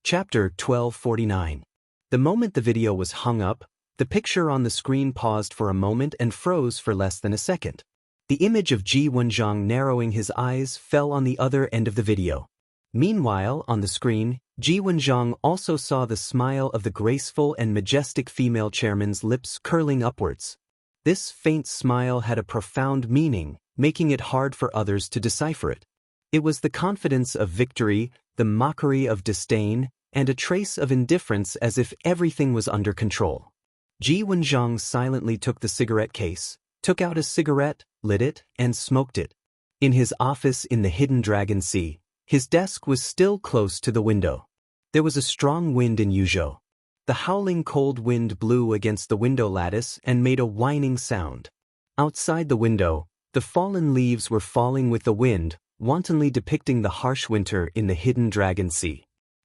Chapter 1249. The moment the video was hung up, the picture on the screen paused for a moment and froze for less than a second. The image of Ji Wenxiang narrowing his eyes fell on the other end of the video. Meanwhile, on the screen, Ji Wenxiang also saw the smile of the graceful and majestic female chairman's lips curling upwards. This faint smile had a profound meaning, making it hard for others to decipher it. It was the confidence of victory, the mockery of disdain, and a trace of indifference, as if everything was under control. Ji Wenxiang silently took the cigarette case, took out a cigarette, lit it, and smoked it. In his office in the hidden Dragon Sea, his desk was still close to the window. There was a strong wind in Yuzhou. The howling cold wind blew against the window lattice and made a whining sound. Outside the window, the fallen leaves were falling with the wind, wantonly depicting the harsh winter in the hidden Dragon Sea.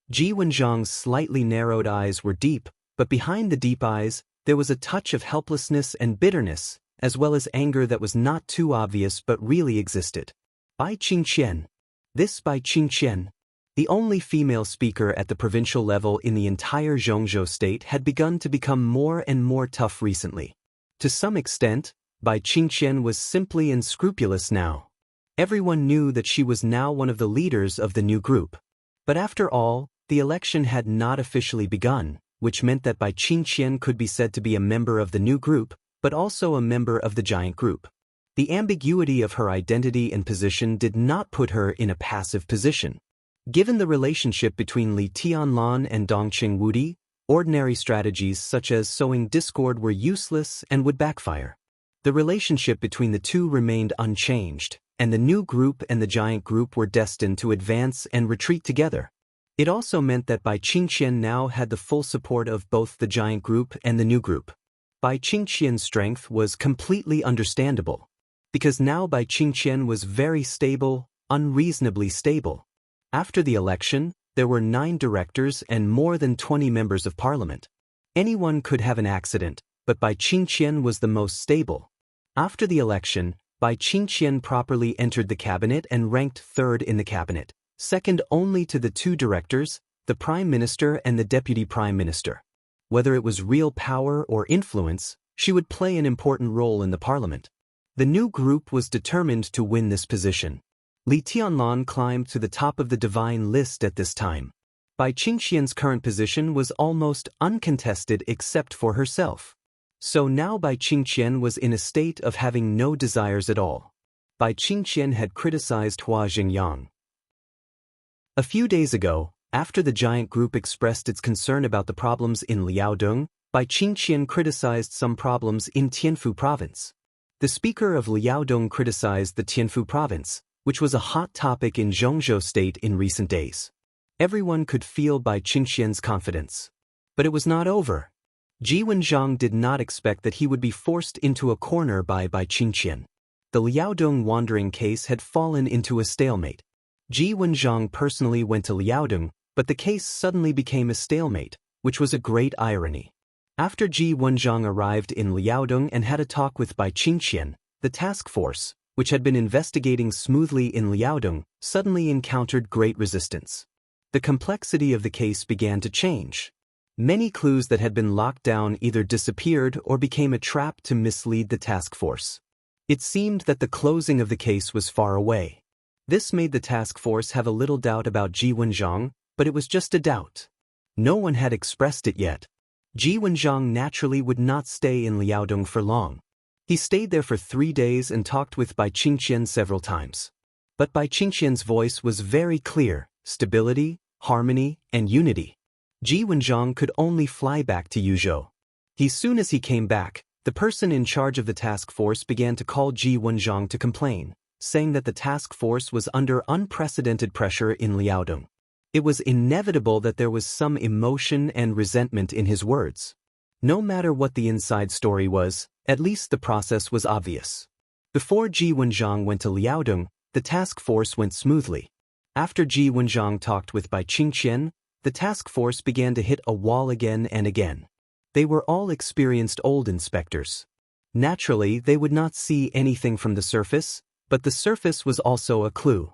Ji Wenxiang's slightly narrowed eyes were deep, but behind the deep eyes, there was a touch of helplessness and bitterness, as well as anger that was not too obvious but really existed. Bai Qingqian. This Bai Qingqian, the only female speaker at the provincial level in the entire Zhongzhou state, had begun to become more and more tough recently. To some extent, Bai Qingqian was simply unscrupulous now. Everyone knew that she was now one of the leaders of the new group. But after all, the election had not officially begun, which meant that Bai Qingqian could be said to be a member of the new group, but also a member of the giant group. The ambiguity of her identity and position did not put her in a passive position. Given the relationship between Li Tianlan and Dongqing Wudi, ordinary strategies such as sowing discord were useless and would backfire. The relationship between the two remained unchanged, and the new group and the giant group were destined to advance and retreat together. It also meant that Bai Qingqian now had the full support of both the giant group and the new group. Bai Qingqian's strength was completely understandable, because now Bai Qingqian was very stable, unreasonably stable. After the election, there were 9 directors and more than 20 members of parliament. Anyone could have an accident, but Bai Qingqian was the most stable. After the election, Bai Qingqian properly entered the cabinet and ranked 3rd in the cabinet, second only to the 2 directors, the prime minister and the deputy prime minister. Whether it was real power or influence, she would play an important role in the parliament. The new group was determined to win this position. Li Tianlan climbed to the top of the divine list at this time. Bai Qingqian's current position was almost uncontested except for herself. So now Bai Qingqian was in a state of having no desires at all. Bai Qingqian had criticized Hua Xingyang. A few days ago, after the giant group expressed its concern about the problems in Liaodong, Bai Qingqian criticized some problems in Tianfu province. The speaker of Liaodong criticized the Tianfu province, which was a hot topic in Zhongzhou state in recent days. Everyone could feel Bai Qingqian's confidence. But it was not over. Ji Wenxiang did not expect that he would be forced into a corner by Bai Qingqian. The Liaodong wandering case had fallen into a stalemate. Ji Wenxiang personally went to Liaodong, but the case suddenly became a stalemate, which was a great irony. After Ji Wenxiang arrived in Liaodong and had a talk with Bai Qingqian, the task force, which had been investigating smoothly in Liaodong, suddenly encountered great resistance. The complexity of the case began to change. Many clues that had been locked down either disappeared or became a trap to mislead the task force. It seemed that the closing of the case was far away. This made the task force have a little doubt about Ji Wenxiang, but it was just a doubt. No one had expressed it yet. Ji Wenxiang naturally would not stay in Liaodong for long. He stayed there for 3 days and talked with Bai Qingqian several times. But Bai Qingqian's voice was very clear: stability, harmony, and unity. Ji Wenxiang could only fly back to Yuzhou. As soon as he came back, the person in charge of the task force began to call Ji Wenxiang to complain, saying that the task force was under unprecedented pressure in Liaodong. It was inevitable that there was some emotion and resentment in his words. No matter what the inside story was, at least the process was obvious. Before Ji Wenxiang went to Liaodong, the task force went smoothly. After Ji Wenxiang talked with Bai Qingqian, the task force began to hit a wall again and again. They were all experienced old inspectors. Naturally, they would not see anything from the surface, but the surface was also a clue.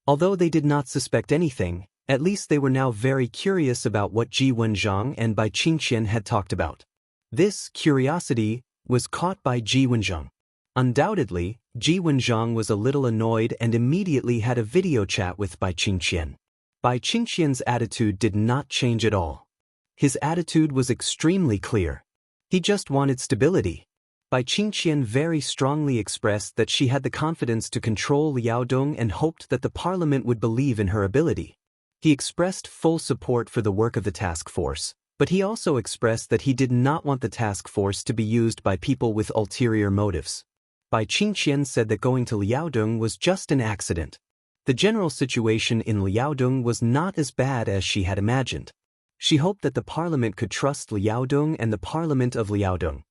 Although they did not suspect anything, At least they were now very curious about what Ji Wenxiang and Bai Qingqian had talked about. This curiosity was caught by Ji Wenxiang. Undoubtedly, Ji Wenxiang was a little annoyed and immediately had a video chat with Bai Qingqian. Bai Qingqian's attitude did not change at all. His attitude was extremely clear. He just wanted stability. Bai Qingqian very strongly expressed that she had the confidence to control Liaodong and hoped that the parliament would believe in her ability. He expressed full support for the work of the task force, but he also expressed that he did not want the task force to be used by people with ulterior motives. Bai Qingqian said that going to Liaodong was just an accident. The general situation in Liaodong was not as bad as she had imagined. She hoped that the parliament could trust Liaodong and the parliament of Liaodong.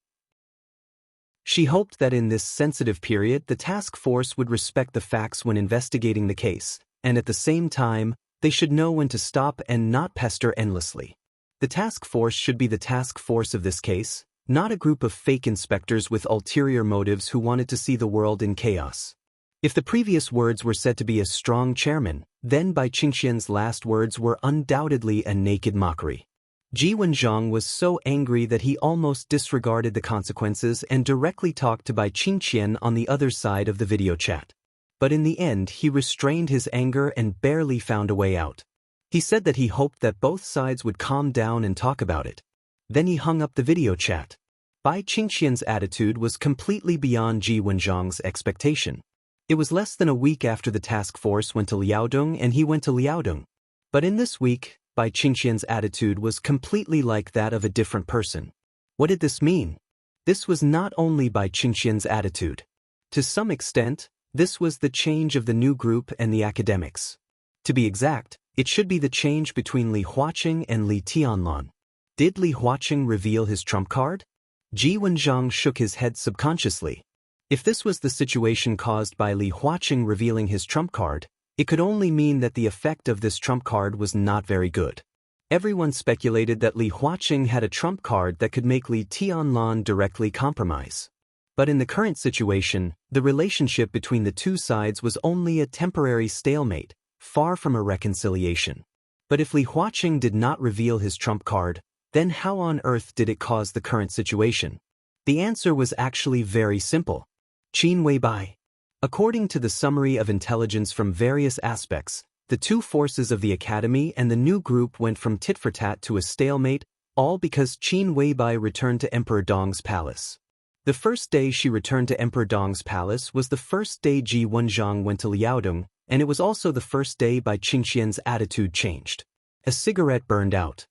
She hoped that in this sensitive period the task force would respect the facts when investigating the case, and at the same time, they should know when to stop and not pester endlessly. The task force should be the task force of this case, not a group of fake inspectors with ulterior motives who wanted to see the world in chaos. If the previous words were said to be a strong chairman, then Bai Qingqian's last words were undoubtedly a naked mockery. Ji Wenxiang was so angry that he almost disregarded the consequences and directly talked to Bai Qingqian on the other side of the video chat. But in the end he restrained his anger and barely found a way out. He said that he hoped that both sides would calm down and talk about it. Then he hung up the video chat. Bai Qingqian's attitude was completely beyond Ji Wenxiang's expectation. It was less than a week after the task force went to Liaodong and he went to Liaodong. But in this week, Bai Qingqian's attitude was completely like that of a different person. What did this mean? This was not only Bai Qingqian's attitude. To some extent, this was the change of the new group and the academics. To be exact, it should be the change between Li Huaqing and Li Tianlan. Did Li Huaqing reveal his trump card? Ji Wenxiang shook his head subconsciously. If this was the situation caused by Li Huaqing revealing his trump card, it could only mean that the effect of this trump card was not very good. Everyone speculated that Li Huaqing had a trump card that could make Li Tianlan directly compromise. But in the current situation, the relationship between the two sides was only a temporary stalemate, far from a reconciliation. But if Li Huaqing did not reveal his trump card, then how on earth did it cause the current situation? The answer was actually very simple. Qin Weibai. According to the summary of intelligence from various aspects, the two forces of the academy and the new group went from tit-for-tat to a stalemate, all because Qin Weibai returned to Emperor Dong's palace. The first day she returned to Emperor Dong's palace was the first day Ji Wenxiang went to Liaodong, and it was also the first day Bai Qingqian's attitude changed. A cigarette burned out.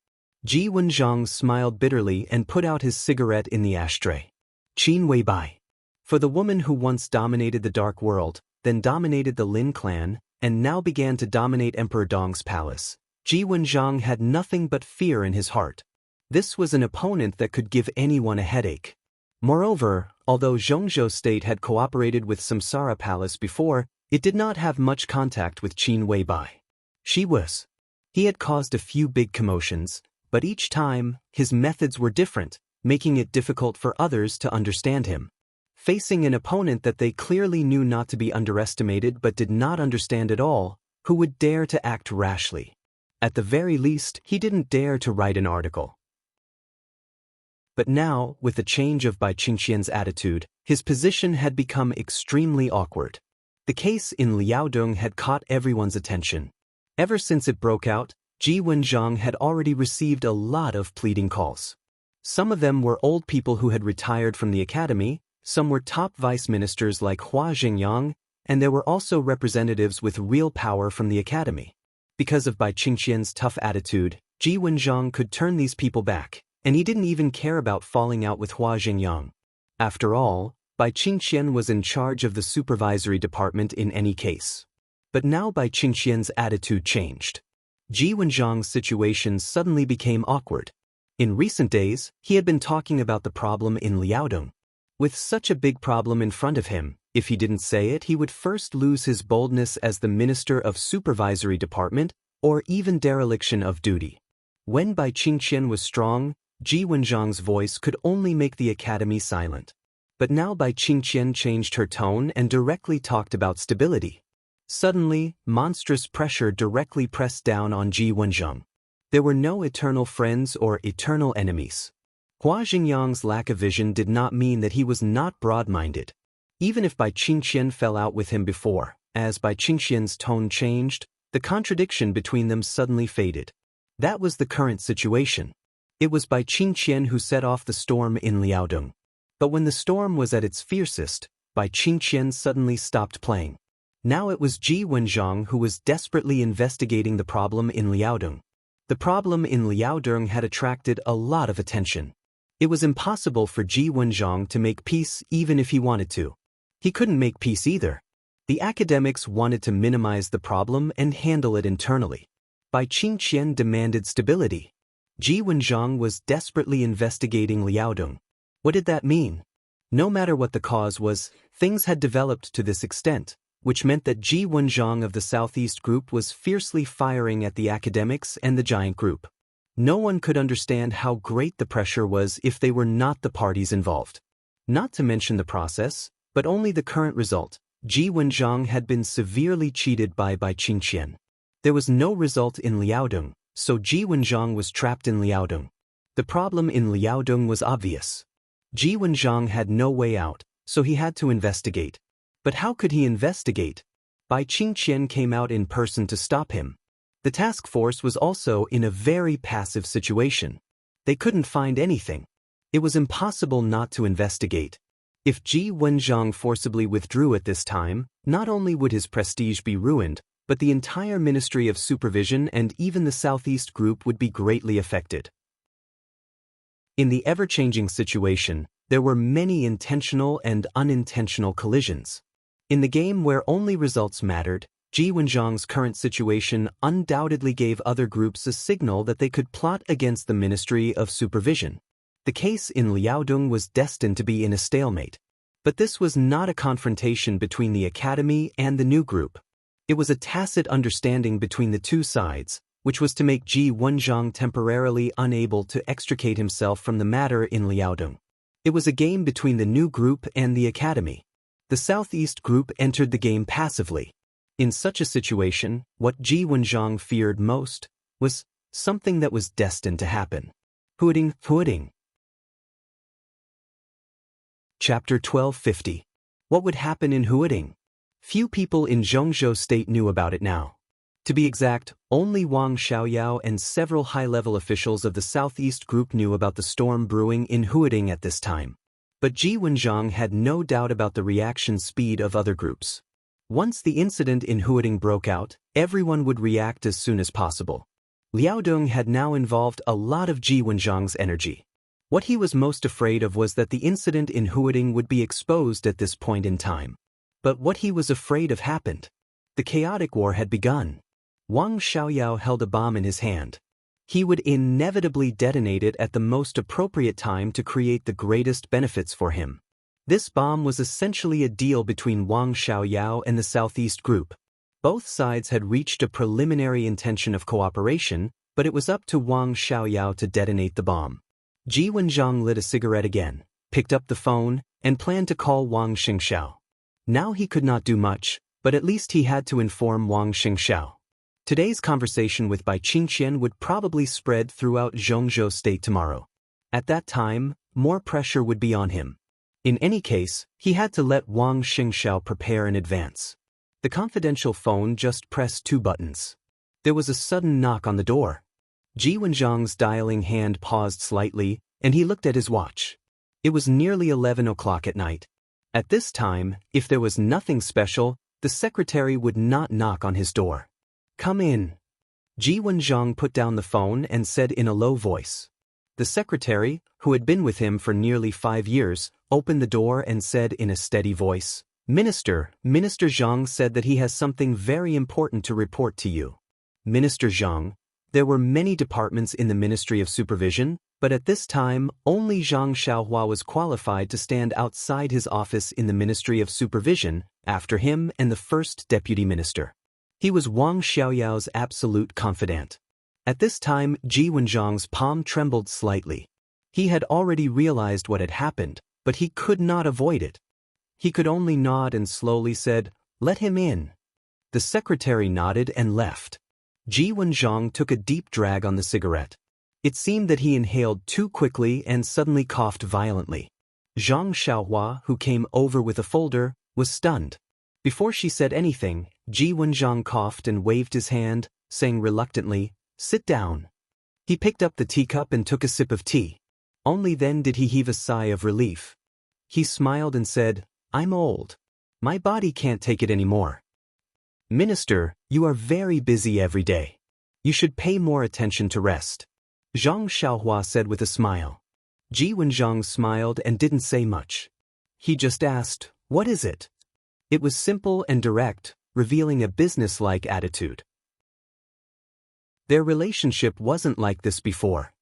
Ji Wenxiang smiled bitterly and put out his cigarette in the ashtray. Qin Weibai. For the woman who once dominated the Dark World, then dominated the Lin clan, and now began to dominate Emperor Dong's palace, Ji Wenxiang had nothing but fear in his heart. This was an opponent that could give anyone a headache. Moreover, although Zhongzhou State had cooperated with Samsara Palace before, it did not have much contact with Qin Weibai. He had caused a few big commotions, but each time, his methods were different, making it difficult for others to understand him. Facing an opponent that they clearly knew not to be underestimated but did not understand at all, who would dare to act rashly? At the very least, he didn't dare to write an article. But now, with the change of Bai Qingqian's attitude, his position had become extremely awkward. The case in Liaodong had caught everyone's attention. Ever since it broke out, Ji Wenxiang had already received a lot of pleading calls. Some of them were old people who had retired from the academy, some were top vice ministers like Hua Jingyang, and there were also representatives with real power from the academy. Because of Bai Qingqian's tough attitude, Ji Wenxiang could turn these people back, and he didn't even care about falling out with Hua Jingyang. After all, Bai Qingqian was in charge of the supervisory department in any case. But now Bai Qingqian's attitude changed. Ji Wenxiang's situation suddenly became awkward. In recent days, he had been talking about the problem in Liaodong. With such a big problem in front of him, if he didn't say it, he would first lose his boldness as the Minister of Supervisory Department, or even dereliction of duty. When Bai Qingqian was strong, Ji Wenxiang's voice could only make the academy silent. But now Bai Qingqian changed her tone and directly talked about stability. Suddenly, monstrous pressure directly pressed down on Ji Wenxiang. There were no eternal friends or eternal enemies. Hua Xingyang's lack of vision did not mean that he was not broad-minded. Even if Bai Qingqian fell out with him before, as Bai Qingqian's tone changed, the contradiction between them suddenly faded. That was the current situation. It was Bai Qingqian who set off the storm in Liaodong. But when the storm was at its fiercest, Bai Qingqian suddenly stopped playing. Now it was Ji Wenxiang who was desperately investigating the problem in Liaodong. The problem in Liaodong had attracted a lot of attention. It was impossible for Ji Wenxiang to make peace even if he wanted to. He couldn't make peace either. The academics wanted to minimize the problem and handle it internally. Bai Qingqian demanded stability. Ji Wenxiang was desperately investigating Liaodong. What did that mean? No matter what the cause was, things had developed to this extent, which meant that Ji Wenxiang of the Southeast Group was fiercely firing at the academics and the giant group. No one could understand how great the pressure was if they were not the parties involved. Not to mention the process, but only the current result. Ji Wenxiang had been severely cheated by Bai Qingqian. There was no result in Liaodong, so Ji Wenxiang was trapped in Liaodong. The problem in Liaodong was obvious. Ji Wenxiang had no way out, so he had to investigate. But how could he investigate? Bai Qingqian came out in person to stop him. The task force was also in a very passive situation. They couldn't find anything. It was impossible not to investigate. If Ji Wenxiang forcibly withdrew at this time, not only would his prestige be ruined, but the entire Ministry of Supervision and even the Southeast Group would be greatly affected. In the ever-changing situation, there were many intentional and unintentional collisions. In the game where only results mattered, Ji Wenxiang's current situation undoubtedly gave other groups a signal that they could plot against the Ministry of Supervision. The case in Liaodong was destined to be in a stalemate. But this was not a confrontation between the academy and the new group. It was a tacit understanding between the two sides, which was to make Ji Wenxiang temporarily unable to extricate himself from the matter in Liaodong. It was a game between the new group and the academy. The Southeast Group entered the game passively. In such a situation, what Ji Wenxiang feared most was something that was destined to happen. Huading. Chapter 1250. What would happen in Huading? Few people in Zhongzhou State knew about it now. To be exact, only Wang Xiaoyao and several high-level officials of the Southeast Group knew about the storm brewing in Huading at this time. But Ji Wenxiang had no doubt about the reaction speed of other groups. Once the incident in Huading broke out, everyone would react as soon as possible. Liaodong had now involved a lot of Ji Wenxiang's energy. What he was most afraid of was that the incident in Huading would be exposed at this point in time. But what he was afraid of happened. The chaotic war had begun. Wang Xiaoyao held a bomb in his hand. He would inevitably detonate it at the most appropriate time to create the greatest benefits for him. This bomb was essentially a deal between Wang Xiaoyao and the Southeast Group. Both sides had reached a preliminary intention of cooperation, but it was up to Wang Xiaoyao to detonate the bomb. Ji Wenxiang lit a cigarette again, picked up the phone, and planned to call Wang Xingxiao. Now he could not do much, but at least he had to inform Wang Xingxiao. Today's conversation with Bai Qingqian would probably spread throughout Zhongzhou State tomorrow. At that time, more pressure would be on him. In any case, he had to let Wang Xingxiao prepare in advance. The confidential phone just pressed 2 buttons. There was a sudden knock on the door. Ji Wenxiang's dialing hand paused slightly, and he looked at his watch. It was nearly 11 o'clock at night. At this time, if there was nothing special, the secretary would not knock on his door. "Come in." Ji Wenxiang put down the phone and said in a low voice. The secretary, who had been with him for nearly 5 years, opened the door and said in a steady voice, Minister Zhang said that he has something very important to report to you." Minister Zhang. There were many departments in the Ministry of Supervision, but at this time, only Zhang Xiaohua was qualified to stand outside his office in the Ministry of Supervision, after him and the first deputy minister. He was Wang Xiaoyao's absolute confidant. At this time, Ji Wenxiang's palm trembled slightly. He had already realized what had happened, but he could not avoid it. He could only nod and slowly said, "Let him in." The secretary nodded and left. Ji Wenzhong took a deep drag on the cigarette. It seemed that he inhaled too quickly and suddenly coughed violently. Zhang Xiaohua, who came over with a folder, was stunned. Before she said anything, Ji Wenzhong coughed and waved his hand, saying reluctantly, "Sit down." He picked up the teacup and took a sip of tea. Only then did he heave a sigh of relief. He smiled and said, "I'm old. My body can't take it anymore." "Minister, you are very busy every day. You should pay more attention to rest," Zhang Xiaohua said with a smile. Ji Wenzhong smiled and didn't say much. He just asked, "What is it?" It was simple and direct, revealing a business-like attitude. Their relationship wasn't like this before.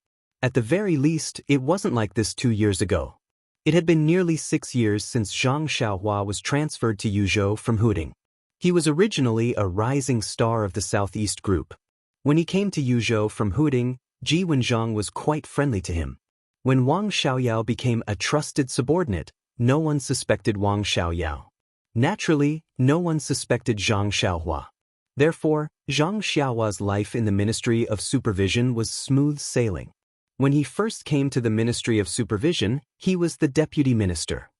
At the very least, it wasn't like this 2 years ago. It had been nearly 6 years since Zhang Xiaohua was transferred to Yuzhou from Huding. He was originally a rising star of the Southeast Group. When he came to Yuzhou from Huding, Ji Wenzhong was quite friendly to him. When Wang Xiaoyao became a trusted subordinate, no one suspected Wang Xiaoyao. Naturally, no one suspected Zhang Xiaohua. Therefore, Zhang Xiaohua's life in the Ministry of Supervision was smooth sailing. When he first came to the Ministry of Supervision, he was the deputy minister.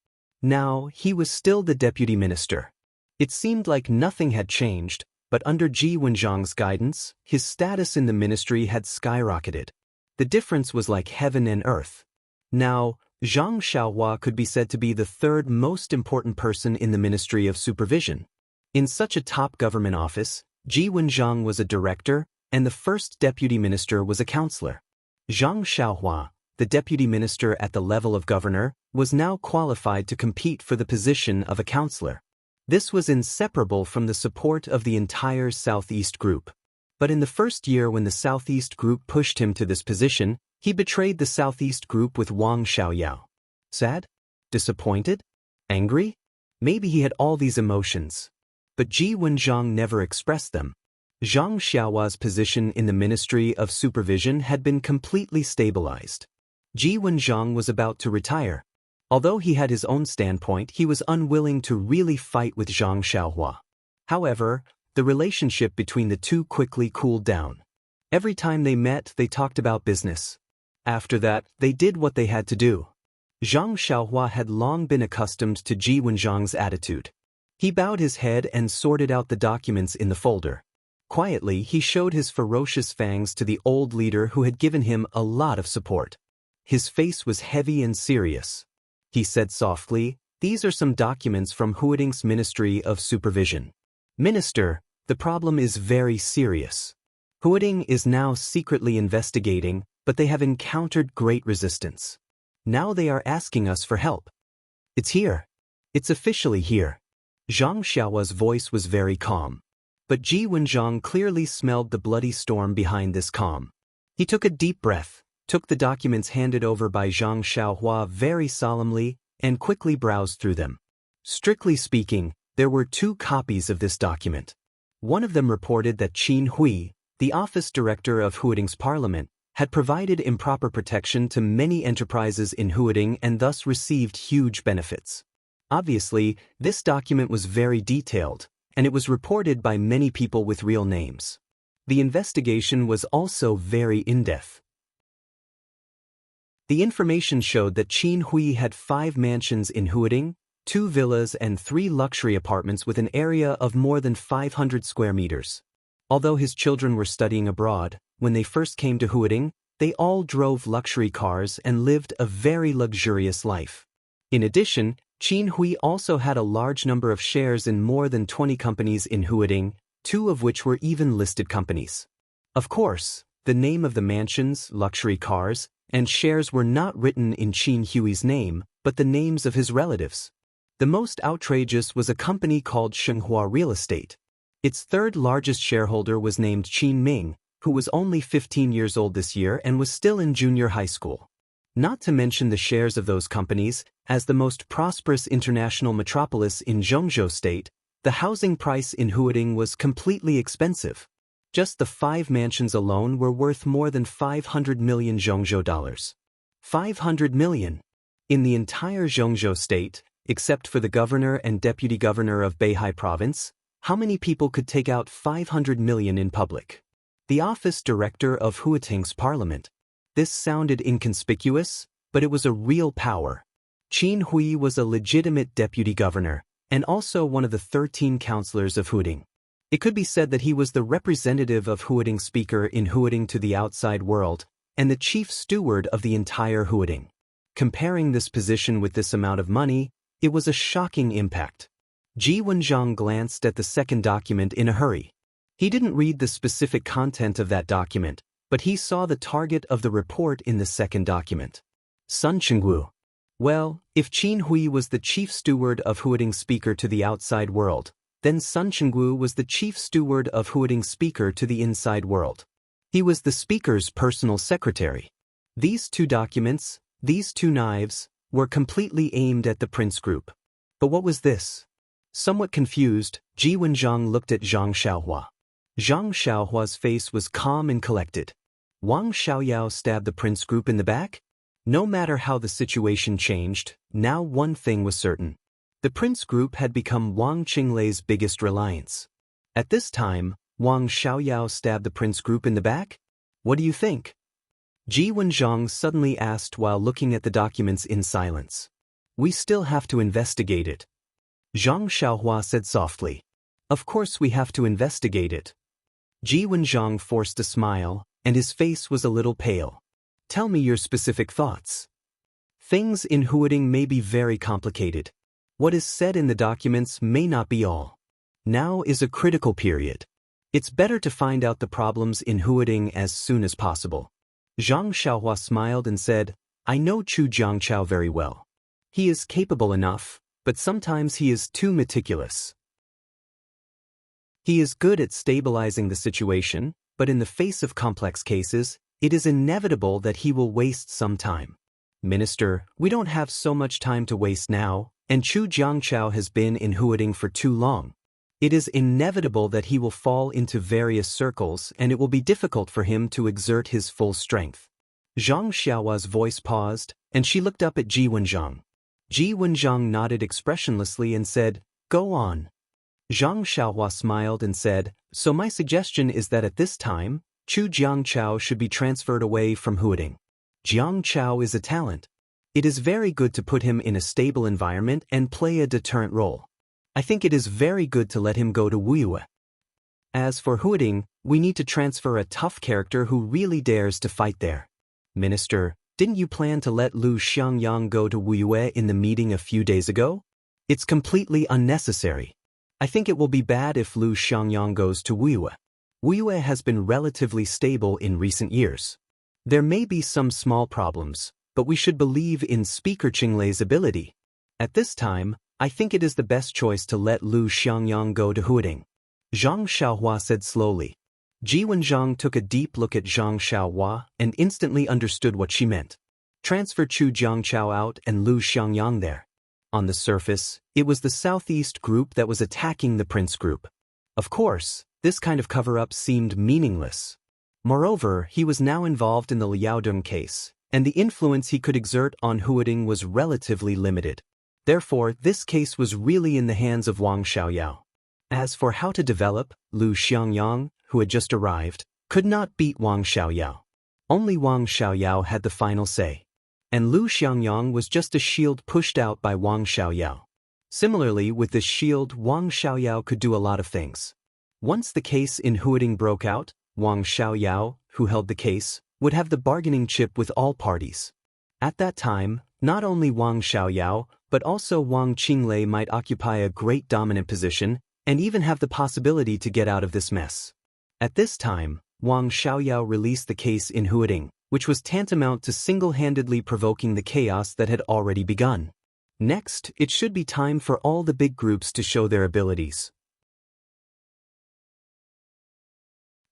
Now, he was still the deputy minister. It seemed like nothing had changed, but under Ji Wenzhong's guidance, his status in the ministry had skyrocketed. The difference was like heaven and earth. Now, Zhang Xiaohua could be said to be the third most important person in the Ministry of Supervision. In such a top government office, Ji Wenzhong was a director, and the first deputy minister was a counselor. Zhang Xiaohua, the deputy minister at the level of governor, was now qualified to compete for the position of a counselor. This was inseparable from the support of the entire Southeast Group. But in the first year when the Southeast Group pushed him to this position, he betrayed the Southeast Group with Wang Xiaoyao. Sad? Disappointed? Angry? Maybe he had all these emotions. But Ji Wenzhong never expressed them. Zhang Xiaohua's position in the Ministry of Supervision had been completely stabilized. Ji Wenzhong was about to retire. Although he had his own standpoint, he was unwilling to really fight with Zhang Xiaohua. However, the relationship between the two quickly cooled down. Every time they met, they talked about business. After that, they did what they had to do. Zhang Xiaohua had long been accustomed to Ji Wenzhong's attitude. He bowed his head and sorted out the documents in the folder. Quietly, he showed his ferocious fangs to the old leader who had given him a lot of support. His face was heavy and serious. He said softly, "These are some documents from Huding's Ministry of Supervision. Minister, the problem is very serious. Huding is now secretly investigating, but they have encountered great resistance. Now they are asking us for help. It's here. It's officially here." Zhang Xiaohua's voice was very calm. But Ji Wenzhong clearly smelled the bloody storm behind this calm. He took a deep breath, took the documents handed over by Zhang Xiaohua very solemnly, and quickly browsed through them. Strictly speaking, there were 2 copies of this document. One of them reported that Qin Hui, the office director of Huding's parliament, had provided improper protection to many enterprises in Huding and thus received huge benefits. Obviously, this document was very detailed, and it was reported by many people with real names. The investigation was also very in-depth. The information showed that Qin Hui had 5 mansions in Huding, 2 villas and 3 luxury apartments with an area of more than 500 square meters. Although his children were studying abroad, when they first came to Huding, they all drove luxury cars and lived a very luxurious life. In addition, Qin Hui also had a large number of shares in more than 20 companies in Huding, 2 of which were even listed companies. Of course, the name of the mansions, luxury cars, and shares were not written in Qin Hui's name, but the names of his relatives. The most outrageous was a company called Shenghua Real Estate. Its 3rd largest shareholder was named Qin Ming, who was only 15 years old this year and was still in junior high school. Not to mention the shares of those companies, as the most prosperous international metropolis in Zhengzhou State, the housing price in Huding was completely expensive. Just the 5 mansions alone were worth more than 500 million Zhengzhou dollars. 500 million! In the entire Zhengzhou State, except for the governor and deputy governor of Beihai Province, How many people could take out 500 million in public? The office director of Huating's parliament. This sounded inconspicuous, but it was a real power. Qin Hui was a legitimate deputy governor, and also one of the 13 councillors of Huating. It could be said that he was the representative of Huating speaker in Huating to the outside world, and the chief steward of the entire Huating. Comparing this position with this amount of money, it was a shocking impact. Ji Wenxiang glanced at the second document in a hurry. He didn't read the specific content of that document, but he saw the target of the report in the second document. Sun Chenggu. Well, if Qin Hui was the chief steward of Huating speaker to the outside world, then Sun Chenggu was the chief steward of Huating speaker to the inside world. He was the speaker's personal secretary. These two documents, these two knives, were completely aimed at the Prince Group. But what was this? Somewhat confused, Ji Wenxiang looked at Zhang Xiaohua. Zhang Xiaohua's face was calm and collected. Wang Xiaoyao stabbed the Prince Group in the back? No matter how the situation changed, now one thing was certain. The Prince Group had become Wang Qinglei's biggest reliance. At this time, Wang Xiaoyao stabbed the Prince Group in the back? What do you think? Ji Wenxiang suddenly asked while looking at the documents in silence. We still have to investigate it. Zhang Xiaohua said softly. Of course we have to investigate it. Ji Wenxiang forced a smile, and his face was a little pale. Tell me your specific thoughts. Things in Huating may be very complicated. What is said in the documents may not be all. Now is a critical period. It's better to find out the problems in Huating as soon as possible. Zhang Xiaohua smiled and said, I know Chu Jiangchao very well. He is capable enough, but sometimes he is too meticulous. He is good at stabilizing the situation, but in the face of complex cases, it is inevitable that he will waste some time. Minister, we don't have so much time to waste now, and Chu Jiangchao has been in Huating for too long. It is inevitable that he will fall into various circles and it will be difficult for him to exert his full strength. Zhang Xiaohua's voice paused, and she looked up at Ji Wenxiang. Ji Wenxiang nodded expressionlessly and said, Go on. Zhang Xiaohua smiled and said, So my suggestion is that at this time, Chu Jiangchao should be transferred away from Huating. Jiangchao is a talent. It is very good to put him in a stable environment and play a deterrent role. I think it is very good to let him go to Wuyue. As for Huating, we need to transfer a tough character who really dares to fight there. Minister, didn't you plan to let Lu Xiangyang go to Wuyue in the meeting a few days ago? It's completely unnecessary. I think it will be bad if Lu Xiangyang goes to Wuyue. Wuyue has been relatively stable in recent years. There may be some small problems, but we should believe in Speaker Qinglei's ability. At this time, I think it is the best choice to let Lu Xiangyang go to Huating. Zhang Xiaohua said slowly. Ji Wenxiang took a deep look at Zhang Xiaohua and instantly understood what she meant. Transfer Chu Jiangchao out and Lu Xiangyang there. On the surface, it was the Southeast group that was attacking the Prince Group. Of course, this kind of cover-up seemed meaningless. Moreover, he was now involved in the Liaodong case, and the influence he could exert on Huating was relatively limited. Therefore, this case was really in the hands of Wang Xiaoyao. As for how to develop, Lu Xiangyang, who had just arrived, could not beat Wang Xiaoyao. Only Wang Xiaoyao had the final say. And Lu Xiangyang was just a shield pushed out by Wang Xiaoyao. Similarly, with this shield, Wang Xiaoyao could do a lot of things. Once the case in Huating broke out, Wang Xiaoyao, who held the case, would have the bargaining chip with all parties. At that time, not only Wang Xiaoyao, but also Wang Qinglei might occupy a great dominant position, and even have the possibility to get out of this mess. At this time, Wang Xiaoyao released the case in Huating, which was tantamount to single-handedly provoking the chaos that had already begun. Next, it should be time for all the big groups to show their abilities.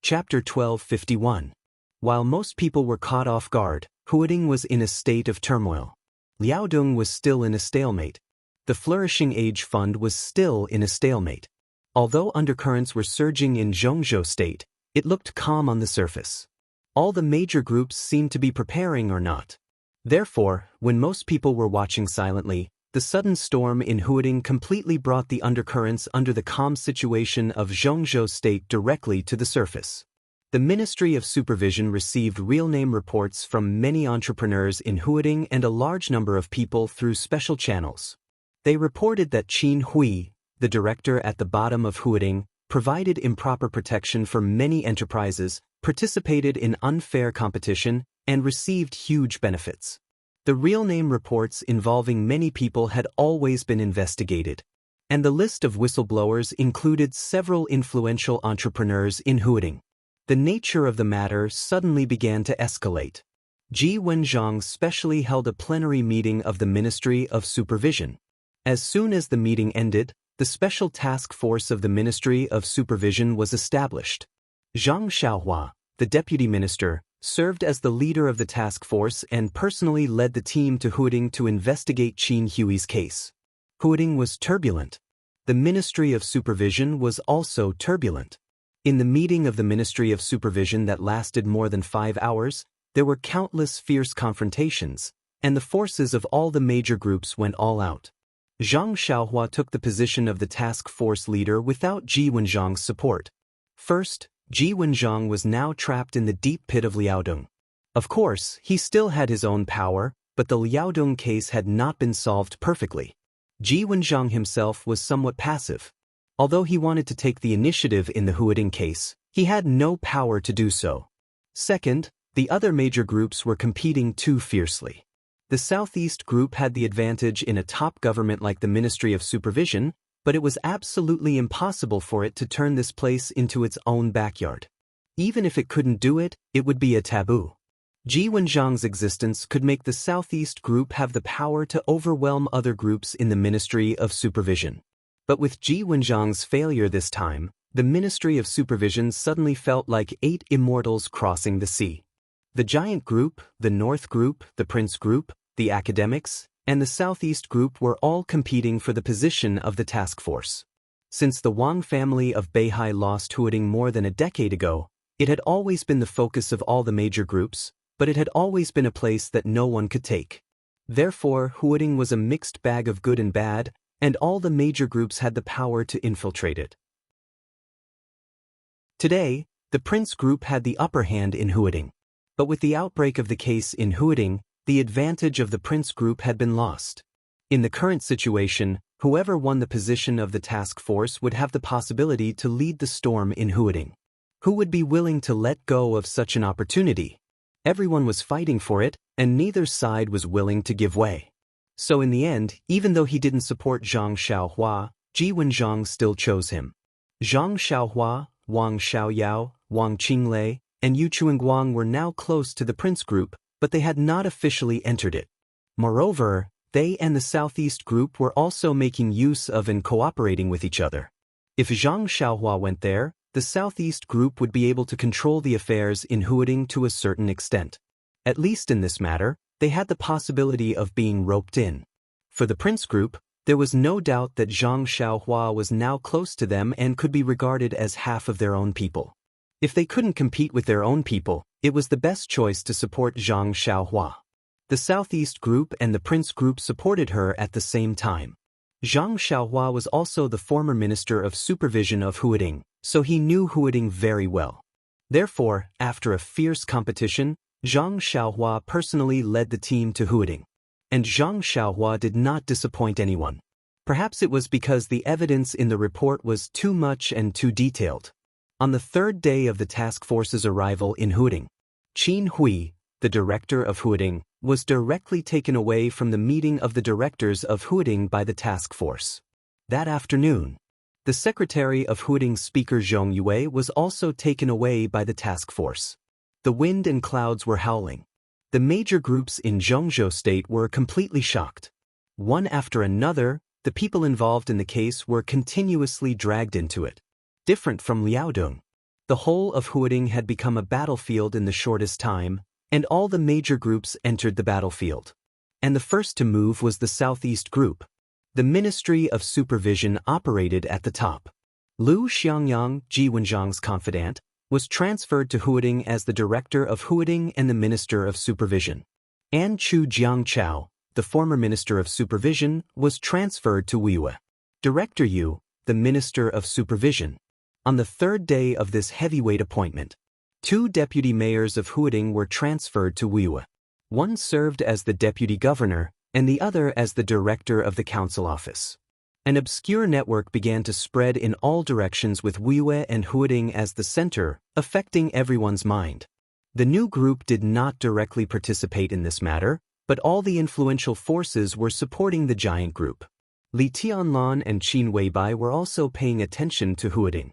Chapter 1251. While most people were caught off guard, Huating was in a state of turmoil. Liaodong was still in a stalemate. The Flourishing Age Fund was still in a stalemate. Although undercurrents were surging in Zhongzhou State, it looked calm on the surface. All the major groups seemed to be preparing or not. Therefore, when most people were watching silently, The sudden storm in Huading completely brought the undercurrents under the calm situation of Zhongzhou State directly to the surface. The Ministry of Supervision received real-name reports from many entrepreneurs in Huading and a large number of people through special channels. They reported that Qin Hui, the director at the bottom of Huading, provided improper protection for many enterprises, participated in unfair competition, and received huge benefits. The real-name reports involving many people had always been investigated, and the list of whistleblowers included several influential entrepreneurs in Huading. The nature of the matter suddenly began to escalate. Ji Wenzhong specially held a plenary meeting of the Ministry of Supervision. As soon as the meeting ended, the special task force of the Ministry of Supervision was established. Zhang Xiaohua, the deputy minister, served as the leader of the task force and personally led the team to Huading to investigate Qin Hui's case. Huading was turbulent. The Ministry of Supervision was also turbulent. In the meeting of the Ministry of Supervision that lasted more than 5 hours, there were countless fierce confrontations, and the forces of all the major groups went all out. Zhang Xiaohua took the position of the task force leader without Ji Wenzhong's support. First, Ji Wenzhong was now trapped in the deep pit of Liaodong. Of course, he still had his own power, but the Liaodong case had not been solved perfectly. Ji Wenzhong himself was somewhat passive. Although he wanted to take the initiative in the Huading case, he had no power to do so. Second, the other major groups were competing too fiercely. The Southeast Group had the advantage in a top government like the Ministry of Supervision, but it was absolutely impossible for it to turn this place into its own backyard. Even if it couldn't do it, it would be a taboo. Ji Wenzhong's existence could make the Southeast Group have the power to overwhelm other groups in the Ministry of Supervision. But with Ji Wenzhong's failure this time, the Ministry of Supervision suddenly felt like 8 immortals crossing the sea. The Giant Group, the North Group, the Prince Group, the Academics, and the Southeast Group were all competing for the position of the task force. Since the Wang family of Beihai lost Huading more than a decade ago, it had always been the focus of all the major groups, but it had always been a place that no one could take. Therefore, Huading was a mixed bag of good and bad, and all the major groups had the power to infiltrate it. Today, the Prince Group had the upper hand in Huading. But with the outbreak of the case in Huading, the advantage of the Prince Group had been lost. In the current situation, whoever won the position of the task force would have the possibility to lead the storm in Huading. Who would be willing to let go of such an opportunity? Everyone was fighting for it, and neither side was willing to give way. So in the end, even though he didn't support Zhang Xiaohua, Ji Wenzhong still chose him. Zhang Xiaohua, Wang Xiaoyao, Wang Qinglei, and Yu Chuanguang were now close to the Prince Group, but they had not officially entered it. Moreover, they and the Southeast Group were also making use of and cooperating with each other. If Zhang Xiaohua went there, the Southeast Group would be able to control the affairs in Huading to a certain extent. At least in this matter, they had the possibility of being roped in. For the Prince Group, there was no doubt that Zhang Xiaohua was now close to them and could be regarded as half of their own people. If they couldn't compete with their own people, it was the best choice to support Zhang Xiaohua. The Southeast Group and the Prince Group supported her at the same time. Zhang Xiaohua was also the former Minister of Supervision of Huading, so he knew Huading very well. Therefore, after a fierce competition, Zhang Xiaohua personally led the team to Huading. And Zhang Xiaohua did not disappoint anyone. Perhaps it was because the evidence in the report was too much and too detailed. On the third day of the task force's arrival in Huading, Qin Hui, the director of Huading, was directly taken away from the meeting of the directors of Huading by the task force. That afternoon, the secretary of Huading Speaker Zhong Yue was also taken away by the task force. The wind and clouds were howling. The major groups in Zhongzhou State were completely shocked. One after another, the people involved in the case were continuously dragged into it. Different from Liaodong, the whole of Huading had become a battlefield in the shortest time, and all the major groups entered the battlefield. And the first to move was the Southeast Group. The Ministry of Supervision operated at the top. Lu Xiangyang, Ji Wenzhong's confidant, was transferred to Huading as the director of Huading and the Minister of Supervision. An Chu Jiangchao, the former Minister of Supervision, was transferred to Wiyue. Director Yu, the Minister of Supervision. On the third day of this heavyweight appointment, 2 deputy mayors of Huading were transferred to Wiyue. One served as the deputy governor, and the other as the director of the council office. An obscure network began to spread in all directions with Wiyue and Huading as the center, affecting everyone's mind. The new group did not directly participate in this matter, but all the influential forces were supporting the giant group. Li Tianlan and Qin Weibai were also paying attention to Huading.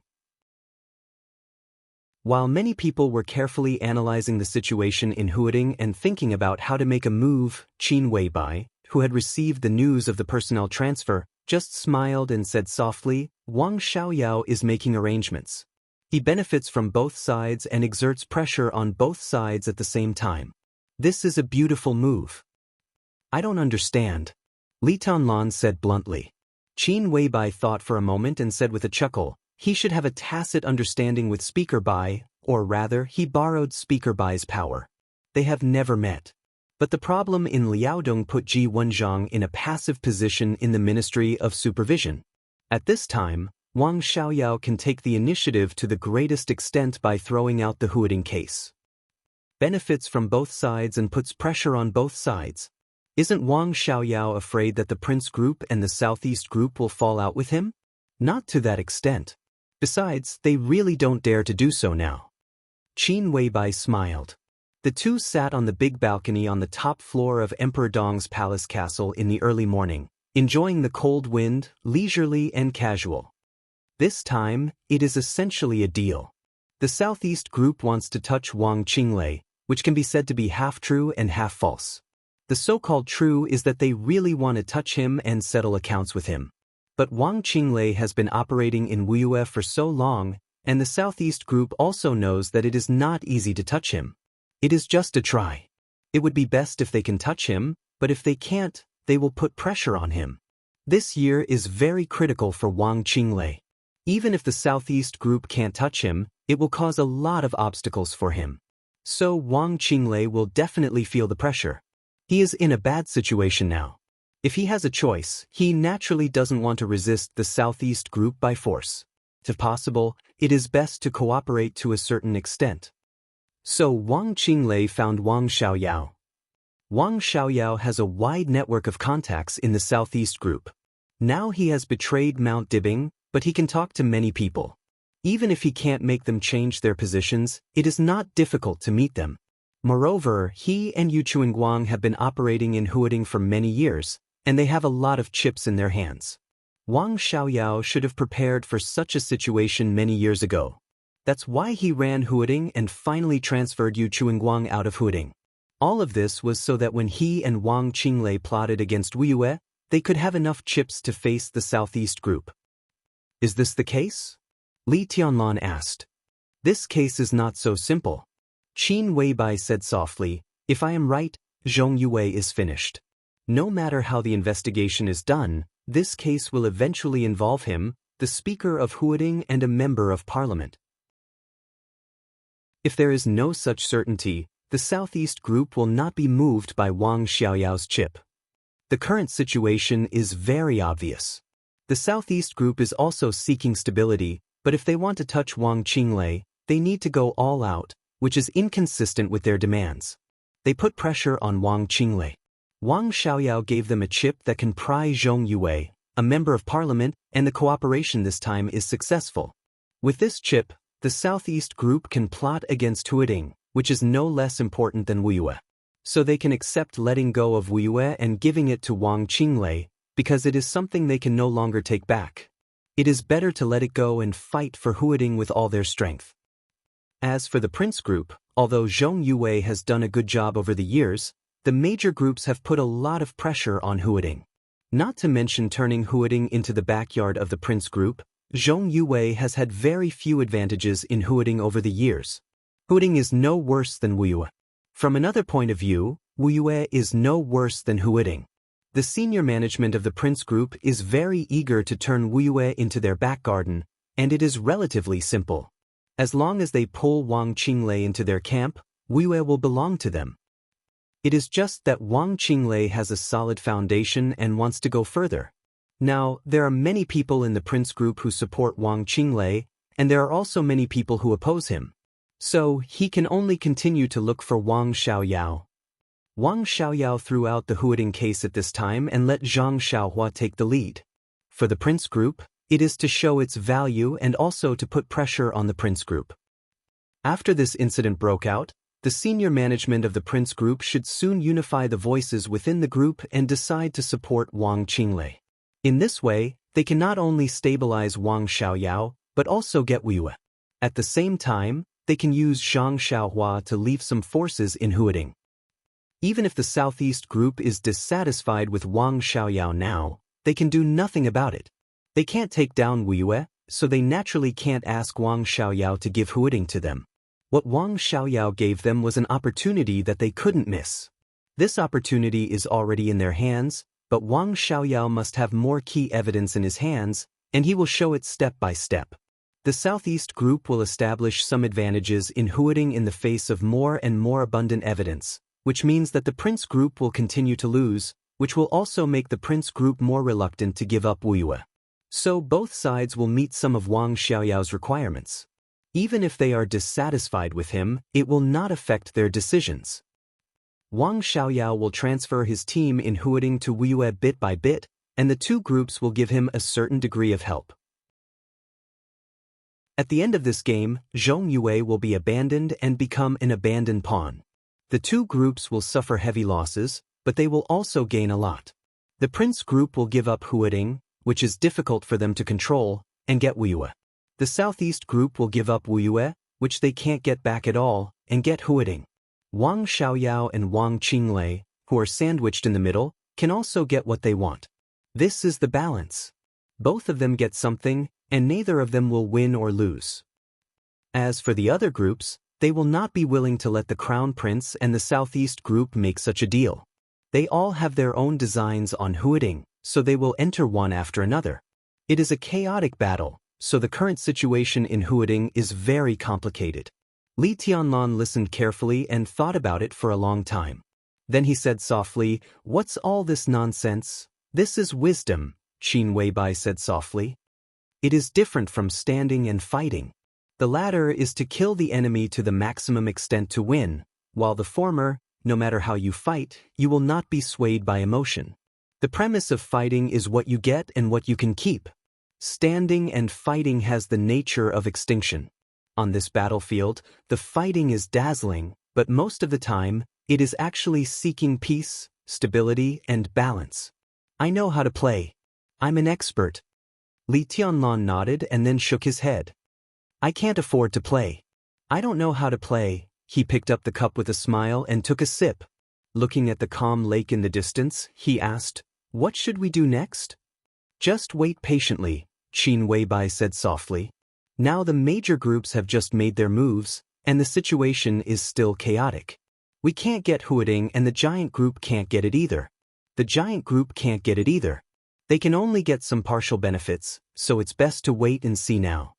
While many people were carefully analyzing the situation in Huading and thinking about how to make a move, Qin Weibai, who had received the news of the personnel transfer, just smiled and said softly, "Wang Xiaoyao is making arrangements. He benefits from both sides and exerts pressure on both sides at the same time. This is a beautiful move." "I don't understand," Li Tianlan said bluntly. Qin Weibai thought for a moment and said with a chuckle, "He should have a tacit understanding with Speaker Bai, or rather, he borrowed Speaker Bai's power. They have never met." But the problem in Liaodong put Ji Wenzhang in a passive position in the Ministry of Supervision. At this time, Wang Xiaoyao can take the initiative to the greatest extent by throwing out the Huading case. Benefits from both sides and puts pressure on both sides. Isn't Wang Xiaoyao afraid that the Prince Group and the Southeast Group will fall out with him? Not to that extent. Besides, they really don't dare to do so now. Qin Weibai smiled. The two sat on the big balcony on the top floor of Emperor Dong's palace castle in the early morning, enjoying the cold wind, leisurely and casual. This time, it is essentially a deal. The Southeast Group wants to touch Wang Qinglei, which can be said to be half true and half false. The so-called true is that they really want to touch him and settle accounts with him. But Wang Qinglei has been operating in Wiyue for so long, and the Southeast Group also knows that it is not easy to touch him. It is just a try. It would be best if they can touch him, but if they can't, they will put pressure on him. This year is very critical for Wang Qinglei. Even if the Southeast Group can't touch him, it will cause a lot of obstacles for him. So Wang Qinglei will definitely feel the pressure. He is in a bad situation now. If he has a choice, he naturally doesn't want to resist the Southeast Group by force. If possible, it is best to cooperate to a certain extent. So Wang Qinglei found Wang Xiaoyao. Wang Xiaoyao has a wide network of contacts in the Southeast Group. Now he has betrayed Mount Dibing, but he can talk to many people. Even if he can't make them change their positions, it is not difficult to meet them. Moreover, he and Yu Chuanguang have been operating in Huading for many years, and they have a lot of chips in their hands. Wang Xiaoyao should have prepared for such a situation many years ago. That's why he ran Huading and finally transferred Yu Chuanguang out of Huading. All of this was so that when he and Wang Qinglei plotted against Wiyue, they could have enough chips to face the Southeast Group. Is this the case? Li Tianlan asked. This case is not so simple. Qin Weibai said softly, "If I am right, Zhong Yue is finished. No matter how the investigation is done, this case will eventually involve him, the Speaker of Huading and a Member of Parliament." If there is no such certainty, the Southeast Group will not be moved by Wang Xiaoyao's chip. The current situation is very obvious. The Southeast Group is also seeking stability, but if they want to touch Wang Qinglei, they need to go all out, which is inconsistent with their demands. They put pressure on Wang Qinglei. Wang Xiaoyao gave them a chip that can pry Zhong Yue, a member of parliament, and the cooperation this time is successful. With this chip, the Southeast Group can plot against Huading, which is no less important than Wiyue. So they can accept letting go of Wiyue and giving it to Wang Qinglei, because it is something they can no longer take back. It is better to let it go and fight for Huading with all their strength. As for the Prince Group, although Zhong Yue has done a good job over the years, the major groups have put a lot of pressure on Huading. Not to mention turning Huading into the backyard of the Prince Group, Zhong Yue has had very few advantages in Huading over the years. Huading is no worse than Wiyue. From another point of view, Wiyue is no worse than Huading. The senior management of the Prince Group is very eager to turn Wiyue into their back garden, and it is relatively simple. As long as they pull Wang Qinglei into their camp, Wiyue will belong to them. It is just that Wang Qinglei has a solid foundation and wants to go further. Now, there are many people in the Prince group who support Wang Qinglei, and there are also many people who oppose him. So, he can only continue to look for Wang Xiaoyao. Wang Xiaoyao threw out the Huading case at this time and let Zhang Xiaohua take the lead. For the Prince group, it is to show its value and also to put pressure on the Prince group. After this incident broke out, the senior management of the Prince group should soon unify the voices within the group and decide to support Wang Qinglei. In this way, they can not only stabilize Wang Xiaoyao, but also get Wu Yue. At the same time, they can use Zhang Xiaohua to leave some forces in Huading. Even if the Southeast group is dissatisfied with Wang Xiaoyao now, they can do nothing about it. They can't take down Wu Yue, so they naturally can't ask Wang Xiaoyao to give Huading to them. What Wang Xiaoyao gave them was an opportunity that they couldn't miss. This opportunity is already in their hands, but Wang Xiaoyao must have more key evidence in his hands, and he will show it step by step. The Southeast group will establish some advantages in Huading in the face of more and more abundant evidence, which means that the Prince group will continue to lose, which will also make the Prince group more reluctant to give up Wu Yue. So both sides will meet some of Wang Xiaoyao's requirements. Even if they are dissatisfied with him, it will not affect their decisions. Wang Xiaoyao will transfer his team in Huading to Wu Yue bit by bit, and the two groups will give him a certain degree of help. At the end of this game, Zhong Yue will be abandoned and become an abandoned pawn. The two groups will suffer heavy losses, but they will also gain a lot. The Prince group will give up Huading, which is difficult for them to control, and get Wu Yue. The Southeast group will give up Wu Yue, which they can't get back at all, and get Huading. Wang Xiaoyao and Wang Qinglei, who are sandwiched in the middle, can also get what they want. This is the balance. Both of them get something, and neither of them will win or lose. As for the other groups, they will not be willing to let the Crown Prince and the Southeast group make such a deal. They all have their own designs on Huading, so they will enter one after another. It is a chaotic battle, so the current situation in Huading is very complicated. Li Tianlan listened carefully and thought about it for a long time. Then he said softly, "What's all this nonsense?" "This is wisdom," Qin Weibai said softly. "It is different from standing and fighting. The latter is to kill the enemy to the maximum extent to win, while the former, no matter how you fight, you will not be swayed by emotion. The premise of fighting is what you get and what you can keep. Standing and fighting has the nature of extinction. On this battlefield, the fighting is dazzling, but most of the time, it is actually seeking peace, stability, and balance. I know how to play. I'm an expert." Li Tianlan nodded and then shook his head. "I can't afford to play. I don't know how to play." He picked up the cup with a smile and took a sip. Looking at the calm lake in the distance, he asked, "What should we do next?" "Just wait patiently," Qin Weibai said softly. "Now the major groups have just made their moves, and the situation is still chaotic. We can't get Huading and the giant group can't get it either. The giant group can't get it either. They can only get some partial benefits, so it's best to wait and see now.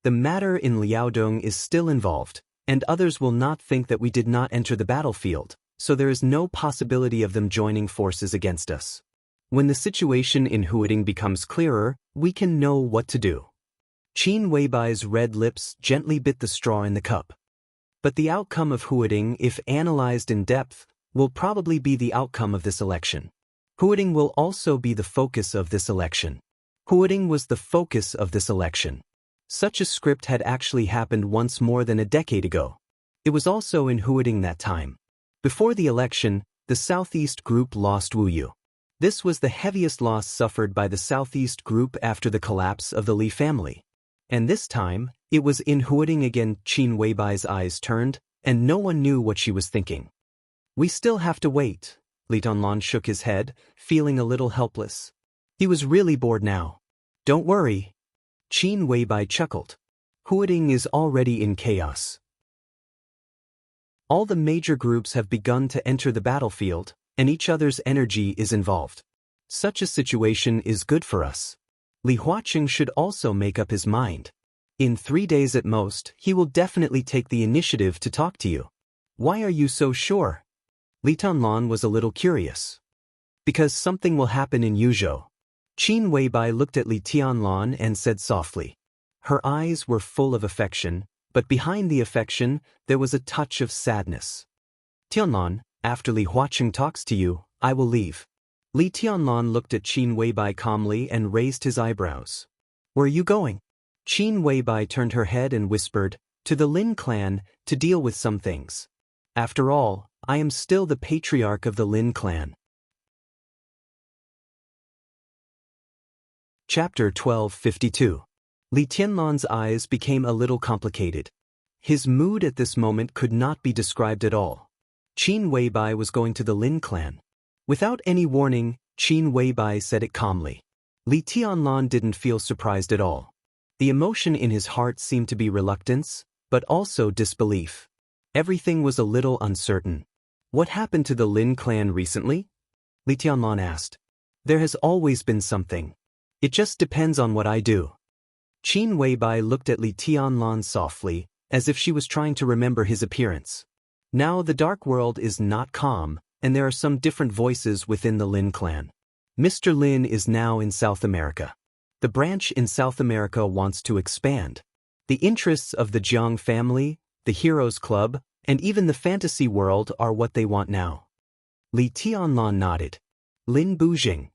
The matter in Liaodong is still involved, and others will not think that we did not enter the battlefield, so there is no possibility of them joining forces against us. When the situation in Huading becomes clearer, we can know what to do." Qin Weibai's red lips gently bit the straw in the cup. But the outcome of Huading, if analyzed in depth, will probably be the outcome of this election. Huading will also be the focus of this election. Huading was the focus of this election. Such a script had actually happened once more than a decade ago. It was also in Huading that time. Before the election, the Southeast group lost Wu Yue. This was the heaviest loss suffered by the Southeast group after the collapse of the Li family. And this time, it was in Huading again. Qin Weibai's eyes turned, and no one knew what she was thinking. "We still have to wait." Li Tianlan shook his head, feeling a little helpless. He was really bored now. "Don't worry." Qin Weibai chuckled. "Huading is already in chaos. All the major groups have begun to enter the battlefield, and each other's energy is involved. Such a situation is good for us. Li Huaqing should also make up his mind. In 3 days at most, he will definitely take the initiative to talk to you." "Why are you so sure?" Li Tianlan was a little curious. Because something will happen in Yuzhou. Qin Weibai looked at Li Tianlan and said softly. Her eyes were full of affection, but behind the affection, there was a touch of sadness. Tianlan, after Li Huaqing talks to you, I will leave. Li Tianlan looked at Qin Weibai calmly and raised his eyebrows. Where are you going? Qin Weibai turned her head and whispered, to the Lin clan, to deal with some things. After all, I am still the patriarch of the Lin clan. Chapter 1252. Li Tianlan's eyes became a little complicated. His mood at this moment could not be described at all. Qin Weibai was going to the Lin clan. Without any warning, Qin Weibai said it calmly. Li Tianlan didn't feel surprised at all. The emotion in his heart seemed to be reluctance, but also disbelief. Everything was a little uncertain. What happened to the Lin clan recently? Li Tianlan asked. There has always been something. It just depends on what I do. Qin Weibai looked at Li Tianlan softly, as if she was trying to remember his appearance. Now the dark world is not calm, and there are some different voices within the Lin clan. Mr. Lin is now in South America. The branch in South America wants to expand. The interests of the Jiang family, the Heroes Club, and even the fantasy world are what they want now. Li Tianlan nodded. Lin Bujing.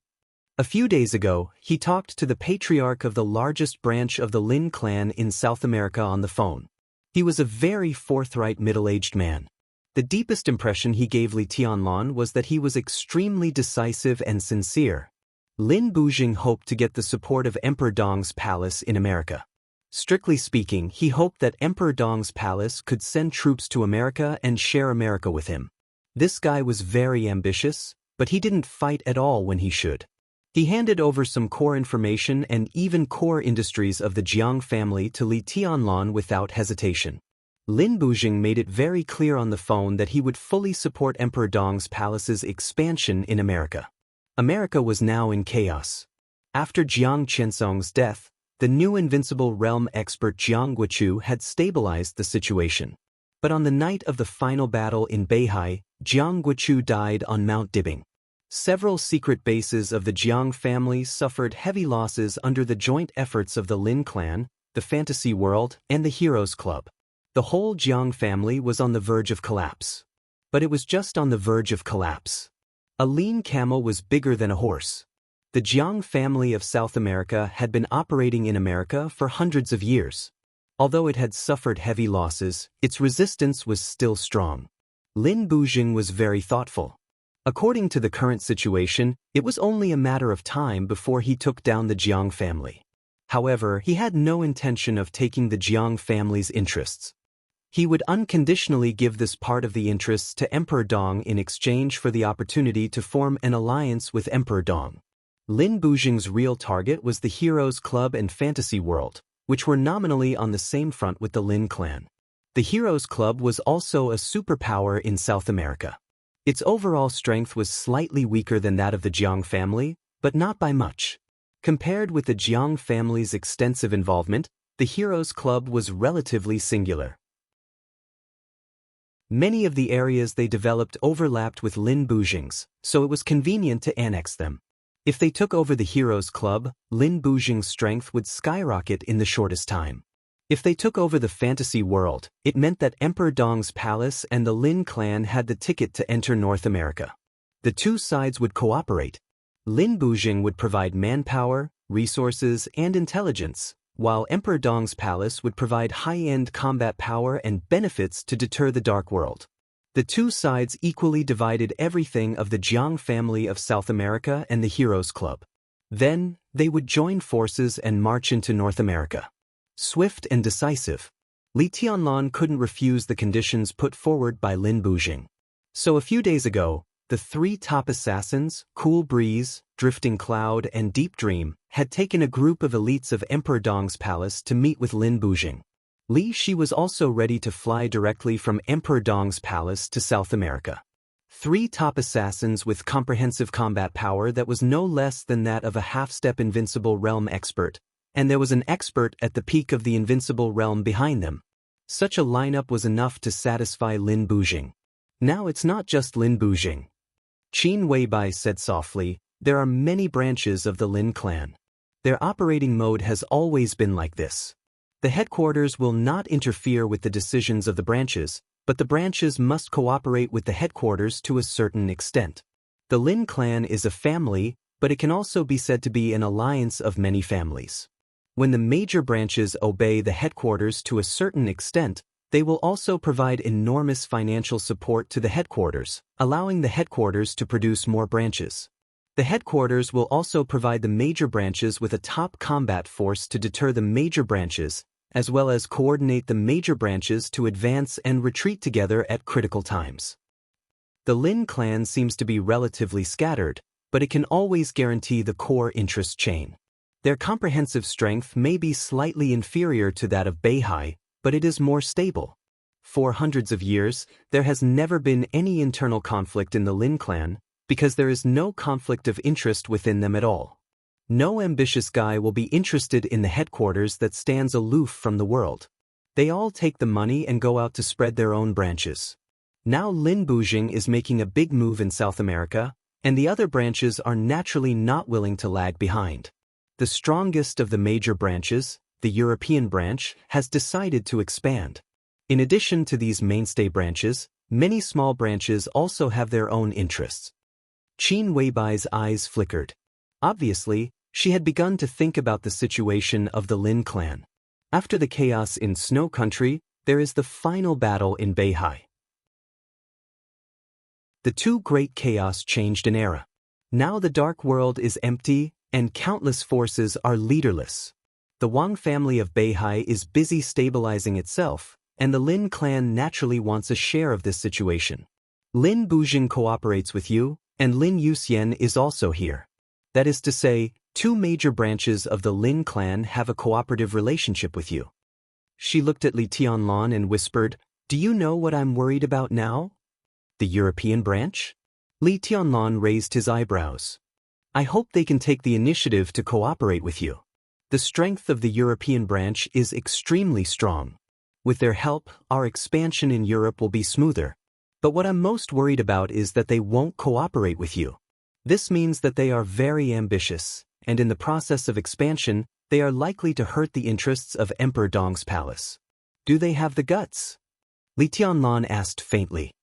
A few days ago, he talked to the patriarch of the largest branch of the Lin clan in South America on the phone. He was a very forthright middle-aged man. The deepest impression he gave Li Tianlan was that he was extremely decisive and sincere. Lin Bujing hoped to get the support of Emperor Dong's palace in America. Strictly speaking, he hoped that Emperor Dong's palace could send troops to America and share America with him. This guy was very ambitious, but he didn't fight at all when he should. He handed over some core information and even core industries of the Jiang family to Li Tianlan without hesitation. Lin Bujing made it very clear on the phone that he would fully support Emperor Dong's palace's expansion in America. America was now in chaos. After Jiang Qinsong's death, the new invincible realm expert Jiang Guochu had stabilized the situation. But on the night of the final battle in Beihai, Jiang Guochu died on Mount Dibing. Several secret bases of the Jiang family suffered heavy losses under the joint efforts of the Lin clan, the fantasy world, and the Heroes Club. The whole Jiang family was on the verge of collapse. But it was just on the verge of collapse. A lean camel was bigger than a horse. The Jiang family of South America had been operating in America for hundreds of years. Although it had suffered heavy losses, its resistance was still strong. Lin Bujing was very thoughtful. According to the current situation, it was only a matter of time before he took down the Jiang family. However, he had no intention of taking the Jiang family's interests. He would unconditionally give this part of the interests to Emperor Dong in exchange for the opportunity to form an alliance with Emperor Dong. Lin Bujing's real target was the Heroes Club and Fantasy World, which were nominally on the same front with the Lin clan. The Heroes Club was also a superpower in South America. Its overall strength was slightly weaker than that of the Jiang family, but not by much. Compared with the Jiang family's extensive involvement, the Heroes Club was relatively singular. Many of the areas they developed overlapped with Lin Bujing's, so it was convenient to annex them. If they took over the Heroes Club, Lin Bujing's strength would skyrocket in the shortest time. If they took over the fantasy world, it meant that Emperor Dong's palace and the Lin clan had the ticket to enter North America. The two sides would cooperate. Lin Bujing would provide manpower, resources, and intelligence, while Emperor Dong's palace would provide high-end combat power and benefits to deter the Dark World. The two sides equally divided everything of the Jiang family of South America and the Heroes Club. Then, they would join forces and march into North America. Swift and decisive. Li Tianlan couldn't refuse the conditions put forward by Lin Bujing. So a few days ago, the three top assassins, Cool Breeze, Drifting Cloud, and Deep Dream, had taken a group of elites of Emperor Dong's palace to meet with Lin Bujing. Li Shi was also ready to fly directly from Emperor Dong's palace to South America. Three top assassins with comprehensive combat power that was no less than that of a half-step invincible realm expert, and there was an expert at the peak of the invincible realm behind them. Such a lineup was enough to satisfy Lin Bujing. Now it's not just Lin Bujing. Qin Weibai said softly, there are many branches of the Lin clan. Their operating mode has always been like this. The headquarters will not interfere with the decisions of the branches, but the branches must cooperate with the headquarters to a certain extent. The Lin clan is a family, but it can also be said to be an alliance of many families. When the major branches obey the headquarters to a certain extent, they will also provide enormous financial support to the headquarters, allowing the headquarters to produce more branches. The headquarters will also provide the major branches with a top combat force to deter the major branches, as well as coordinate the major branches to advance and retreat together at critical times. The Lin clan seems to be relatively scattered, but it can always guarantee the core interest chain. Their comprehensive strength may be slightly inferior to that of Beihai, but it is more stable. For hundreds of years, there has never been any internal conflict in the Lin clan, because there is no conflict of interest within them at all. No ambitious guy will be interested in the headquarters that stands aloof from the world. They all take the money and go out to spread their own branches. Now Lin Bujing is making a big move in South America, and the other branches are naturally not willing to lag behind. The strongest of the major branches, the European branch, has decided to expand. In addition to these mainstay branches, many small branches also have their own interests. Qin Weibai's eyes flickered. Obviously, she had begun to think about the situation of the Lin clan. After the chaos in Snow Country, there is the final battle in Beihai. The two great chaos changed an era. Now the dark world is empty, and countless forces are leaderless. The Wang family of Beihai is busy stabilizing itself, and the Lin clan naturally wants a share of this situation. Lin Bujing cooperates with you, and Lin Yuxian is also here. That is to say, two major branches of the Lin clan have a cooperative relationship with you. She looked at Li Tianlan and whispered, "Do you know what I'm worried about now?" The European branch? Li Tianlan raised his eyebrows. "I hope they can take the initiative to cooperate with you. The strength of the European branch is extremely strong. With their help, our expansion in Europe will be smoother. But what I'm most worried about is that they won't cooperate with you. This means that they are very ambitious, and in the process of expansion, they are likely to hurt the interests of Emperor Dong's palace. Do they have the guts?" Li Tianlan asked faintly.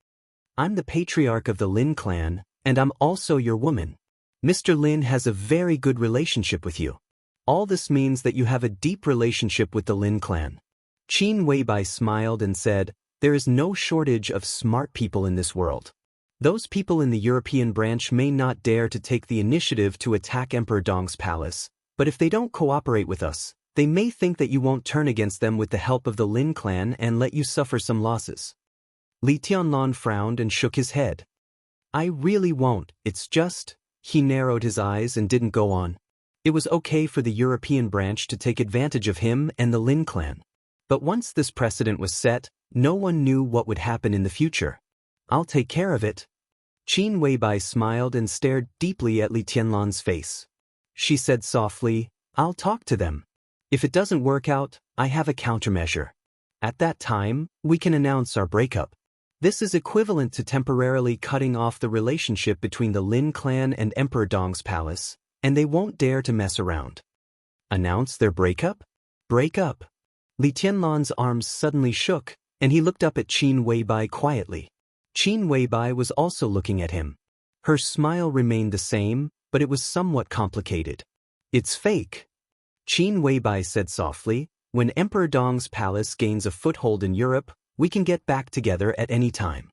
"I'm the patriarch of the Lin clan, and I'm also your woman. Mr. Lin has a very good relationship with you. All this means that you have a deep relationship with the Lin clan." Qin Weibai smiled and said, "There is no shortage of smart people in this world. Those people in the European branch may not dare to take the initiative to attack Emperor Dong's palace, but if they don't cooperate with us, they may think that you won't turn against them with the help of the Lin clan and let you suffer some losses." Li Tianlan frowned and shook his head. "I really won't, it's just..." He narrowed his eyes and didn't go on. It was okay for the European branch to take advantage of him and the Lin clan. But once this precedent was set, no one knew what would happen in the future. "I'll take care of it." Qin Weibai smiled and stared deeply at Li Tianlan's face. She said softly, "I'll talk to them. If it doesn't work out, I have a countermeasure. At that time, we can announce our breakup. This is equivalent to temporarily cutting off the relationship between the Lin clan and Emperor Dong's palace, and they won't dare to mess around." Announce their breakup? Break up? Li Tianlan's arms suddenly shook, and he looked up at Qin Weibai quietly. Qin Weibai was also looking at him. Her smile remained the same, but it was somewhat complicated. "It's fake." Qin Weibai said softly, "When Emperor Dong's palace gains a foothold in Europe, we can get back together at any time."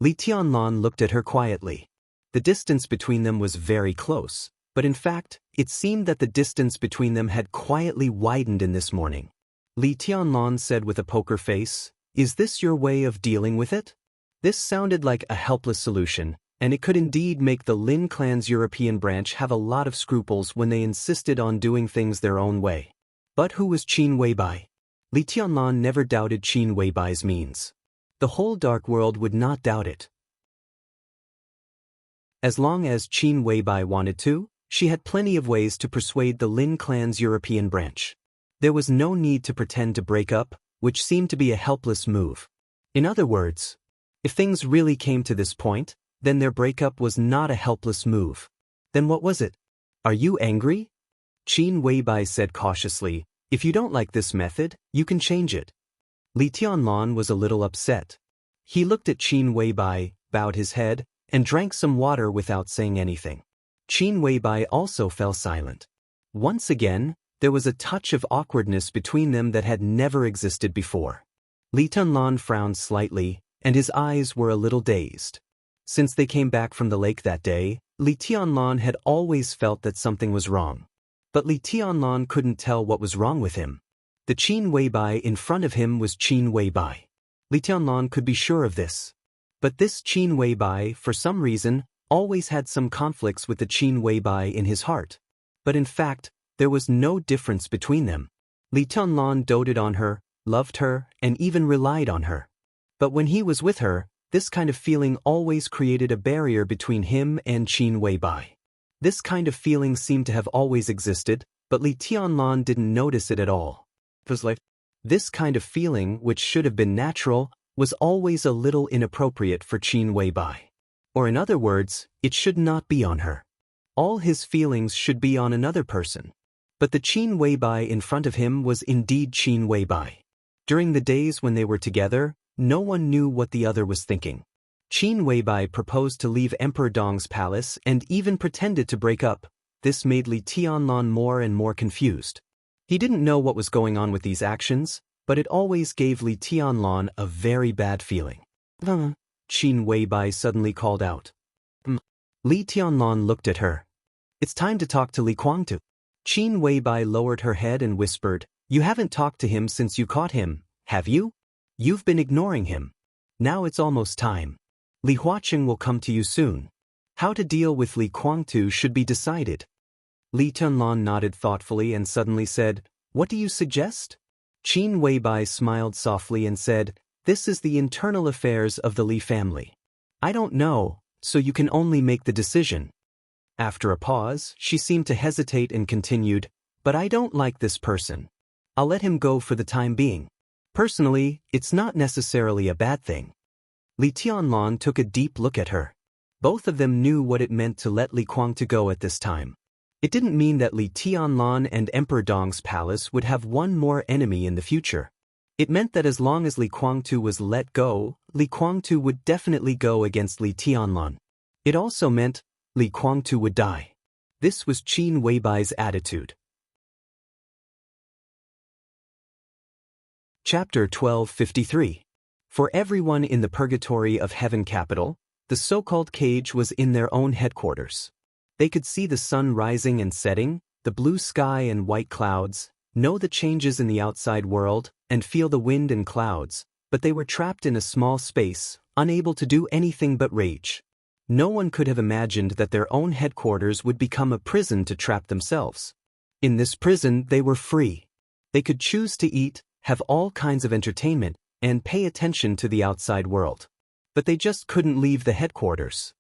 Li Tianlan looked at her quietly. The distance between them was very close, but in fact, it seemed that the distance between them had quietly widened in this morning. Li Tianlan said with a poker face, "Is this your way of dealing with it?" This sounded like a helpless solution, and it could indeed make the Lin clan's European branch have a lot of scruples when they insisted on doing things their own way. But who was Qin Weibai? Li Tianlan never doubted Qin Weibai's means. The whole dark world would not doubt it. As long as Qin Weibai wanted to, she had plenty of ways to persuade the Lin clan's European branch. There was no need to pretend to break up, which seemed to be a helpless move. In other words, If things really came to this point, then their breakup was not a helpless move. Then what was it? Are you angry? Qin Weibai said cautiously, if you don't like this method, you can change it. Li Tianlan was a little upset. He looked at Qin Weibai, bowed his head, and drank some water without saying anything. Qin Weibai also fell silent. Once again, there was a touch of awkwardness between them that had never existed before. Li Tianlan frowned slightly, and his eyes were a little dazed. Since they came back from the lake that day, Li Tianlan had always felt that something was wrong. But Li Tianlan couldn't tell what was wrong with him. The Qin Weibai in front of him was Qin Weibai. Li Tianlan could be sure of this. But this Qin Weibai, for some reason, always had some conflicts with the Qin Weibai in his heart. But in fact, there was no difference between them. Li Tianlan doted on her, loved her, and even relied on her. But when he was with her, this kind of feeling always created a barrier between him and Qin Weibai. This kind of feeling seemed to have always existed, but Li Tianlan didn't notice it at all. It was like, this kind of feeling, which should have been natural, was always a little inappropriate for Qin Weibai. Or in other words, it should not be on her. All his feelings should be on another person. But the Qin Weibai in front of him was indeed Qin Weibai. During the days when they were together, no one knew what the other was thinking. Qin Weibai proposed to leave Emperor Dong's palace and even pretended to break up. This made Li Tianlan more and more confused. He didn't know what was going on with these actions, but it always gave Li Tianlan a very bad feeling. Qin Weibai suddenly called out. Li Tianlan looked at her. It's time to talk to Li Guangtu. Qin Weibai lowered her head and whispered, you haven't talked to him since you caught him, have you? You've been ignoring him. Now it's almost time. Li Huaqing will come to you soon. How to deal with Li Guangtu should be decided. Li Tianlan nodded thoughtfully and suddenly said, what do you suggest? Qin Weibai smiled softly and said, this is the internal affairs of the Li family. I don't know, so you can only make the decision. After a pause, she seemed to hesitate and continued, but I don't like this person. I'll let him go for the time being. Personally, it's not necessarily a bad thing. Li Tianlan took a deep look at her. Both of them knew what it meant to let Li Guangtu go at this time. It didn't mean that Li Tianlan and Emperor Dong's palace would have one more enemy in the future. It meant that as long as Li Guangtu was let go, Li Guangtu would definitely go against Li Tianlan. It also meant Li Guangtu would die. This was Qin Weibai's attitude. Chapter 1253. For everyone in the purgatory of heaven capital, the so-called cage was in their own headquarters. They could see the sun rising and setting, the blue sky and white clouds, know the changes in the outside world, and feel the wind and clouds, but they were trapped in a small space, unable to do anything but rage. No one could have imagined that their own headquarters would become a prison to trap themselves. In this prison, they were free. They could choose to eat, have all kinds of entertainment, and pay attention to the outside world. But they just couldn't leave the headquarters.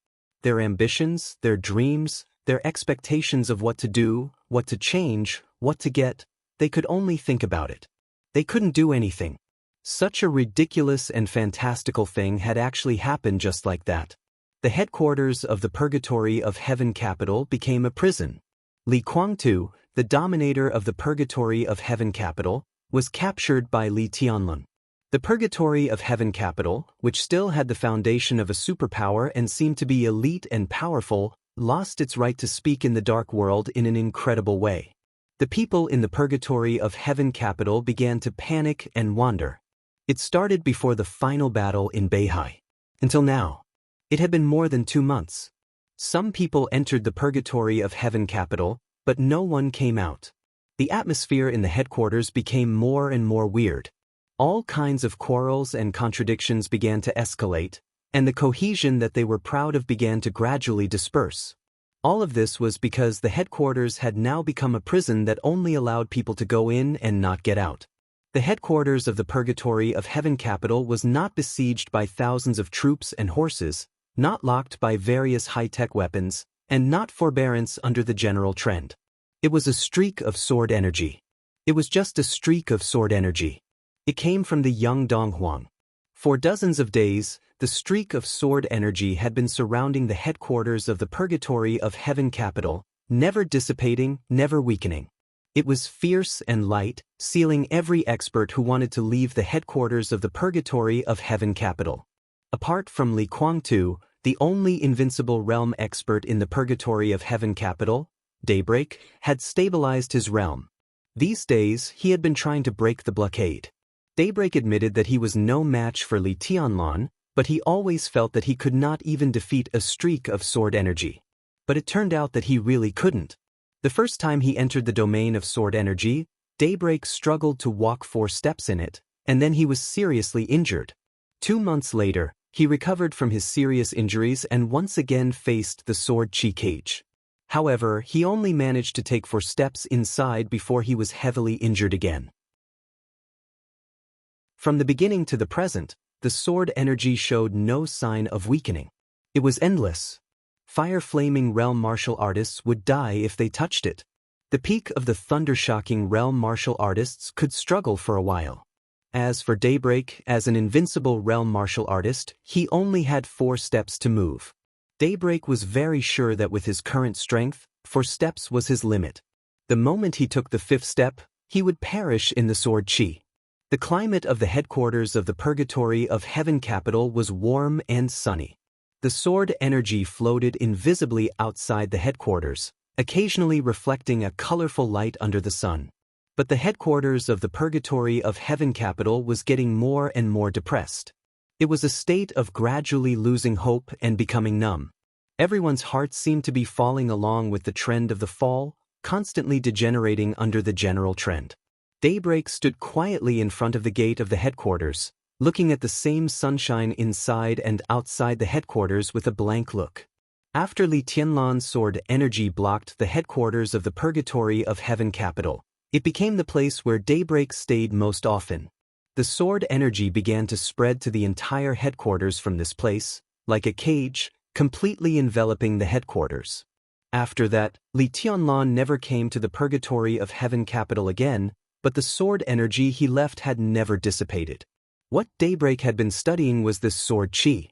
Their ambitions, their dreams, their expectations of what to do, what to change, what to get, they could only think about it. They couldn't do anything. Such a ridiculous and fantastical thing had actually happened just like that. The headquarters of the purgatory of heaven capital became a prison. Li Guangtu, the dominator of the purgatory of heaven capital, was captured by Li Tianlan. The purgatory of heaven capital, which still had the foundation of a superpower and seemed to be elite and powerful, lost its right to speak in the dark world in an incredible way. The people in the purgatory of heaven capital began to panic and wander. It started before the final battle in Beihai. Until now, it had been more than 2 months. Some people entered the purgatory of heaven capital, but no one came out. The atmosphere in the headquarters became more and more weird. All kinds of quarrels and contradictions began to escalate, and the cohesion that they were proud of began to gradually disperse. All of this was because the headquarters had now become a prison that only allowed people to go in and not get out. The headquarters of the purgatory of heaven capital was not besieged by thousands of troops and horses, not locked by various high-tech weapons, and not forbearance under the general trend. It was a streak of sword energy. It was just a streak of sword energy. It came from the young Donghuang. For dozens of days, the streak of sword energy had been surrounding the headquarters of the Purgatory of Heaven capital, never dissipating, never weakening. It was fierce and light, sealing every expert who wanted to leave the headquarters of the Purgatory of Heaven capital. Apart from Li Kuang-tu, the only invincible realm expert in the Purgatory of Heaven capital, Daybreak, had stabilized his realm. These days, he had been trying to break the blockade. Daybreak admitted that he was no match for Li Tianlan, but he always felt that he could not even defeat a streak of sword energy. But it turned out that he really couldn't. The first time he entered the domain of sword energy, Daybreak struggled to walk 4 steps in it, and then he was seriously injured. 2 months later, he recovered from his serious injuries and once again faced the sword chi cage. However, he only managed to take 4 steps inside before he was heavily injured again. From the beginning to the present, the sword energy showed no sign of weakening. It was endless. Fire-flaming realm martial artists would die if they touched it. The peak of the thunder-shocking realm martial artists could struggle for a while. As for Daybreak, as an invincible realm martial artist, he only had 4 steps to move. Daybreak was very sure that with his current strength, 4 steps was his limit. The moment he took the 5th step, he would perish in the sword chi. The climate of the headquarters of the Purgatory of Heaven capital was warm and sunny. The sword energy floated invisibly outside the headquarters, occasionally reflecting a colorful light under the sun. But the headquarters of the Purgatory of Heaven capital was getting more and more depressed. It was a state of gradually losing hope and becoming numb. Everyone's heart seemed to be falling along with the trend of the fall, constantly degenerating under the general trend. Daybreak stood quietly in front of the gate of the headquarters, looking at the same sunshine inside and outside the headquarters with a blank look. After Li Tianlan's sword energy blocked the headquarters of the Purgatory of Heaven capital, it became the place where Daybreak stayed most often. The sword energy began to spread to the entire headquarters from this place, like a cage, completely enveloping the headquarters. After that, Li Tianlan never came to the Purgatory of Heaven capital again, but the sword energy he left had never dissipated. What Daybreak had been studying was this sword chi.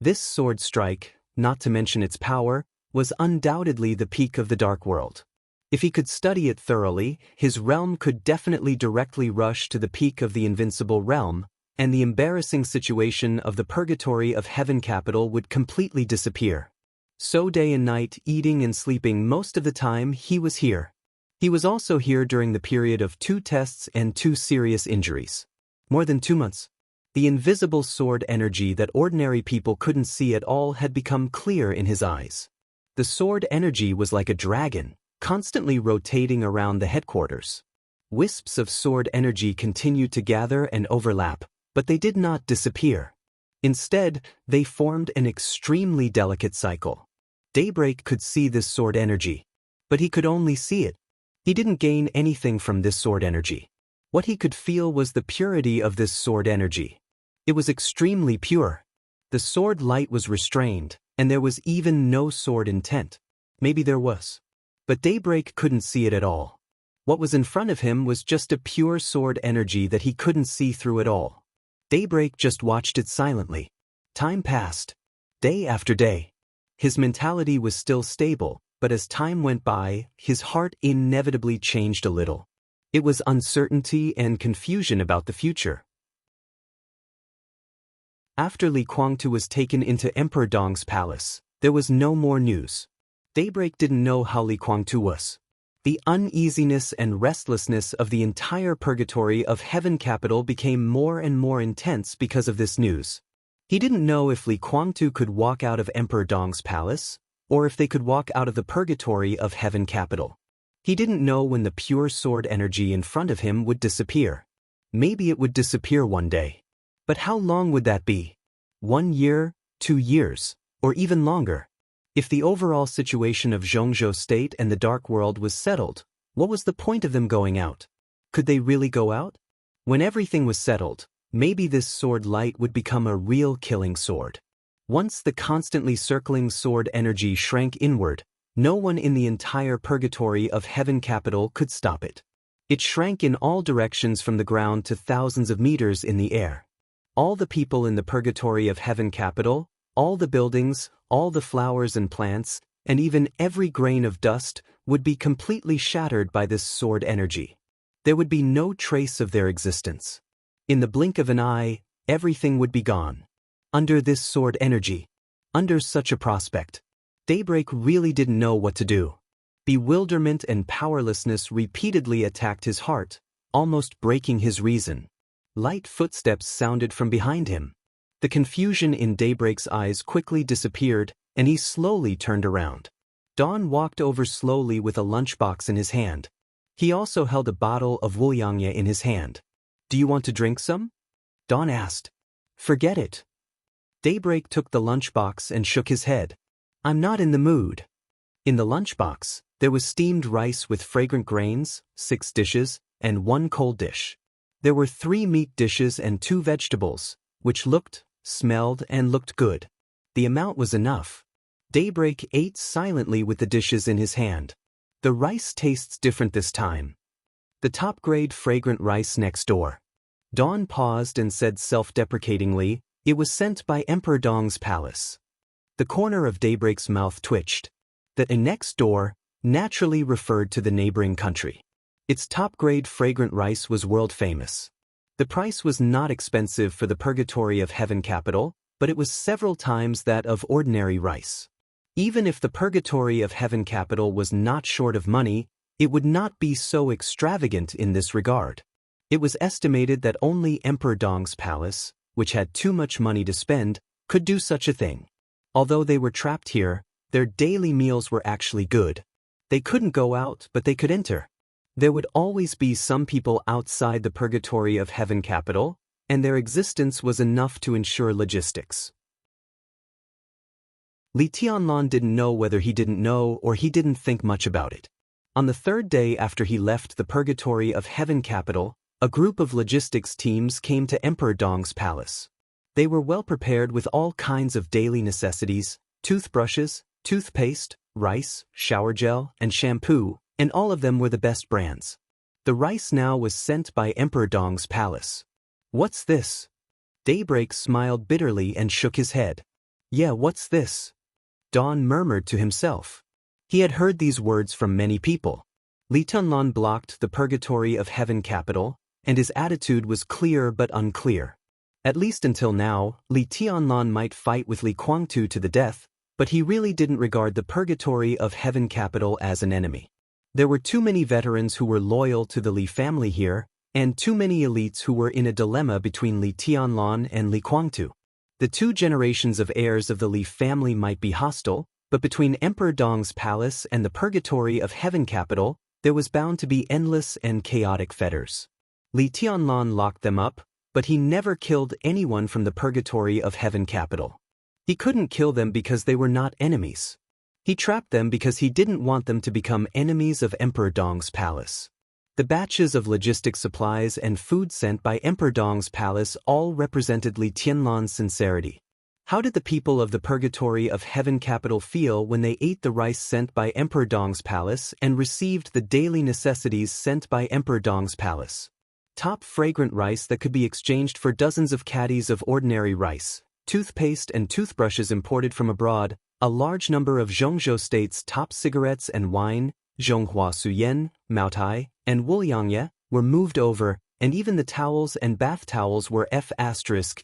This sword strike, not to mention its power, was undoubtedly the peak of the dark world. If he could study it thoroughly, his realm could definitely directly rush to the peak of the invincible realm, and the embarrassing situation of the Purgatory of Heaven capital would completely disappear. So day and night, eating and sleeping most of the time, he was here. He was also here during the period of 2 tests and 2 serious injuries. More than 2 months. The invisible sword energy that ordinary people couldn't see at all had become clear in his eyes. The sword energy was like a dragon, constantly rotating around the headquarters. Wisps of sword energy continued to gather and overlap, but they did not disappear. Instead, they formed an extremely delicate cycle. Daybreak could see this sword energy, but he could only see it. He didn't gain anything from this sword energy. What he could feel was the purity of this sword energy. It was extremely pure. The sword light was restrained, and there was even no sword intent. Maybe there was. But Daybreak couldn't see it at all. What was in front of him was just a pure sword energy that he couldn't see through at all. Daybreak just watched it silently. Time passed. Day after day. His mentality was still stable, but as time went by, his heart inevitably changed a little. It was uncertainty and confusion about the future. After Li Kuang-tu was taken into Emperor Dong's palace, there was no more news. Daybreak didn't know how Li Kuang-tu was. The uneasiness and restlessness of the entire Purgatory of Heaven capital became more and more intense because of this news. He didn't know if Li Kuang-tu could walk out of Emperor Dong's palace, or if they could walk out of the Purgatory of Heaven capital. He didn't know when the pure sword energy in front of him would disappear. Maybe it would disappear one day. But how long would that be? 1 year, 2 years, or even longer? If the overall situation of Zhongzhou State and the Dark World was settled, what was the point of them going out? Could they really go out? When everything was settled, maybe this sword light would become a real killing sword. Once the constantly circling sword energy shrank inward, no one in the entire Purgatory of Heaven capital could stop it. It shrank in all directions from the ground to thousands of meters in the air. All the people in the purgatory of heaven capital, all the buildings, all the flowers and plants, and even every grain of dust would be completely shattered by this sword energy. There would be no trace of their existence. In the blink of an eye, everything would be gone. Under this sword energy, under such a prospect, Daybreak really didn't know what to do. Bewilderment and powerlessness repeatedly attacked his heart, almost breaking his reason. Light footsteps sounded from behind him. The confusion in Daybreak's eyes quickly disappeared, and he slowly turned around. Dawn walked over slowly with a lunchbox in his hand. He also held a bottle of Wuliangye in his hand. "Do you want to drink some?" Dawn asked. "Forget it." Daybreak took the lunchbox and shook his head. "I'm not in the mood." In the lunchbox, there was steamed rice with fragrant grains, 6 dishes, and 1 cold dish. There were 3 meat dishes and 2 vegetables, which looked, smelled, and looked good. The amount was enough. Daybreak ate silently with the dishes in his hand. The rice tastes different this time. The top-grade fragrant rice next door. Dawn paused and said self-deprecatingly, "It was sent by Emperor Dong's palace." The corner of Daybreak's mouth twitched. The next door naturally referred to the neighboring country. Its top-grade fragrant rice was world-famous. The price was not expensive for the purgatory of heaven capital, but it was several times that of ordinary rice. Even if the purgatory of heaven capital was not short of money, it would not be so extravagant in this regard. It was estimated that only Emperor Dong's palace, which had too much money to spend, could do such a thing. Although they were trapped here, their daily meals were actually good. They couldn't go out, but they could enter. There would always be some people outside the purgatory of heaven capital, and their existence was enough to ensure logistics. Li Tianlan didn't know whether he didn't know or he didn't think much about it. On the 3rd day after he left the purgatory of heaven capital, a group of logistics teams came to Emperor Dong's palace. They were well prepared with all kinds of daily necessities, toothbrushes, toothpaste, rice, shower gel, and shampoo, and all of them were the best brands. The rice now was sent by Emperor Dong's palace. "What's this?" Daybreak smiled bitterly and shook his head. "Yeah, what's this?" Dawn murmured to himself. He had heard these words from many people. Li Tianlan blocked the purgatory of heaven capital, and his attitude was clear but unclear. At least until now, Li Tianlan might fight with Li Guangtu to the death, but he really didn't regard the purgatory of heaven capital as an enemy. There were too many veterans who were loyal to the Li family here, and too many elites who were in a dilemma between Li Tianlan and Li Guangtu. The 2 generations of heirs of the Li family might be hostile, but between Emperor Dong's palace and the purgatory of heaven capital, there was bound to be endless and chaotic fetters. Li Tianlan locked them up, but he never killed anyone from the purgatory of heaven capital. He couldn't kill them because they were not enemies. He trapped them because he didn't want them to become enemies of Emperor Dong's palace. The batches of logistics supplies and food sent by Emperor Dong's palace all represented Li Tianlan's sincerity. How did the people of the purgatory of heaven capital feel when they ate the rice sent by Emperor Dong's palace and received the daily necessities sent by Emperor Dong's palace? Top fragrant rice that could be exchanged for dozens of caddies of ordinary rice, toothpaste and toothbrushes imported from abroad, a large number of Zhongzhou State's top cigarettes and wine, Zhonghua Suyen, Maotai, and Wuliangye, were moved over, and even the towels and bath towels were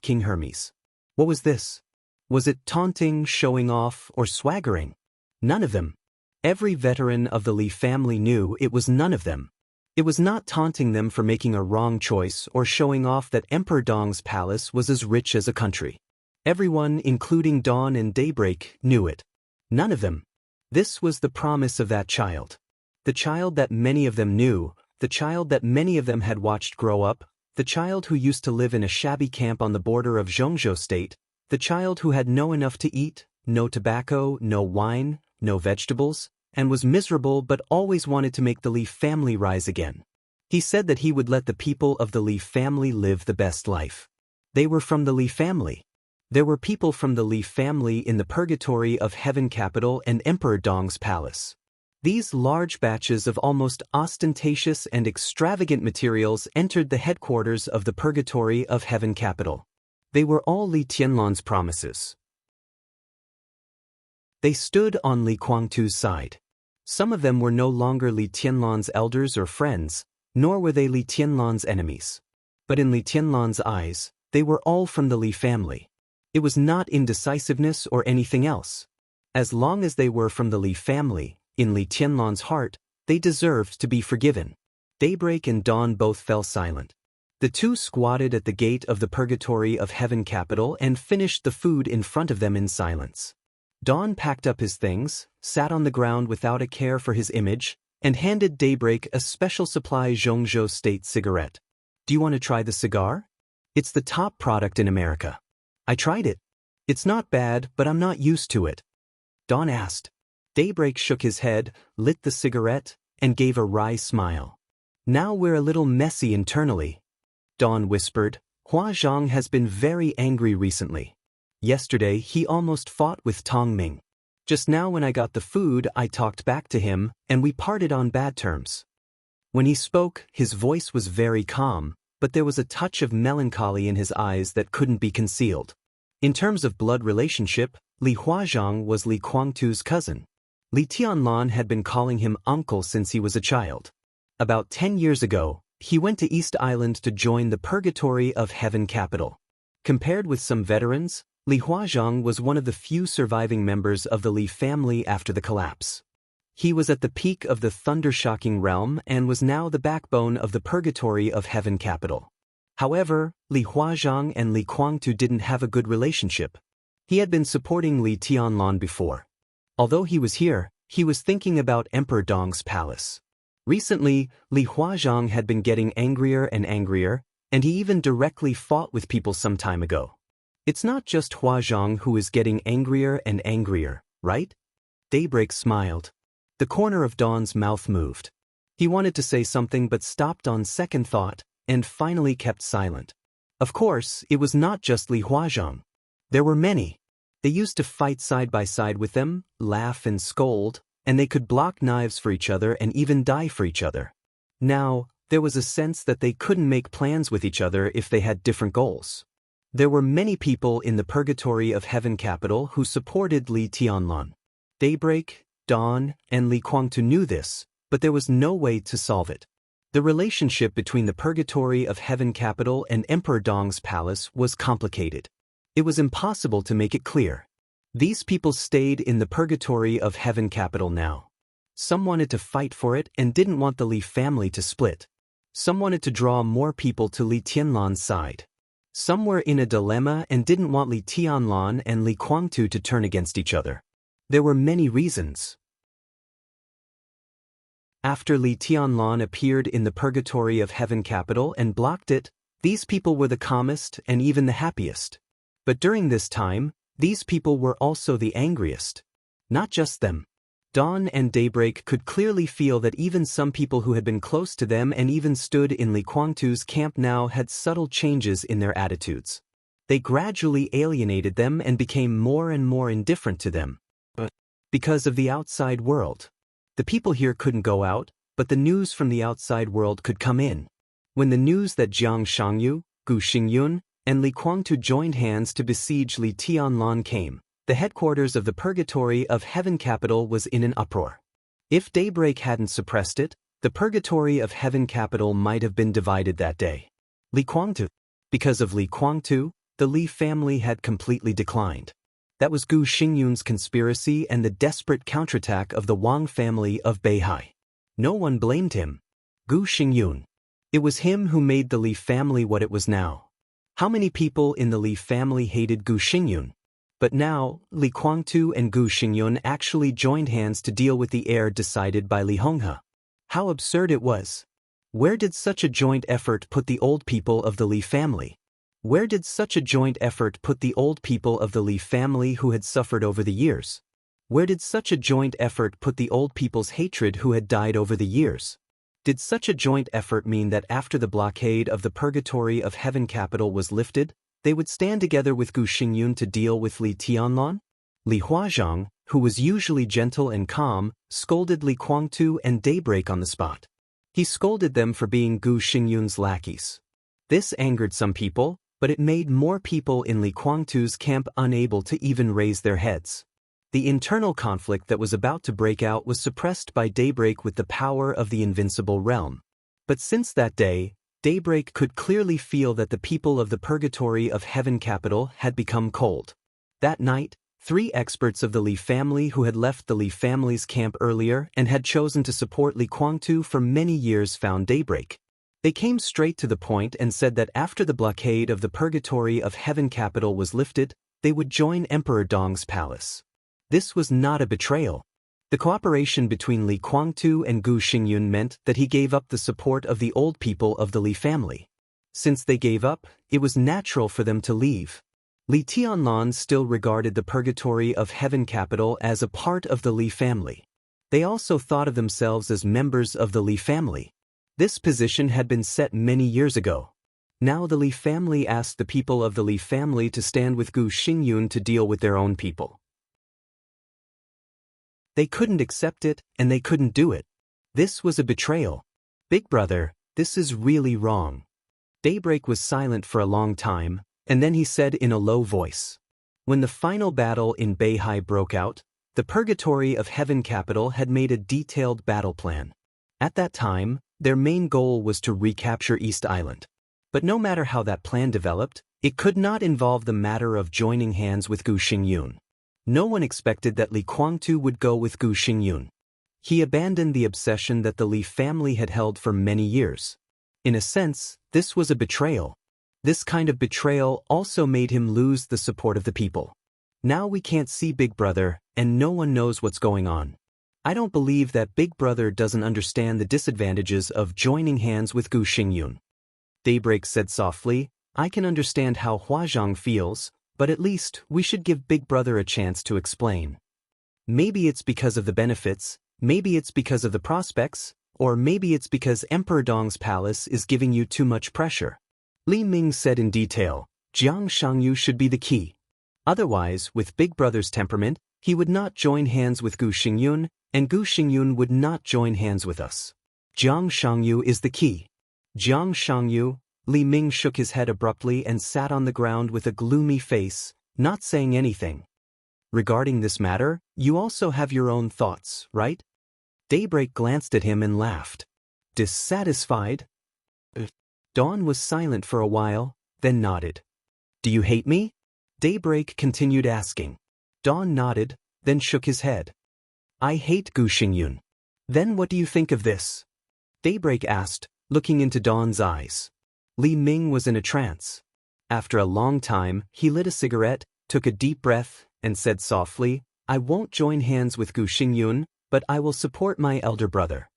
King Hermes. What was this? Was it taunting, showing off, or swaggering? None of them. Every veteran of the Li family knew it was none of them. It was not taunting them for making a wrong choice or showing off that Emperor Dong's palace was as rich as a country. Everyone, including Dawn and Daybreak, knew it. None of them. This was the promise of that child. The child that many of them knew, the child that many of them had watched grow up, the child who used to live in a shabby camp on the border of Zhongzhou State, the child who had no enough to eat, no tobacco, no wine, no vegetables, and was miserable but always wanted to make the Li family rise again. He said that he would let the people of the Li family live the best life. They were from the Li family. There were people from the Li family in the purgatory of heaven capital and Emperor Dong's palace. These large batches of almost ostentatious and extravagant materials entered the headquarters of the purgatory of heaven capital. They were all Li Tianlan's promises. They stood on Li Guangtu's side. Some of them were no longer Li Tianlan's elders or friends, nor were they Li Tianlan's enemies. But in Li Tianlan's eyes, they were all from the Li family. It was not indecisiveness or anything else. As long as they were from the Li family, in Li Tianlan's heart, they deserved to be forgiven. Daybreak and dawn both fell silent. The two squatted at the gate of the purgatory of heaven capital and finished the food in front of them in silence. Dawn packed up his things, sat on the ground without a care for his image, and handed Daybreak a special supply Zhongzhou State cigarette. Do you want to try the cigar? It's the top product in America. I tried it. It's not bad, but I'm not used to it. Dawn asked. Daybreak shook his head, lit the cigarette, and gave a wry smile. Now we're a little messy internally. Dawn whispered. Hua Zhang has been very angry recently. Yesterday he almost fought with Tong Ming. Just now when I got the food I talked back to him, and we parted on bad terms. When he spoke, his voice was very calm, but there was a touch of melancholy in his eyes that couldn't be concealed. In terms of blood relationship, Li Huazhang was Li Guangtu's cousin. Li Tianlan had been calling him uncle since he was a child. About 10 years ago, he went to East Island to join the Purgatory of Heaven capital. Compared with some veterans, Li Huazhang was one of the few surviving members of the Li family after the collapse. He was at the peak of the thunder-shocking realm and was now the backbone of the Purgatory of Heaven capital. However, Li Huazhang and Li Guangtu didn't have a good relationship. He had been supporting Li Tianlan before. Although he was here, he was thinking about Emperor Dong's palace. Recently, Li Huazhang had been getting angrier and angrier, and he even directly fought with people some time ago. It's not just Huazhang who is getting angrier and angrier, right? Daybreak smiled. The corner of Dawn's mouth moved. He wanted to say something but stopped on second thought, and finally kept silent. Of course, it was not just Li Huazhang. There were many. They used to fight side by side with them, laugh and scold, and they could block knives for each other and even die for each other. Now, there was a sense that they couldn't make plans with each other if they had different goals. There were many people in the Purgatory of Heaven capital who supported Li Tianlan. Daybreak, Dawn, and Li Guangtu knew this, but there was no way to solve it. The relationship between the Purgatory of Heaven capital and Emperor Dong's palace was complicated. It was impossible to make it clear. These people stayed in the Purgatory of Heaven capital now. Some wanted to fight for it and didn't want the Li family to split. Some wanted to draw more people to Li Tianlan's side. Some were in a dilemma and didn't want Li Tianlan and Li Guangtu to turn against each other. There were many reasons. After Li Tianlan appeared in the Purgatory of Heaven capital and blocked it, these people were the calmest and even the happiest. But during this time, these people were also the angriest. Not just them. Dawn and Daybreak could clearly feel that even some people who had been close to them and even stood in Li Guangtu's camp now had subtle changes in their attitudes. They gradually alienated them and became more and more indifferent to them. But because of the outside world. The people here couldn't go out, but the news from the outside world could come in. When the news that Jiang Shangyu, Gu Xingyun, and Li Guangtu joined hands to besiege Li Tianlan came, the headquarters of the Purgatory of Heaven capital was in an uproar. If Daybreak hadn't suppressed it, the Purgatory of Heaven capital might have been divided that day. Li Guangtu. Because of Li Guangtu, the Li family had completely declined. That was Gu Xingyun's conspiracy and the desperate counterattack of the Wang family of Beihai. No one blamed him. Gu Xingyun. It was him who made the Li family what it was now. How many people in the Li family hated Gu Xingyun? But now, Li Guangtu and Gu Xingyun actually joined hands to deal with the heir decided by Li Honghe. How absurd it was. Where did such a joint effort put the old people of the Li family? Where did such a joint effort put the old people of the Li family who had suffered over the years? Where did such a joint effort put the old people's hatred who had died over the years? Did such a joint effort mean that after the blockade of the Purgatory of Heaven capital was lifted, they would stand together with Gu Xingyun to deal with Li Tianlan? Li Huazhang, who was usually gentle and calm, scolded Li Guangtu and Daybreak on the spot. He scolded them for being Gu Xingyun's lackeys. This angered some people, but it made more people in Li Guangtu's camp unable to even raise their heads. The internal conflict that was about to break out was suppressed by Daybreak with the power of the invincible realm. But since that day, Daybreak could clearly feel that the people of the purgatory of Heaven Capital had become cold. That night, 3 experts of the Li family who had left the Li family's camp earlier and had chosen to support Li Guangtu for many years found Daybreak. They came straight to the point and said that after the blockade of the purgatory of Heaven Capital was lifted, they would join Emperor Dong's palace. This was not a betrayal. The cooperation between Li Guangtu and Gu Xingyun meant that he gave up the support of the old people of the Li family. Since they gave up, it was natural for them to leave. Li Tianlan still regarded the purgatory of Heaven Capital as a part of the Li family. They also thought of themselves as members of the Li family. This position had been set many years ago. Now the Li family asked the people of the Li family to stand with Gu Xingyun to deal with their own people. They couldn't accept it, and they couldn't do it. This was a betrayal. Big brother, this is really wrong. Daybreak was silent for a long time, and then he said in a low voice. When the final battle in Beihai broke out, the purgatory of Heaven Capital had made a detailed battle plan. At that time, their main goal was to recapture East Island. But no matter how that plan developed, it could not involve the matter of joining hands with Gu Xingyun. No one expected that Li Guangtu would go with Gu Xingyun. He abandoned the obsession that the Li family had held for many years. In a sense, this was a betrayal. This kind of betrayal also made him lose the support of the people. Now we can't see Big Brother, and no one knows what's going on. I don't believe that Big Brother doesn't understand the disadvantages of joining hands with Gu Xingyun. Daybreak said softly, I can understand how Huazhang feels, but at least we should give Big Brother a chance to explain. Maybe it's because of the benefits, maybe it's because of the prospects, or maybe it's because Emperor Dong's palace is giving you too much pressure. Li Ming said in detail, Jiang Shangyu should be the key. Otherwise, with Big Brother's temperament, he would not join hands with Gu Xingyun, and Gu Xingyun would not join hands with us. Jiang Shangyu is the key. Jiang Shangyu. Li Ming shook his head abruptly and sat on the ground with a gloomy face, not saying anything. Regarding this matter, you also have your own thoughts, right? Daybreak glanced at him and laughed. Dissatisfied? Dawn was silent for a while, then nodded. Do you hate me? Daybreak continued asking. Dawn nodded, then shook his head. I hate Gu Xingyun. Then what do you think of this? Daybreak asked, looking into Dawn's eyes. Li Ming was in a trance. After a long time, he lit a cigarette, took a deep breath, and said softly, I won't join hands with Gu Xingyun, but I will support my elder brother.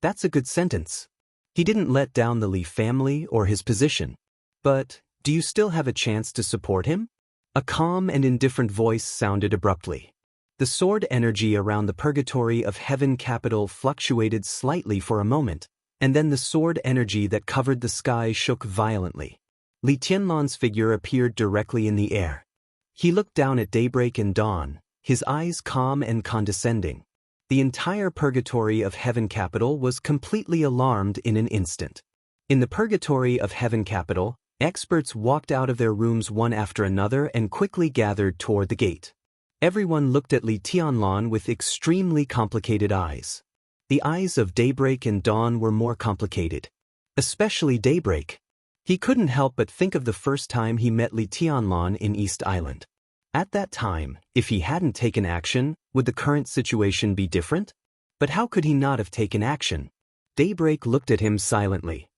That's a good sentence. He didn't let down the Li family or his position. But, do you still have a chance to support him? A calm and indifferent voice sounded abruptly. The sword energy around the purgatory of Heaven Capital fluctuated slightly for a moment, and then the sword energy that covered the sky shook violently. Li Tianlan's figure appeared directly in the air. He looked down at Daybreak and Dawn, his eyes calm and condescending. The entire purgatory of Heaven Capital was completely alarmed in an instant. In the purgatory of Heaven Capital, experts walked out of their rooms one after another and quickly gathered toward the gate. Everyone looked at Li Tianlan with extremely complicated eyes. The eyes of Daybreak and Dawn were more complicated. Especially Daybreak. He couldn't help but think of the first time he met Li Tianlan in East Island. At that time, if he hadn't taken action, would the current situation be different? But how could he not have taken action? Daybreak looked at him silently.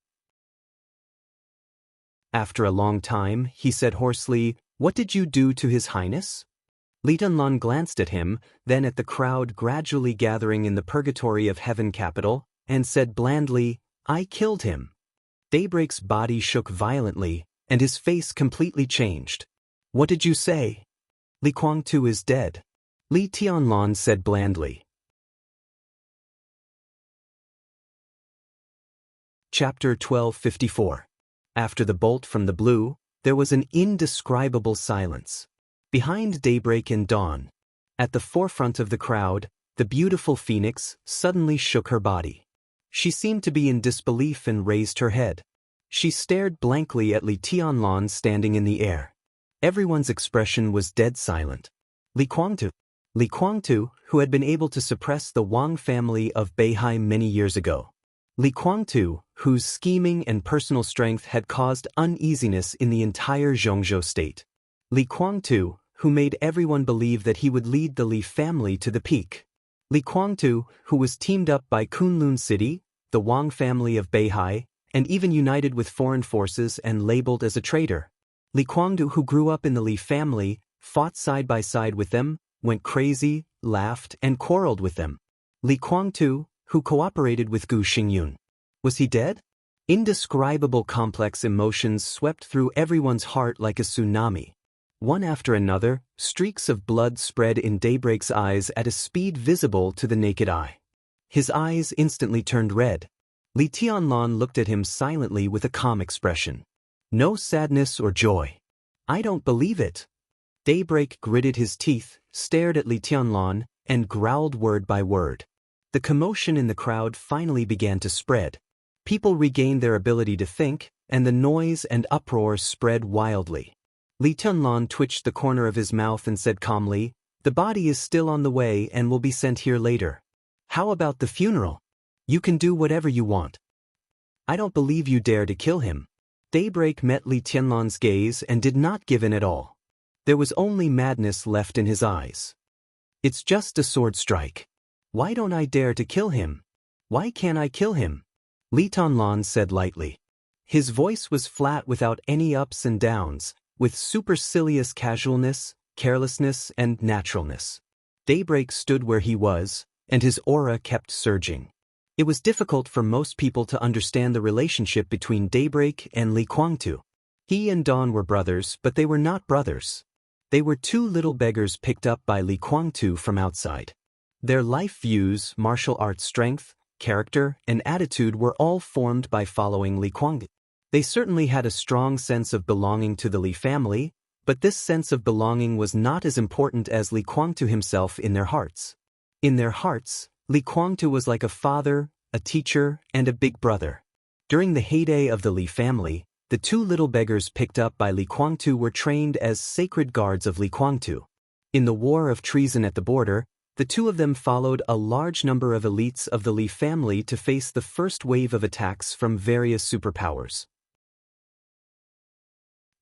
After a long time, he said hoarsely, What did you do to His Highness? Li Tianlan glanced at him, then at the crowd gradually gathering in the purgatory of Heaven Capital, and said blandly, I killed him. Daybreak's body shook violently, and his face completely changed. What did you say? Li Guangtu is dead. Li Tianlan said blandly. Chapter 1254. After the bolt from the blue, there was an indescribable silence. Behind Daybreak and Dawn, at the forefront of the crowd, the beautiful phoenix suddenly shook her body. She seemed to be in disbelief and raised her head. She stared blankly at Li Tianlan standing in the air. Everyone's expression was dead silent. Li Guangtu, who had been able to suppress the Wang family of Beihai many years ago. Li Guangtu, whose scheming and personal strength had caused uneasiness in the entire Zhongzhou state. Li Guangtu, who made everyone believe that he would lead the Li family to the peak. Li Guangtu, who was teamed up by Kunlun City, the Wang family of Beihai, and even united with foreign forces and labeled as a traitor. Li Guangtu, who grew up in the Li family, fought side by side with them, went crazy, laughed, and quarreled with them. Li Guangtu, who cooperated with Gu Xingyun. Was he dead? Indescribable complex emotions swept through everyone's heart like a tsunami. One after another, streaks of blood spread in Daybreak's eyes at a speed visible to the naked eye. His eyes instantly turned red. Li Tianlan looked at him silently with a calm expression. No sadness or joy. I don't believe it. Daybreak gritted his teeth, stared at Li Tianlan, and growled word by word. The commotion in the crowd finally began to spread. People regained their ability to think, and the noise and uproar spread wildly. Li Tianlan twitched the corner of his mouth and said calmly, "The body is still on the way and will be sent here later. How about the funeral? You can do whatever you want. I don't believe you dare to kill him." Daybreak met Li Tianlan's gaze and did not give in at all. There was only madness left in his eyes. It's just a sword strike. Why don't I dare to kill him? Why can't I kill him? Li Tianlan said lightly. His voice was flat without any ups and downs, with supercilious casualness, carelessness, and naturalness. Daybreak stood where he was, and his aura kept surging. It was difficult for most people to understand the relationship between Daybreak and Li Guangtu. He and Dawn were brothers, but they were not brothers. They were two little beggars picked up by Li Guangtu from outside. Their life views, martial arts strength, character, and attitude were all formed by following Li Guangtu. They certainly had a strong sense of belonging to the Li family, but this sense of belonging was not as important as Li Guangtu himself in their hearts. In their hearts, Li Guangtu was like a father, a teacher, and a big brother. During the heyday of the Li family, the two little beggars picked up by Li Guangtu were trained as sacred guards of Li Guangtu. In the war of treason at the border, the two of them followed a large number of elites of the Li family to face the first wave of attacks from various superpowers.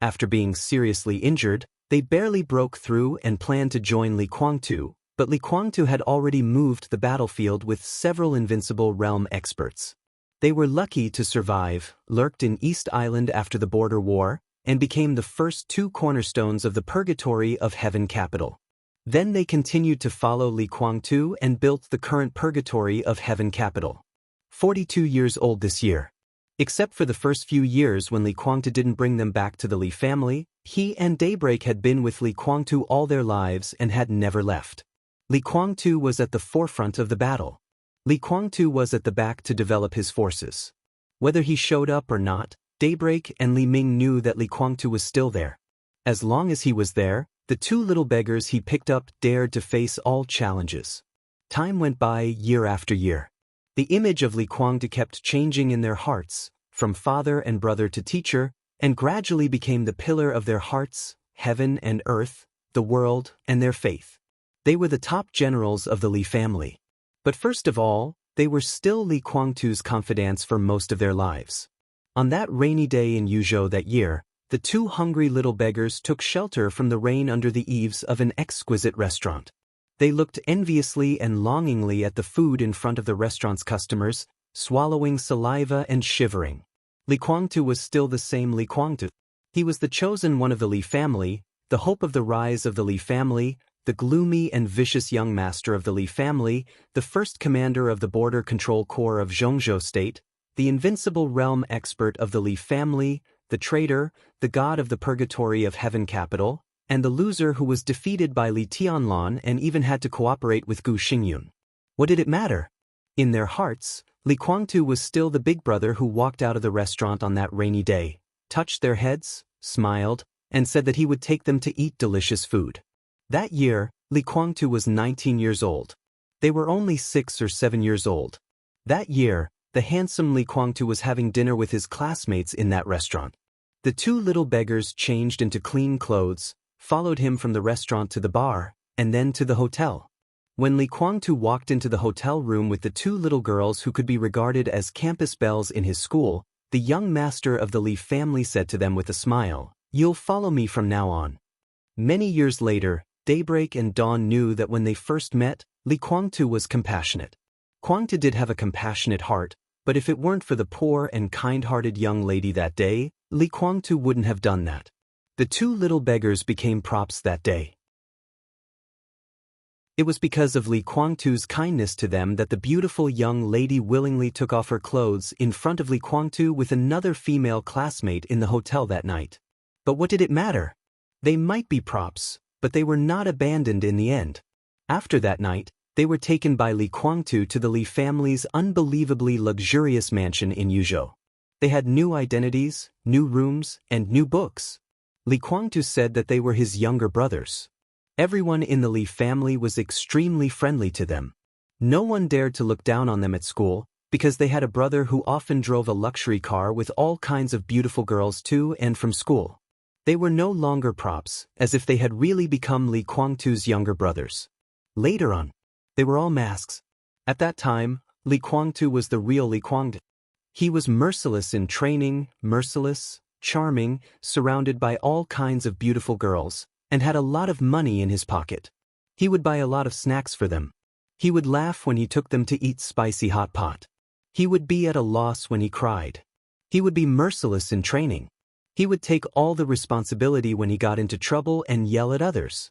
After being seriously injured, they barely broke through and planned to join Li Guangtu, but Li Guangtu had already moved the battlefield with several invincible realm experts. They were lucky to survive, lurked in East Island after the border war, and became the first two cornerstones of the purgatory of Heaven Capital. Then they continued to follow Li Guangtu and built the current purgatory of Heaven Capital. 42 years old this year. Except for the first few years when Li Guangtu didn't bring them back to the Li family, he and Daybreak had been with Li Guangtu all their lives and had never left. Li Guangtu was at the forefront of the battle. Li Guangtu was at the back to develop his forces. Whether he showed up or not, Daybreak and Li Ming knew that Li Guangtu was still there. As long as he was there, the two little beggars he picked up dared to face all challenges. Time went by year after year. The image of Li Guangtu kept changing in their hearts, from father and brother to teacher, and gradually became the pillar of their hearts, heaven and earth, the world, and their faith. They were the top generals of the Li family. But first of all, they were still Li Guangtu's confidants for most of their lives. On that rainy day in Yuzhou that year, the two hungry little beggars took shelter from the rain under the eaves of an exquisite restaurant. They looked enviously and longingly at the food in front of the restaurant's customers, swallowing saliva and shivering. Li Guangtu was still the same Li Guangtu. He was the chosen one of the Li family, the hope of the rise of the Li family, the gloomy and vicious young master of the Li family, the first commander of the Border Control Corps of Zhongzhou State, the invincible realm expert of the Li family, the traitor, the god of the purgatory of Heaven Capital, and the loser who was defeated by Li Tianlan and even had to cooperate with Gu Xingyun. What did it matter? In their hearts, Li Guangtu was still the big brother who walked out of the restaurant on that rainy day, touched their heads, smiled, and said that he would take them to eat delicious food. That year, Li Guangtu was 19 years old. They were only 6 or 7 years old. That year, the handsome Li Guangtu was having dinner with his classmates in that restaurant. The two little beggars changed into clean clothes, followed him from the restaurant to the bar, and then to the hotel. When Li Guangtu walked into the hotel room with the two little girls who could be regarded as campus belles in his school, the young master of the Li family said to them with a smile, "You'll follow me from now on." Many years later, Daybreak and Dawn knew that when they first met, Li Guangtu was compassionate. Guangtu did have a compassionate heart, but if it weren't for the poor and kind-hearted young lady that day, Li Guangtu wouldn't have done that. The two little beggars became props that day. It was because of Li Guangtu's kindness to them that the beautiful young lady willingly took off her clothes in front of Li Guangtu with another female classmate in the hotel that night. But what did it matter? They might be props, but they were not abandoned in the end. After that night, they were taken by Li Guangtu to the Li family's unbelievably luxurious mansion in Yuzhou. They had new identities, new rooms, and new books. Li Guangtu said that they were his younger brothers. Everyone in the Li family was extremely friendly to them. No one dared to look down on them at school, because they had a brother who often drove a luxury car with all kinds of beautiful girls to and from school. They were no longer props, as if they had really become Li Guangtu's younger brothers. Later on, they were all masks. At that time, Li Guangtu was the real Li Guangtu. He was merciless in training, merciless, charming, surrounded by all kinds of beautiful girls, and had a lot of money in his pocket. He would buy a lot of snacks for them. He would laugh when he took them to eat spicy hot pot. He would be at a loss when he cried. He would be merciless in training. He would take all the responsibility when he got into trouble and yell at others.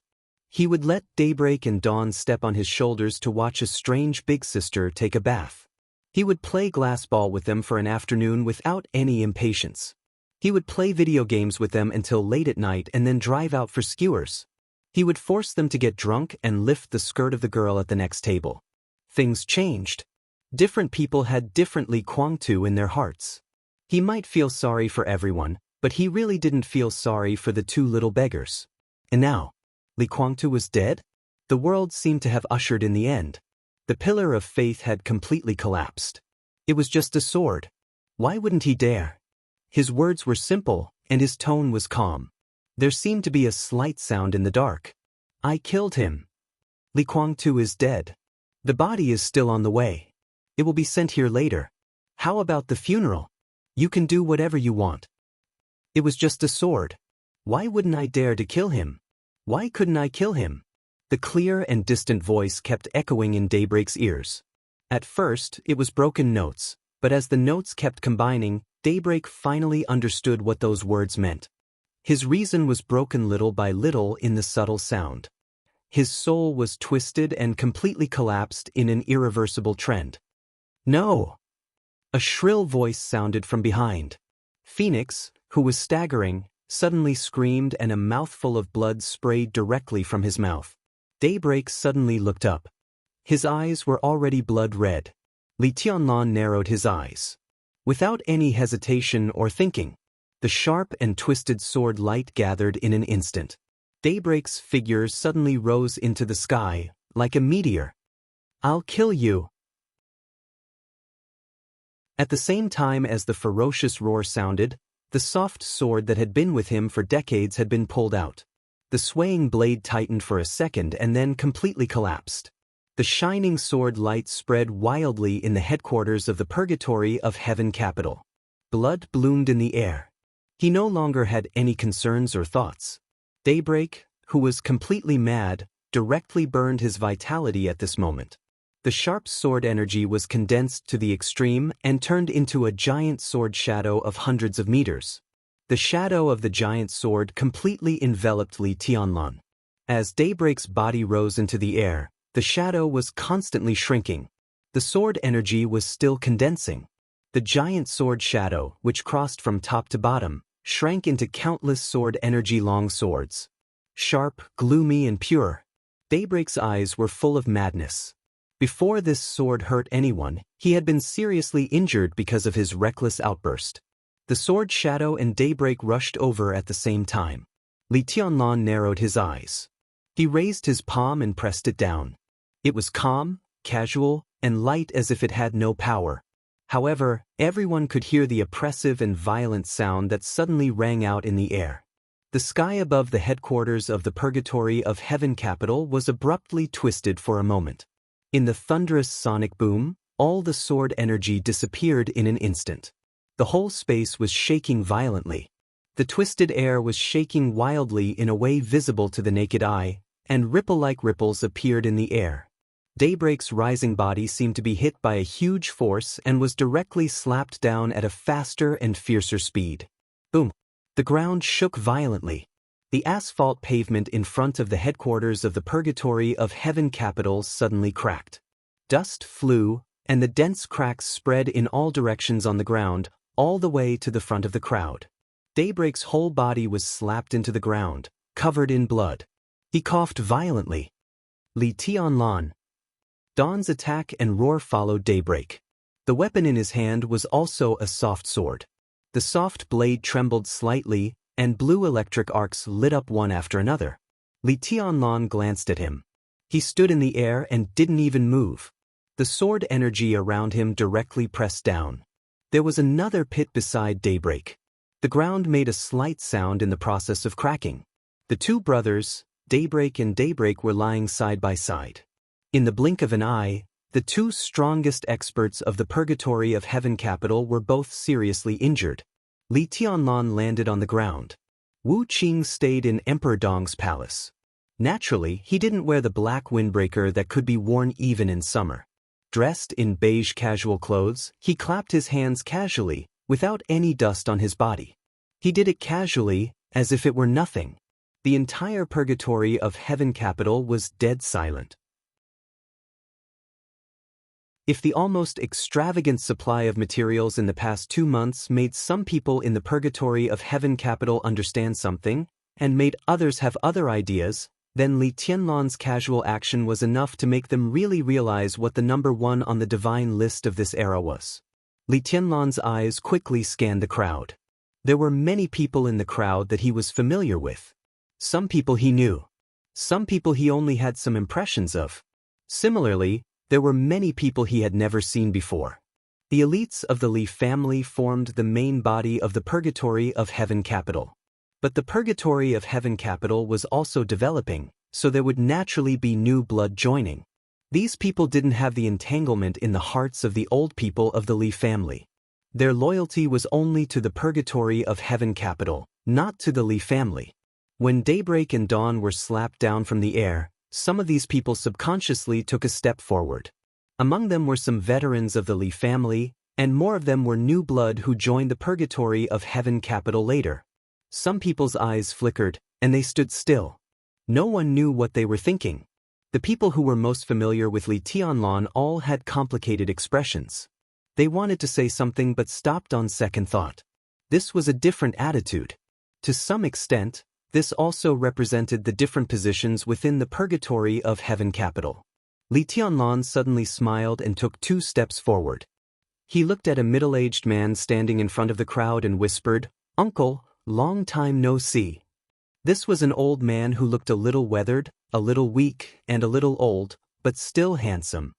He would let Daybreak and Dawn step on his shoulders to watch a strange big sister take a bath. He would play glass ball with them for an afternoon without any impatience. He would play video games with them until late at night and then drive out for skewers. He would force them to get drunk and lift the skirt of the girl at the next table. Things changed. Different people had different Li Guangtu in their hearts. He might feel sorry for everyone, but he really didn't feel sorry for the two little beggars. And now, Li Guangtu was dead? The world seemed to have ushered in the end. The pillar of faith had completely collapsed. It was just a sword. Why wouldn't he dare? His words were simple, and his tone was calm. There seemed to be a slight sound in the dark. "I killed him. Li Guangtu is dead. The body is still on the way. It will be sent here later. How about the funeral? You can do whatever you want." It was just a sword. Why wouldn't I dare to kill him? Why couldn't I kill him? The clear and distant voice kept echoing in Daybreak's ears. At first, it was broken notes, but as the notes kept combining, Daybreak finally understood what those words meant. His reason was broken little by little in the subtle sound. His soul was twisted and completely collapsed in an irreversible trend. "No!" A shrill voice sounded from behind. Phoenix, who was staggering, suddenly screamed and a mouthful of blood sprayed directly from his mouth. Daybreak suddenly looked up. His eyes were already blood red. Li Tianlan narrowed his eyes. Without any hesitation or thinking, the sharp and twisted sword light gathered in an instant. Daybreak's figure suddenly rose into the sky, like a meteor. "I'll kill you." At the same time as the ferocious roar sounded, the soft sword that had been with him for decades had been pulled out. The swaying blade tightened for a second and then completely collapsed. The shining sword light spread wildly in the headquarters of the Purgatory of Heaven capital. Blood bloomed in the air. He no longer had any concerns or thoughts. Daybreak, who was completely mad, directly burned his vitality at this moment. The sharp sword energy was condensed to the extreme and turned into a giant sword shadow of hundreds of meters. The shadow of the giant sword completely enveloped Li Tianlan. As Daybreak's body rose into the air, the shadow was constantly shrinking. The sword energy was still condensing. The giant sword shadow, which crossed from top to bottom, shrank into countless sword energy long swords. Sharp, gloomy, and pure. Daybreak's eyes were full of madness. Before this sword hurt anyone, he had been seriously injured because of his reckless outburst. The sword shadow and Daybreak rushed over at the same time. Li Tianlan narrowed his eyes. He raised his palm and pressed it down. It was calm, casual, and light as if it had no power. However, everyone could hear the oppressive and violent sound that suddenly rang out in the air. The sky above the headquarters of the Purgatory of Heaven capital was abruptly twisted for a moment. In the thunderous sonic boom, all the sword energy disappeared in an instant. The whole space was shaking violently. The twisted air was shaking wildly in a way visible to the naked eye, and ripple-like ripples appeared in the air. Daybreak's rising body seemed to be hit by a huge force and was directly slapped down at a faster and fiercer speed. Boom! The ground shook violently. The asphalt pavement in front of the headquarters of the Purgatory of Heaven capital suddenly cracked. Dust flew, and the dense cracks spread in all directions on the ground, all the way to the front of the crowd. Daybreak's whole body was slapped into the ground, covered in blood. He coughed violently. Li Tianlan. Dawn's attack and roar followed Daybreak. The weapon in his hand was also a soft sword. The soft blade trembled slightly, and blue electric arcs lit up one after another. Li Tianlan glanced at him. He stood in the air and didn't even move. The sword energy around him directly pressed down. There was another pit beside Daybreak. The ground made a slight sound in the process of cracking. The two brothers, Daybreak and Daybreak, were lying side by side. In the blink of an eye, the two strongest experts of the Purgatory of Heaven capital were both seriously injured. Li Tianlan landed on the ground. Wu Qing stayed in Emperor Dong's palace. Naturally, he didn't wear the black windbreaker that could be worn even in summer. Dressed in beige casual clothes, he clapped his hands casually, without any dust on his body. He did it casually, as if it were nothing. The entire Purgatory of Heaven capital was dead silent. If the almost extravagant supply of materials in the past 2 months made some people in the Purgatory of Heaven capital understand something, and made others have other ideas, then Li Tianlan's casual action was enough to make them really realize what the number one on the divine list of this era was. Li Tianlan's eyes quickly scanned the crowd. There were many people in the crowd that he was familiar with. Some people he knew. Some people he only had some impressions of. Similarly, there were many people he had never seen before. The elites of the Li family formed the main body of the Purgatory of Heaven capital. But the Purgatory of Heaven capital was also developing, so there would naturally be new blood joining. These people didn't have the entanglement in the hearts of the old people of the Li family. Their loyalty was only to the Purgatory of Heaven capital, not to the Li family. When Daybreak and Dawn were slapped down from the air, some of these people subconsciously took a step forward. Among them were some veterans of the Li family, and more of them were new blood who joined the Purgatory of Heaven capital later. Some people's eyes flickered, and they stood still. No one knew what they were thinking. The people who were most familiar with Li Tianlan all had complicated expressions. They wanted to say something but stopped on second thought. This was a different attitude. To some extent, this also represented the different positions within the Purgatory of Heaven capital. Li Tianlan suddenly smiled and took 2 steps forward. He looked at a middle-aged man standing in front of the crowd and whispered, "Uncle, long time no see." This was an old man who looked a little weathered, a little weak, and a little old, but still handsome.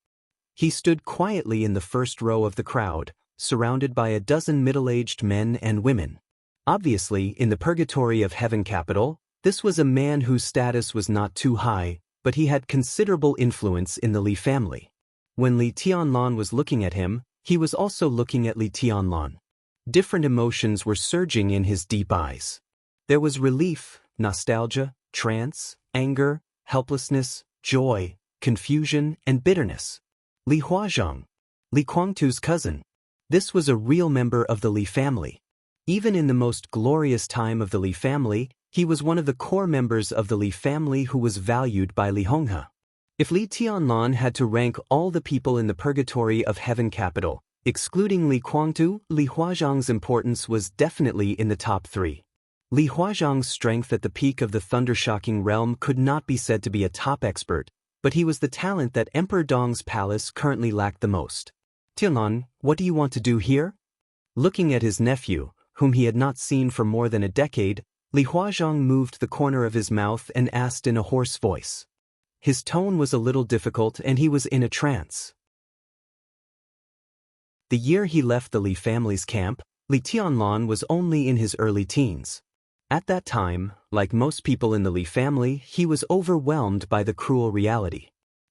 He stood quietly in the first row of the crowd, surrounded by a dozen middle-aged men and women. Obviously, in the Purgatory of Heaven capital, this was a man whose status was not too high, but he had considerable influence in the Li family. When Li Tianlan was looking at him, he was also looking at Li Tianlan. Different emotions were surging in his deep eyes. There was relief, nostalgia, trance, anger, helplessness, joy, confusion, and bitterness. Li Huazhang, Li Guangtu's cousin. This was a real member of the Li family. Even in the most glorious time of the Li family, he was one of the core members of the Li family who was valued by Li Honghe. If Li Tianlan had to rank all the people in the Purgatory of Heaven capital, excluding Li Guangtu, Li Huazhang's importance was definitely in the top 3. Li Huazhang's strength at the peak of the thunder-shocking realm could not be said to be a top expert, but he was the talent that Emperor Dong's palace currently lacked the most. "Tianlan, what do you want to do here?" Looking at his nephew, whom he had not seen for more than a decade, Li Huazhang moved the corner of his mouth and asked in a hoarse voice. His tone was a little difficult and he was in a trance. The year he left the Li family's camp, Li Tianlan was only in his early teens. At that time, like most people in the Li family, he was overwhelmed by the cruel reality.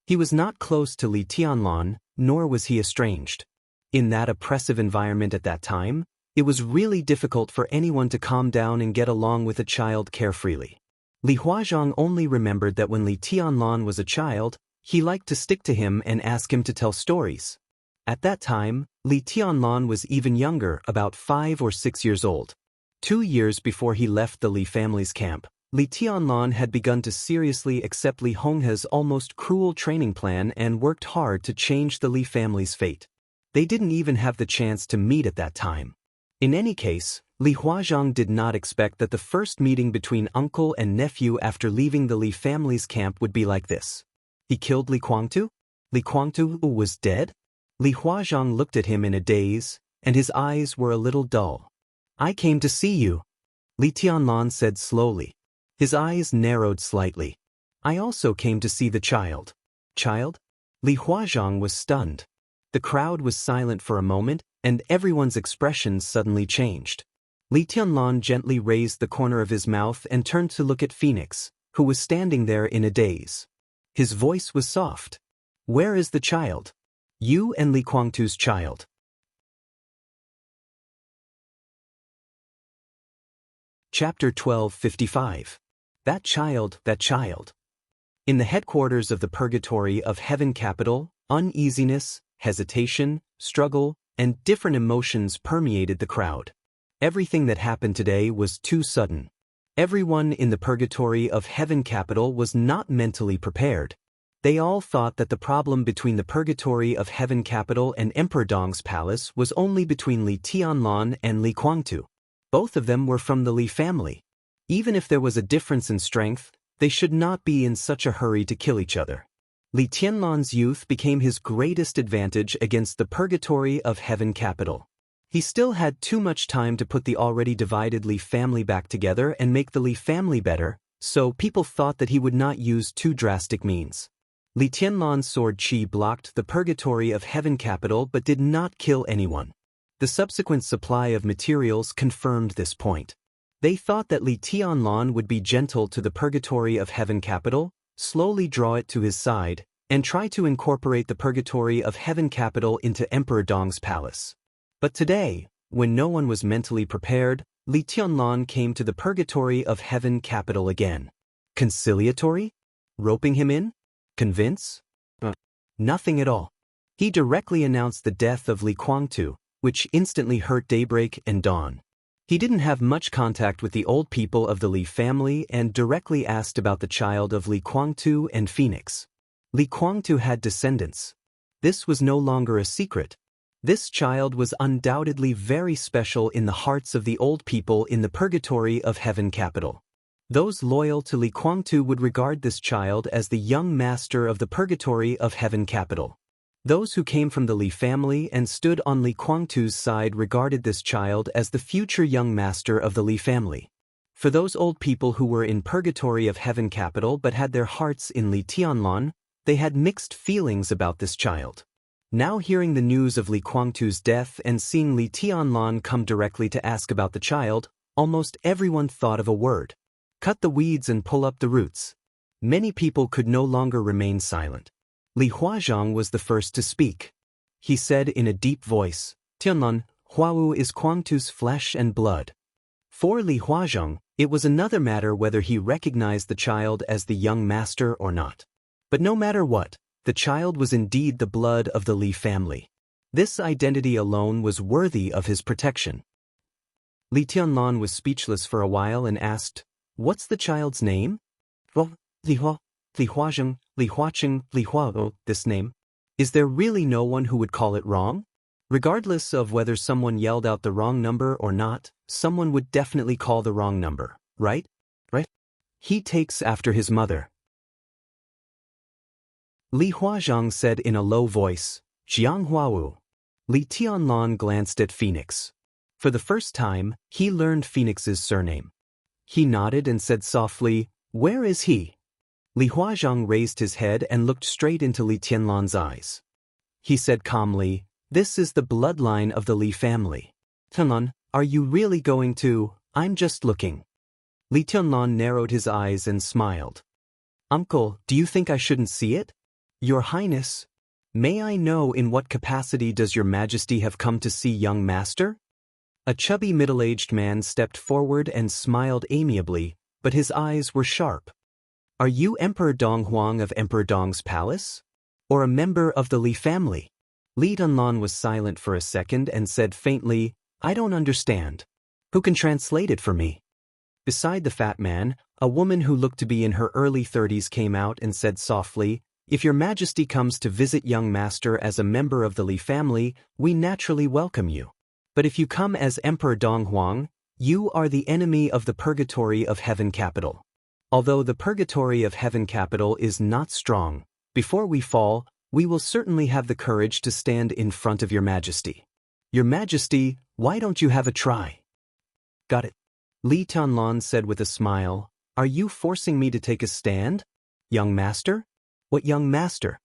He was not close to Li Tianlan, nor was he estranged. In that oppressive environment at that time, it was really difficult for anyone to calm down and get along with a child carefreely. Li Huazhang only remembered that when Li Tianlan was a child, he liked to stick to him and ask him to tell stories. At that time, Li Tianlan was even younger, about 5 or 6 years old. 2 years before he left the Li family's camp, Li Tianlan had begun to seriously accept Li Honghe's almost cruel training plan and worked hard to change the Li family's fate. They didn't even have the chance to meet at that time. In any case, Li Huazhang did not expect that the first meeting between uncle and nephew after leaving the Li family's camp would be like this. He killed Li Guangtu? Li Guangtu was dead? Li Huazhang looked at him in a daze, and his eyes were a little dull. I came to see you, Li Tianlan said slowly. His eyes narrowed slightly. I also came to see the child. Child? Li Huazhang was stunned. The crowd was silent for a moment, and everyone's expressions suddenly changed. Li Tianlan gently raised the corner of his mouth and turned to look at Phoenix, who was standing there in a daze. His voice was soft. Where is the child? You and Li Guangtu's child. Chapter 1255. That child. In the headquarters of the Purgatory of Heaven capital, uneasiness, hesitation, struggle, and different emotions permeated the crowd. Everything that happened today was too sudden. Everyone in the Purgatory of Heaven capital was not mentally prepared. They all thought that the problem between the Purgatory of Heaven capital and Emperor Dong's palace was only between Li Tianlan and Li Guangtu. Both of them were from the Li family. Even if there was a difference in strength, they should not be in such a hurry to kill each other. Li Tianlan's youth became his greatest advantage against the Purgatory of Heaven capital. He still had too much time to put the already divided Li family back together and make the Li family better, so people thought that he would not use too drastic means. Li Tianlan's sword qi blocked the Purgatory of Heaven capital but did not kill anyone. The subsequent supply of materials confirmed this point. They thought that Li Tianlan would be gentle to the Purgatory of Heaven capital, slowly draw it to his side, and try to incorporate the Purgatory of Heaven capital into Emperor Dong's palace. But today, when no one was mentally prepared, Li Tianlan came to the Purgatory of Heaven capital again. Conciliatory? Roping him in? Convince? Nothing at all. He directly announced the death of Li Guangtu, which instantly hurt Daybreak and Dawn. He didn't have much contact with the old people of the Li family and directly asked about the child of Li Guangtu and Phoenix. Li Guangtu had descendants. This was no longer a secret. This child was undoubtedly very special in the hearts of the old people in the Purgatory of Heaven capital. Those loyal to Li Guangtu would regard this child as the young master of the Purgatory of Heaven capital. Those who came from the Li family and stood on Li Guangtu's side regarded this child as the future young master of the Li family. For those old people who were in Purgatory of Heaven capital but had their hearts in Li Tianlan, they had mixed feelings about this child. Now hearing the news of Li Guangtu's death and seeing Li Tianlan come directly to ask about the child, almost everyone thought of a word. Cut the weeds and pull up the roots. Many people could no longer remain silent. Li Huazhang was the first to speak. He said in a deep voice, Tianlan, Huawu is Guangtu's flesh and blood. For Li Huazhang, it was another matter whether he recognized the child as the young master or not. But no matter what, the child was indeed the blood of the Li family. This identity alone was worthy of his protection. Li Tianlan was speechless for a while and asked, What's the child's name? Li Huazhang, Li Huacheng, Li Huao, this name. Is there really no one who would call it wrong? Regardless of whether someone yelled out the wrong number or not, someone would definitely call the wrong number, right? Right? He takes after his mother. Li Huazhang said in a low voice, Jiang Huawu. Li Tianlan glanced at Phoenix. For the first time, he learned Phoenix's surname. He nodded and said softly, Where is he? Li Huazhang raised his head and looked straight into Li Tianlan's eyes. He said calmly, This is the bloodline of the Li family. Tianlan, are you really going to? I'm just looking. Li Tianlan narrowed his eyes and smiled. Uncle, do you think I shouldn't see it? Your Highness, may I know in what capacity does your Majesty have come to see young master? A chubby middle-aged man stepped forward and smiled amiably, but his eyes were sharp. Are you Emperor Dong Huang of Emperor Dong's palace? Or a member of the Li family? Li Tianlan was silent for a second and said faintly, I don't understand. Who can translate it for me? Beside the fat man, a woman who looked to be in her early 30s came out and said softly, If your Majesty comes to visit young master as a member of the Li family, we naturally welcome you. But if you come as Emperor Dong Huang, you are the enemy of the Purgatory of Heaven Capital. Although the Purgatory of Heaven Capital is not strong, before we fall, we will certainly have the courage to stand in front of your Majesty. Your Majesty, why don't you have a try? Got it. Li Tianlan said with a smile, Are you forcing me to take a stand? Young master? What young master?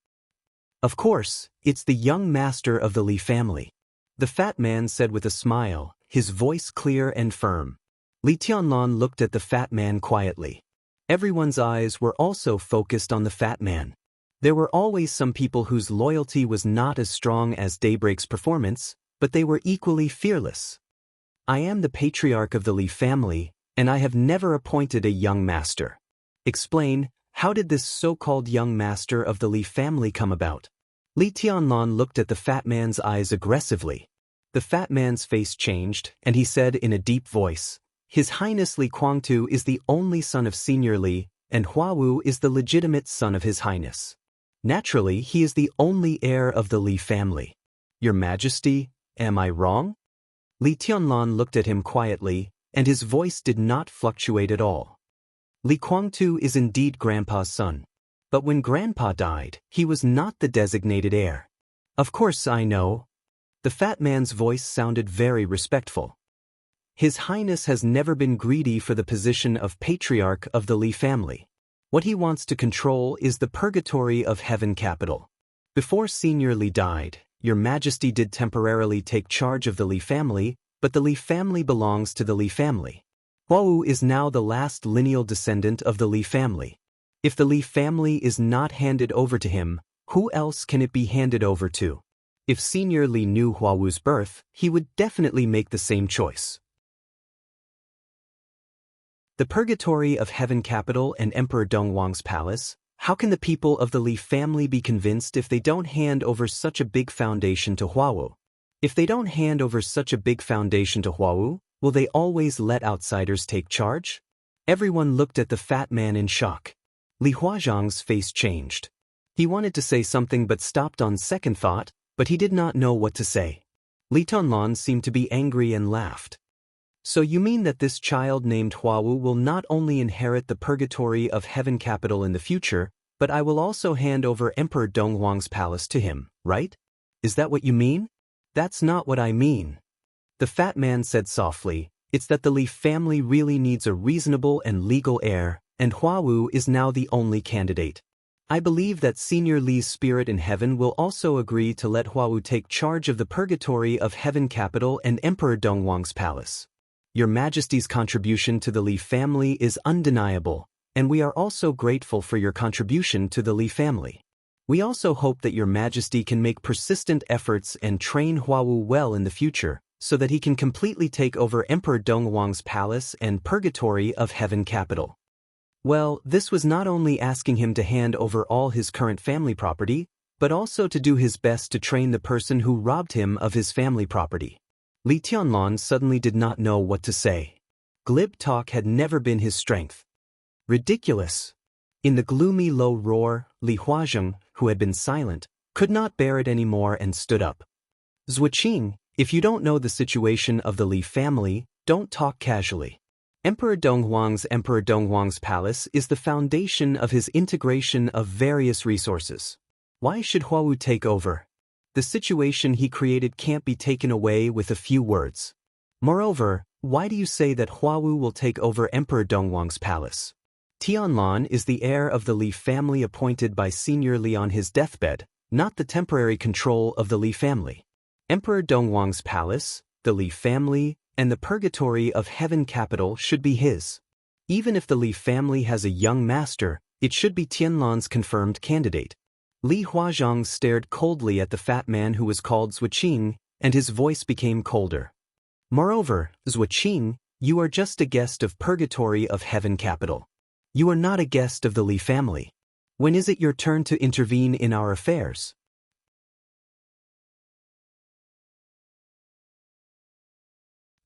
Of course, it's the young master of the Li family. The fat man said with a smile, his voice clear and firm. Li Tianlan looked at the fat man quietly. Everyone's eyes were also focused on the fat man. There were always some people whose loyalty was not as strong as Daybreak's performance, but they were equally fearless. I am the patriarch of the Li family, and I have never appointed a young master. Explain, how did this so-called young master of the Li family come about? Li Tianlan looked at the fat man's eyes aggressively. The fat man's face changed, and he said in a deep voice, His Highness Li Guangtu is the only son of Senior Li, and Huawu is the legitimate son of His Highness. Naturally, he is the only heir of the Li family. Your Majesty, am I wrong? Li Tianlan looked at him quietly, and his voice did not fluctuate at all. Li Guangtu is indeed Grandpa's son. But when Grandpa died, he was not the designated heir. Of course I know. The fat man's voice sounded very respectful. His Highness has never been greedy for the position of patriarch of the Li family. What he wants to control is the Purgatory of Heaven Capital. Before Senior Li died, Your Majesty did temporarily take charge of the Li family, but the Li family belongs to the Li family. Huawu is now the last lineal descendant of the Li family. If the Li family is not handed over to him, who else can it be handed over to? If Senior Li knew Huawu's birth, he would definitely make the same choice. The Purgatory of Heaven Capital and Emperor Donghuang's palace, how can the people of the Li family be convinced if they don't hand over such a big foundation to Huawu? If they don't hand over such a big foundation to Huawu, will they always let outsiders take charge? Everyone looked at the fat man in shock. Li Huazhang's face changed. He wanted to say something but stopped on second thought, but he did not know what to say. Li Tianlan seemed to be angry and laughed. So you mean that this child named Huawu will not only inherit the Purgatory of Heaven Capital in the future, but I will also hand over Emperor Donghuang's palace to him, right? Is that what you mean? That's not what I mean. The fat man said softly, It's that the Li family really needs a reasonable and legal heir, and Huawu is now the only candidate. I believe that Senior Li's spirit in heaven will also agree to let Huawu take charge of the Purgatory of Heaven Capital and Emperor Donghuang's palace. Your Majesty's contribution to the Li family is undeniable, and we are also grateful for your contribution to the Li family. We also hope that Your Majesty can make persistent efforts and train Huawu well in the future, so that he can completely take over Emperor Donghuang's palace and Purgatory of Heaven Capital. Well, this was not only asking him to hand over all his current family property, but also to do his best to train the person who robbed him of his family property. Li Tianlan suddenly did not know what to say. Glib talk had never been his strength. Ridiculous! In the gloomy low roar, Li Huazhang, who had been silent, could not bear it anymore and stood up. Zuoqing, if you don't know the situation of the Li family, don't talk casually. Emperor Donghuang's palace is the foundation of his integration of various resources. Why should Huawu take over? The situation he created can't be taken away with a few words. Moreover, why do you say that Huawu will take over Emperor Donghuang's palace? Tianlan is the heir of the Li family appointed by Senior Li on his deathbed, not the temporary control of the Li family. Emperor Donghuang's palace, the Li family, and the purgatory of heaven capital should be his. Even if the Li family has a young master, it should be Tianlan's confirmed candidate. Li Huazhang stared coldly at the fat man who was called Zuoqing, and his voice became colder. Moreover, Zuoqing, you are just a guest of purgatory of heaven capital. You are not a guest of the Li family. When is it your turn to intervene in our affairs?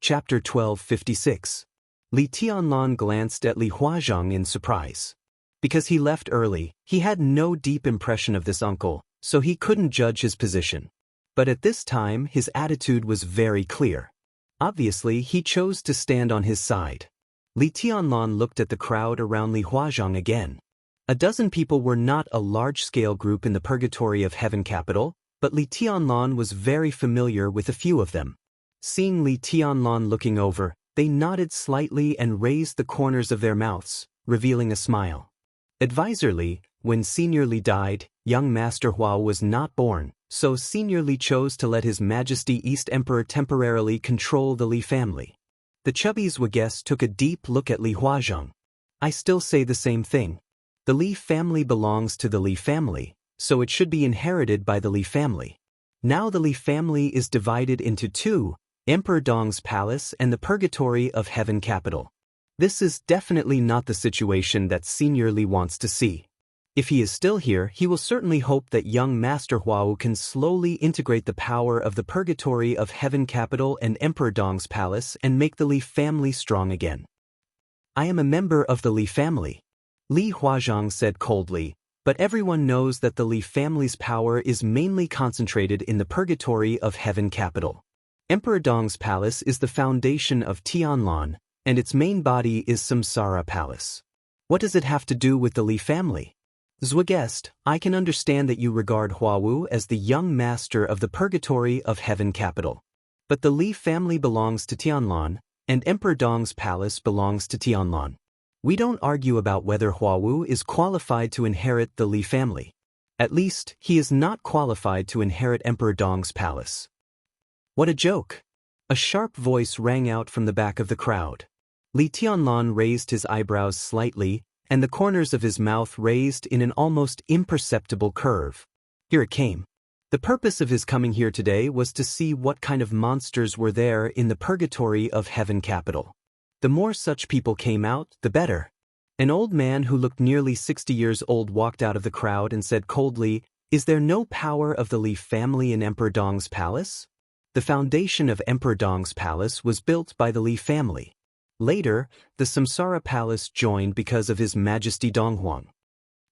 Chapter 1256. Li Tianlan glanced at Li Huazhang in surprise. Because he left early, he had no deep impression of this uncle, so he couldn't judge his position. But at this time his attitude was very clear. Obviously, he chose to stand on his side. Li Tianlan looked at the crowd around Li Huazhang again. A dozen people were not a large-scale group in the purgatory of heaven capital, but Li Tianlan was very familiar with a few of them. Seeing Li Tianlan looking over, they nodded slightly and raised the corners of their mouths, revealing a smile. Advisor Li, when Senior Li died, young Master Hua was not born, so Senior Li chose to let His Majesty East Emperor temporarily control the Li family. The chubby Zhuge took a deep look at Li Huazhang. I still say the same thing. The Li family belongs to the Li family, so it should be inherited by the Li family. Now the Li family is divided into two, Emperor Dong's palace and the purgatory of heaven capital. This is definitely not the situation that Senior Li wants to see. If he is still here, he will certainly hope that young Master Huao can slowly integrate the power of the purgatory of heaven capital and Emperor Dong's palace and make the Li family strong again. I am a member of the Li family, Li Huazhang said coldly, but everyone knows that the Li family's power is mainly concentrated in the purgatory of heaven capital. Emperor Dong's palace is the foundation of Tianlan, and its main body is Samsara Palace. What does it have to do with the Li family? Zhuge, I can understand that you regard Huawu as the young master of the purgatory of heaven capital. But the Li family belongs to Tianlan, and Emperor Dong's palace belongs to Tianlan. We don't argue about whether Huawu is qualified to inherit the Li family. At least, he is not qualified to inherit Emperor Dong's palace. What a joke! A sharp voice rang out from the back of the crowd. Li Tianlan raised his eyebrows slightly, and the corners of his mouth raised in an almost imperceptible curve. Here it came. The purpose of his coming here today was to see what kind of monsters were there in the purgatory of heaven capital. The more such people came out, the better. An old man who looked nearly 60 years old walked out of the crowd and said coldly, "Is there no power of the Li family in Emperor Dong's palace?" The foundation of Emperor Dong's palace was built by the Li family. Later, the Samsara Palace joined because of His Majesty Donghuang.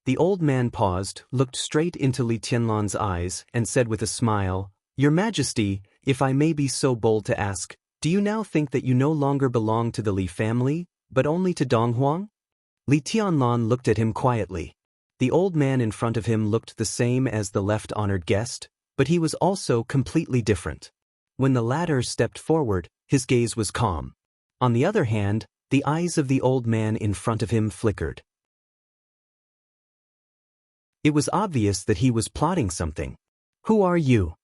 The old man paused, looked straight into Li Tianlan's eyes, and said with a smile, "Your Majesty, if I may be so bold to ask, do you now think that you no longer belong to the Li family, but only to Donghuang?" Li Tianlan looked at him quietly. The old man in front of him looked the same as the left-honored guest, but he was also completely different. When the latter stepped forward, his gaze was calm. On the other hand, the eyes of the old man in front of him flickered. It was obvious that he was plotting something. "Who are you?"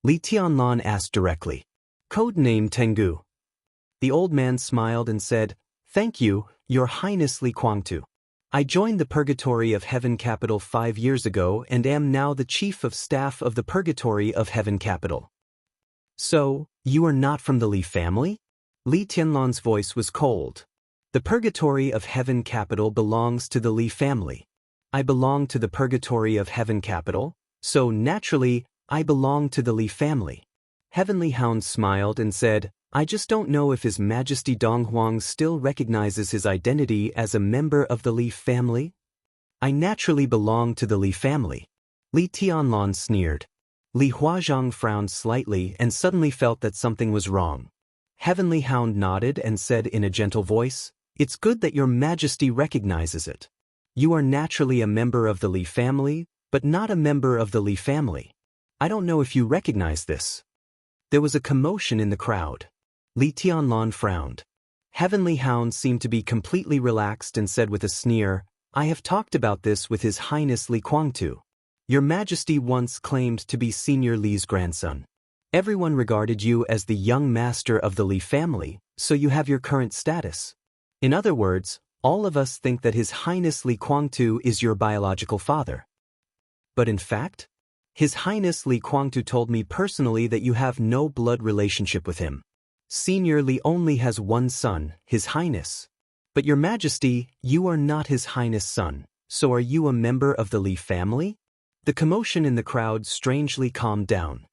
Li Tianlan asked directly. "Codename Tengu." The old man smiled and said, "Thank you, Your Highness Li Kuangtu. I joined the Purgatory of Heaven Capital 5 years ago and am now the Chief of Staff of the Purgatory of Heaven Capital." "So, you are not from the Li family?" Li Tianlan's voice was cold. "The Purgatory of Heaven Capital belongs to the Li family. I belong to the Purgatory of Heaven Capital, so naturally, I belong to the Li family." Heavenly Hound smiled and said, "I just don't know if His Majesty Donghuang still recognizes his identity as a member of the Li family." "I naturally belong to the Li family." Li Tianlan sneered. Li Huazhang frowned slightly and suddenly felt that something was wrong. Heavenly Hound nodded and said in a gentle voice, "It's good that Your Majesty recognizes it. You are naturally a member of the Li family, but not a member of the Li family. I don't know if you recognize this." There was a commotion in the crowd. Li Tianlan frowned. Heavenly Hound seemed to be completely relaxed and said with a sneer, "I have talked about this with His Highness Li Kuangtu. Your Majesty once claimed to be Senior Li's grandson. Everyone regarded you as the young master of the Li family, so you have your current status. In other words, all of us think that His Highness Li Kuangtu is your biological father. But in fact, His Highness Li Kuangtu told me personally that you have no blood relationship with him. Senior Li only has one son, His Highness. But Your Majesty, you are not His Highness' son, so are you a member of the Li family? The commotion in the crowd strangely calmed down.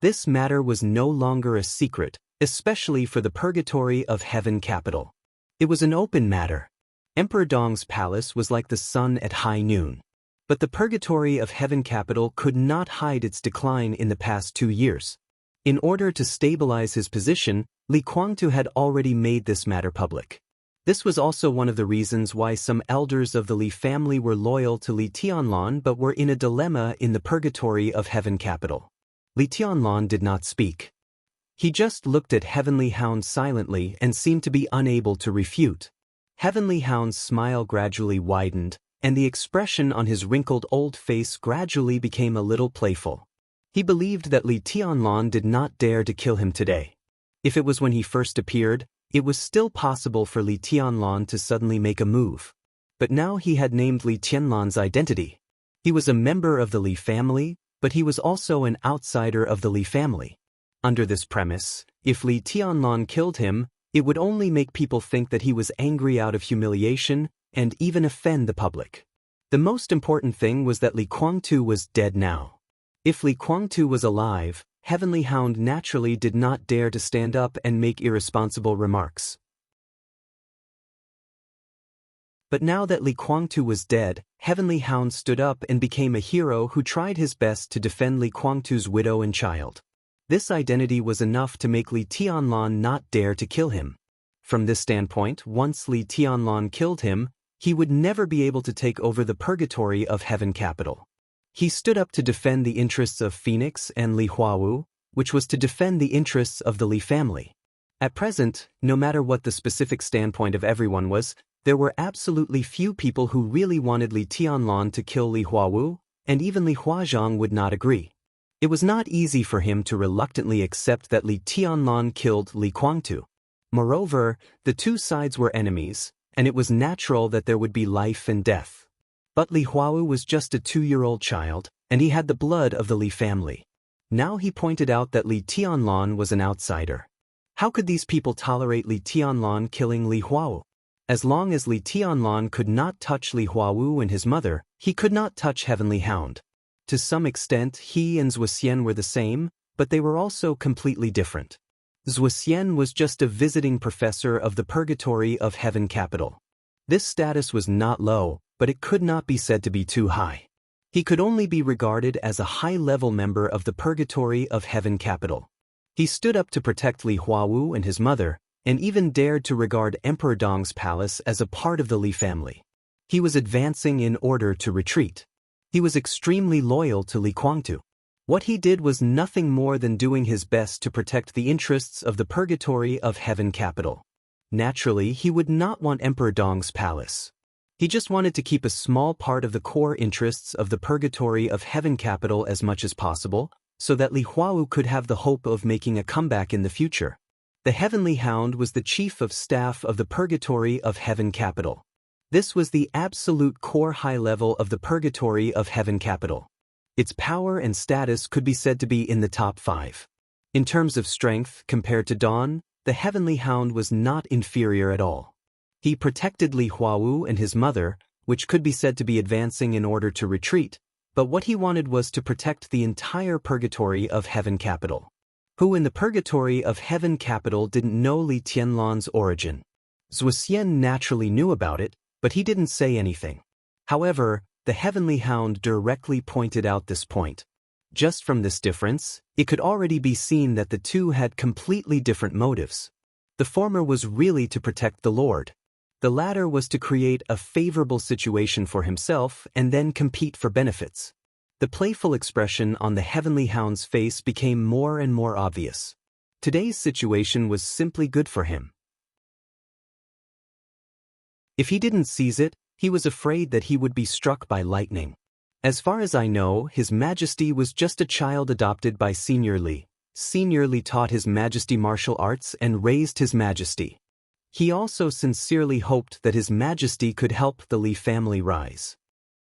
This matter was no longer a secret, especially for the purgatory of heaven capital. It was an open matter. Emperor Dong's palace was like the sun at high noon. But the purgatory of heaven capital could not hide its decline in the past 2 years. In order to stabilize his position, Li Kuangtu had already made this matter public. This was also one of the reasons why some elders of the Li family were loyal to Li Tianlan but were in a dilemma in the purgatory of heaven capital. Li Tianlan did not speak. He just looked at Heavenly Hound silently and seemed to be unable to refute. Heavenly Hound's smile gradually widened, and the expression on his wrinkled old face gradually became a little playful. He believed that Li Tianlan did not dare to kill him today. If it was when he first appeared, it was still possible for Li Tianlan to suddenly make a move. But now he had named Li Tianlan's identity. He was a member of the Li family, but he was also an outsider of the Li family. Under this premise, if Li Tianlan killed him, it would only make people think that he was angry out of humiliation and even offend the public. The most important thing was that Li Kuangtu was dead now. If Li Kuangtu was alive, Heavenly Hound naturally did not dare to stand up and make irresponsible remarks. But now that Li Kuangtu was dead, Heavenly Hound stood up and became a hero who tried his best to defend Li Kuangtu's widow and child. This identity was enough to make Li Tianlan not dare to kill him. From this standpoint, once Li Tianlan killed him, he would never be able to take over the purgatory of heaven capital. He stood up to defend the interests of Phoenix and Li Huawu, which was to defend the interests of the Li family. At present, no matter what the specific standpoint of everyone was, there were absolutely few people who really wanted Li Tianlan to kill Li Huawu, and even Li Huazhang would not agree. It was not easy for him to reluctantly accept that Li Tianlan killed Li Kuangtu. Moreover, the two sides were enemies, and it was natural that there would be life and death. But Li Huawu was just a 2-year-old child, and he had the blood of the Li family. Now he pointed out that Li Tianlan was an outsider. How could these people tolerate Li Tianlan killing Li Huawu? As long as Li Tianlan could not touch Li Huawu and his mother, he could not touch Heavenly Hound. To some extent, he and Zuoxian were the same, but they were also completely different. Zuoxian was just a visiting professor of the purgatory of heaven capital. This status was not low, but it could not be said to be too high. He could only be regarded as a high-level member of the purgatory of heaven capital. He stood up to protect Li Huawu and his mother, and even dared to regard Emperor Dong's palace as a part of the Li family. He was advancing in order to retreat. He was extremely loyal to Li Kuangtu. What he did was nothing more than doing his best to protect the interests of the purgatory of heaven capital. Naturally, he would not want Emperor Dong's palace. He just wanted to keep a small part of the core interests of the purgatory of heaven capital as much as possible, so that Li Huawu could have the hope of making a comeback in the future. The Heavenly Hound was the chief of staff of the purgatory of heaven capital. This was the absolute core high level of the purgatory of heaven capital. Its power and status could be said to be in the top 5. In terms of strength, compared to Dawn, the Heavenly Hound was not inferior at all. He protected Li Huawu and his mother, which could be said to be advancing in order to retreat, but what he wanted was to protect the entire purgatory of heaven capital. Who in the purgatory of heaven capital didn't know Li Tianlan's origin? Zuoxian naturally knew about it, but he didn't say anything. However, the Heavenly Hound directly pointed out this point. Just from this difference, it could already be seen that the two had completely different motives. The former was really to protect the Lord. The latter was to create a favorable situation for himself and then compete for benefits. The playful expression on the Heavenly Hound's face became more and more obvious. Today's situation was simply good for him. If he didn't seize it, he was afraid that he would be struck by lightning. As far as I know, His Majesty was just a child adopted by Senior Li, Senior Li taught His Majesty martial arts and raised His Majesty. He also sincerely hoped that His Majesty could help the Li family rise.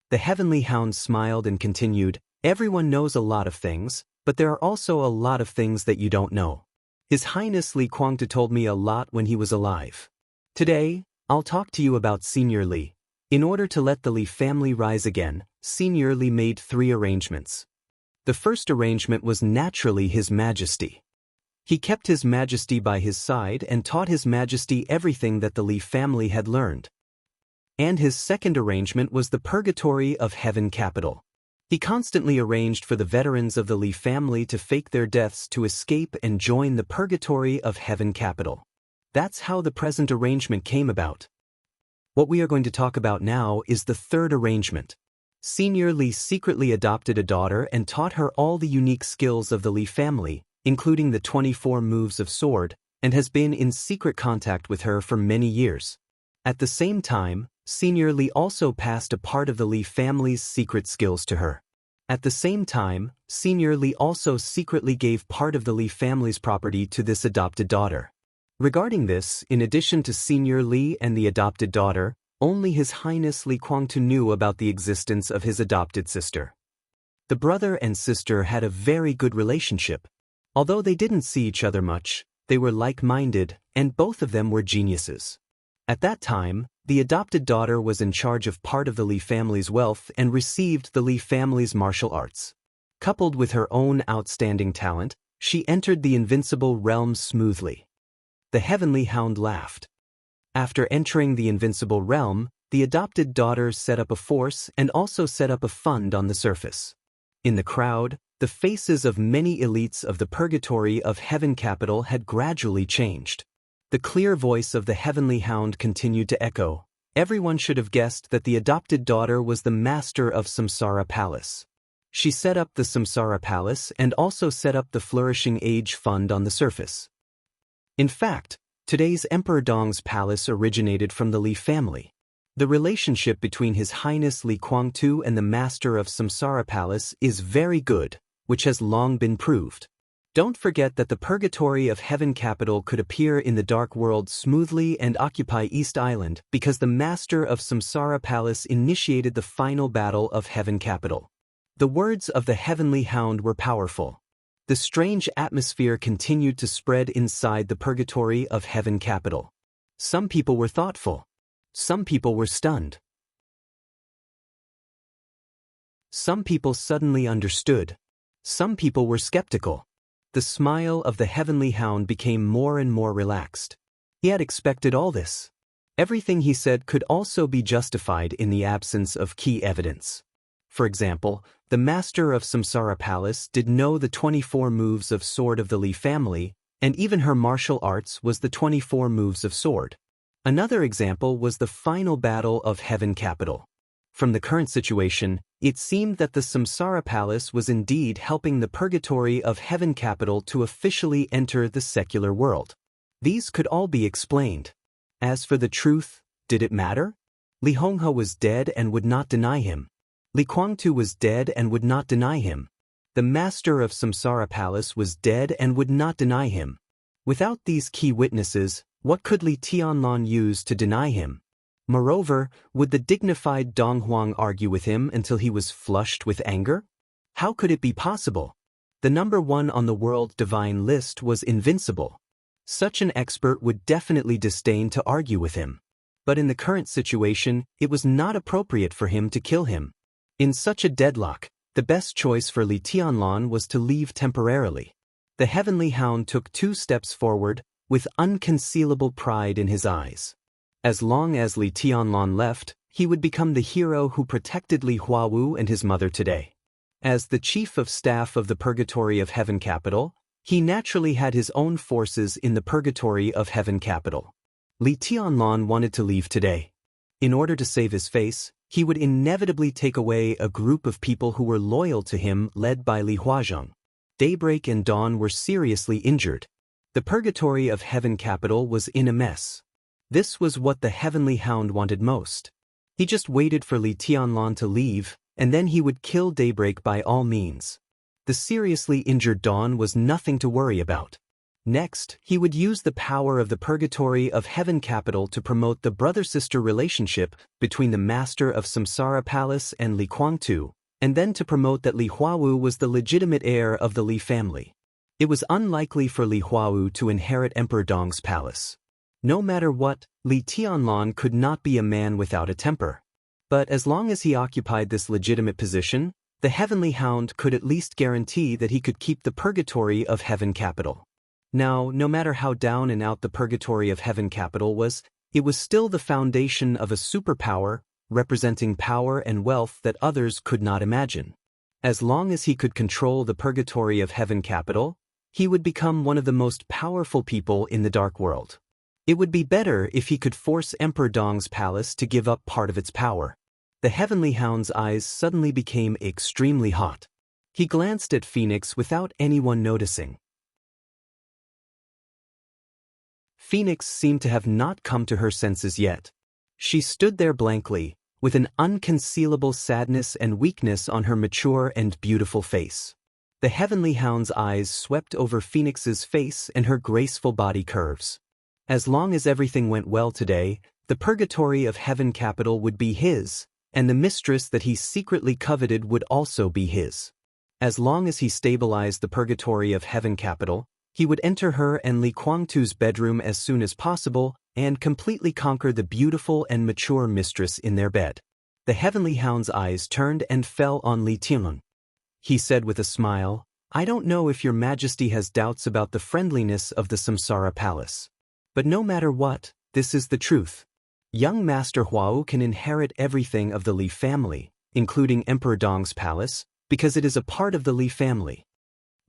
The Heavenly Hound smiled and continued, "Everyone knows a lot of things, but there are also a lot of things that you don't know. His Highness Li Kuangtu told me a lot when he was alive. Today, I'll talk to you about Senior Li. In order to let the Li family rise again, Senior Li made 3 arrangements. The first arrangement was naturally His Majesty. He kept His Majesty by his side and taught His Majesty everything that the Li family had learned. And his second arrangement was the Purgatory of Heaven Capital. He constantly arranged for the veterans of the Li family to fake their deaths to escape and join the Purgatory of Heaven Capital. That's how the present arrangement came about. What we are going to talk about now is the third arrangement. Senior Li secretly adopted a daughter and taught her all the unique skills of the Li family, including the 24 moves of sword, and has been in secret contact with her for many years. At the same time, Senior Li also passed a part of the Li family's secret skills to her. At the same time, Senior Li also secretly gave part of the Li family's property to this adopted daughter. Regarding this, in addition to Senior Li and the adopted daughter, only His Highness Li Kuangtu knew about the existence of his adopted sister. The brother and sister had a very good relationship. Although they didn't see each other much, they were like-minded, and both of them were geniuses. At that time, the adopted daughter was in charge of part of the Li family's wealth and received the Li family's martial arts. Coupled with her own outstanding talent, she entered the invincible realm smoothly. The Heavenly Hound laughed. After entering the invincible realm, the adopted daughter set up a force and also set up a fund on the surface. In the crowd, the faces of many elites of the Purgatory of Heaven Capital had gradually changed. The clear voice of the Heavenly Hound continued to echo. Everyone should have guessed that the adopted daughter was the master of Samsara Palace. She set up the Samsara Palace and also set up the Flourishing Age Fund on the surface. In fact, today's Emperor Dong's palace originated from the Li family. The relationship between His Highness Li Kuangtu and the master of Samsara Palace is very good, which has long been proved. Don't forget that the Purgatory of Heaven Capital could appear in the Dark World smoothly and occupy East Island because the master of Samsara Palace initiated the final battle of Heaven Capital. The words of the Heavenly Hound were powerful. The strange atmosphere continued to spread inside the Purgatory of Heaven Capital. Some people were thoughtful. Some people were stunned. Some people suddenly understood. Some people were skeptical. The smile of the Heavenly Hound became more and more relaxed. He had expected all this. Everything he said could also be justified in the absence of key evidence. For example, the master of Samsara Palace did know the 24 moves of sword of the Li family, and even her martial arts was the 24 moves of sword. Another example was the final battle of Heaven Capital. From the current situation, it seemed that the Samsara Palace was indeed helping the Purgatory of Heaven Capital to officially enter the secular world. These could all be explained. As for the truth, did it matter? Li Honghe was dead and would not deny him. Li Kuangtu was dead and would not deny him. The master of Samsara Palace was dead and would not deny him. Without these key witnesses, what could Li Tianlan use to deny him? Moreover, would the dignified Dong Huang argue with him until he was flushed with anger? How could it be possible? The number 1 on the world divine list was invincible. Such an expert would definitely disdain to argue with him. But in the current situation, it was not appropriate for him to kill him. In such a deadlock, the best choice for Li Tianlan was to leave temporarily. The Heavenly Hound took 2 steps forward, with unconcealable pride in his eyes. As long as Li Tianlan left, he would become the hero who protected Li Huawu and his mother today. As the chief of staff of the Purgatory of Heaven Capital, he naturally had his own forces in the Purgatory of Heaven Capital. Li Tianlan wanted to leave today. In order to save his face, he would inevitably take away a group of people who were loyal to him led by Li Huazhong. Daybreak and Dawn were seriously injured. The Purgatory of Heaven Capital was in a mess. This was what the Heavenly Hound wanted most. He just waited for Li Tianlan to leave, and then he would kill Daybreak by all means. The seriously injured Dawn was nothing to worry about. Next, he would use the power of the Purgatory of Heaven Capital to promote the brother-sister relationship between the master of Samsara Palace and Li Kuangtu, and then to promote that Li Huawu was the legitimate heir of the Li family. It was unlikely for Li Huawu to inherit Emperor Dong's palace. No matter what, Li Tianlan could not be a man without a temper. But as long as he occupied this legitimate position, the Heavenly Hound could at least guarantee that he could keep the Purgatory of Heaven Capital. Now, no matter how down and out the Purgatory of Heaven Capital was, it was still the foundation of a superpower, representing power and wealth that others could not imagine. As long as he could control the Purgatory of Heaven Capital, he would become one of the most powerful people in the Dark World. It would be better if he could force Emperor Dong's palace to give up part of its power. The Heavenly Hound's eyes suddenly became extremely hot. He glanced at Phoenix without anyone noticing. Phoenix seemed to have not come to her senses yet. She stood there blankly, with an unconcealable sadness and weakness on her mature and beautiful face. The Heavenly Hound's eyes swept over Phoenix's face and her graceful body curves. As long as everything went well today, the Purgatory of Heaven Capital would be his, and the mistress that he secretly coveted would also be his. As long as he stabilized the Purgatory of Heaven Capital, he would enter her and Li Kuangtu's bedroom as soon as possible and completely conquer the beautiful and mature mistress in their bed. The Heavenly Hound's eyes turned and fell on Li Tianlan. He said with a smile, "I don't know if your Majesty has doubts about the friendliness of the Samsara Palace. But no matter what, this is the truth. Young Master Huao can inherit everything of the Li family, including Emperor Dong's palace, because it is a part of the Li family."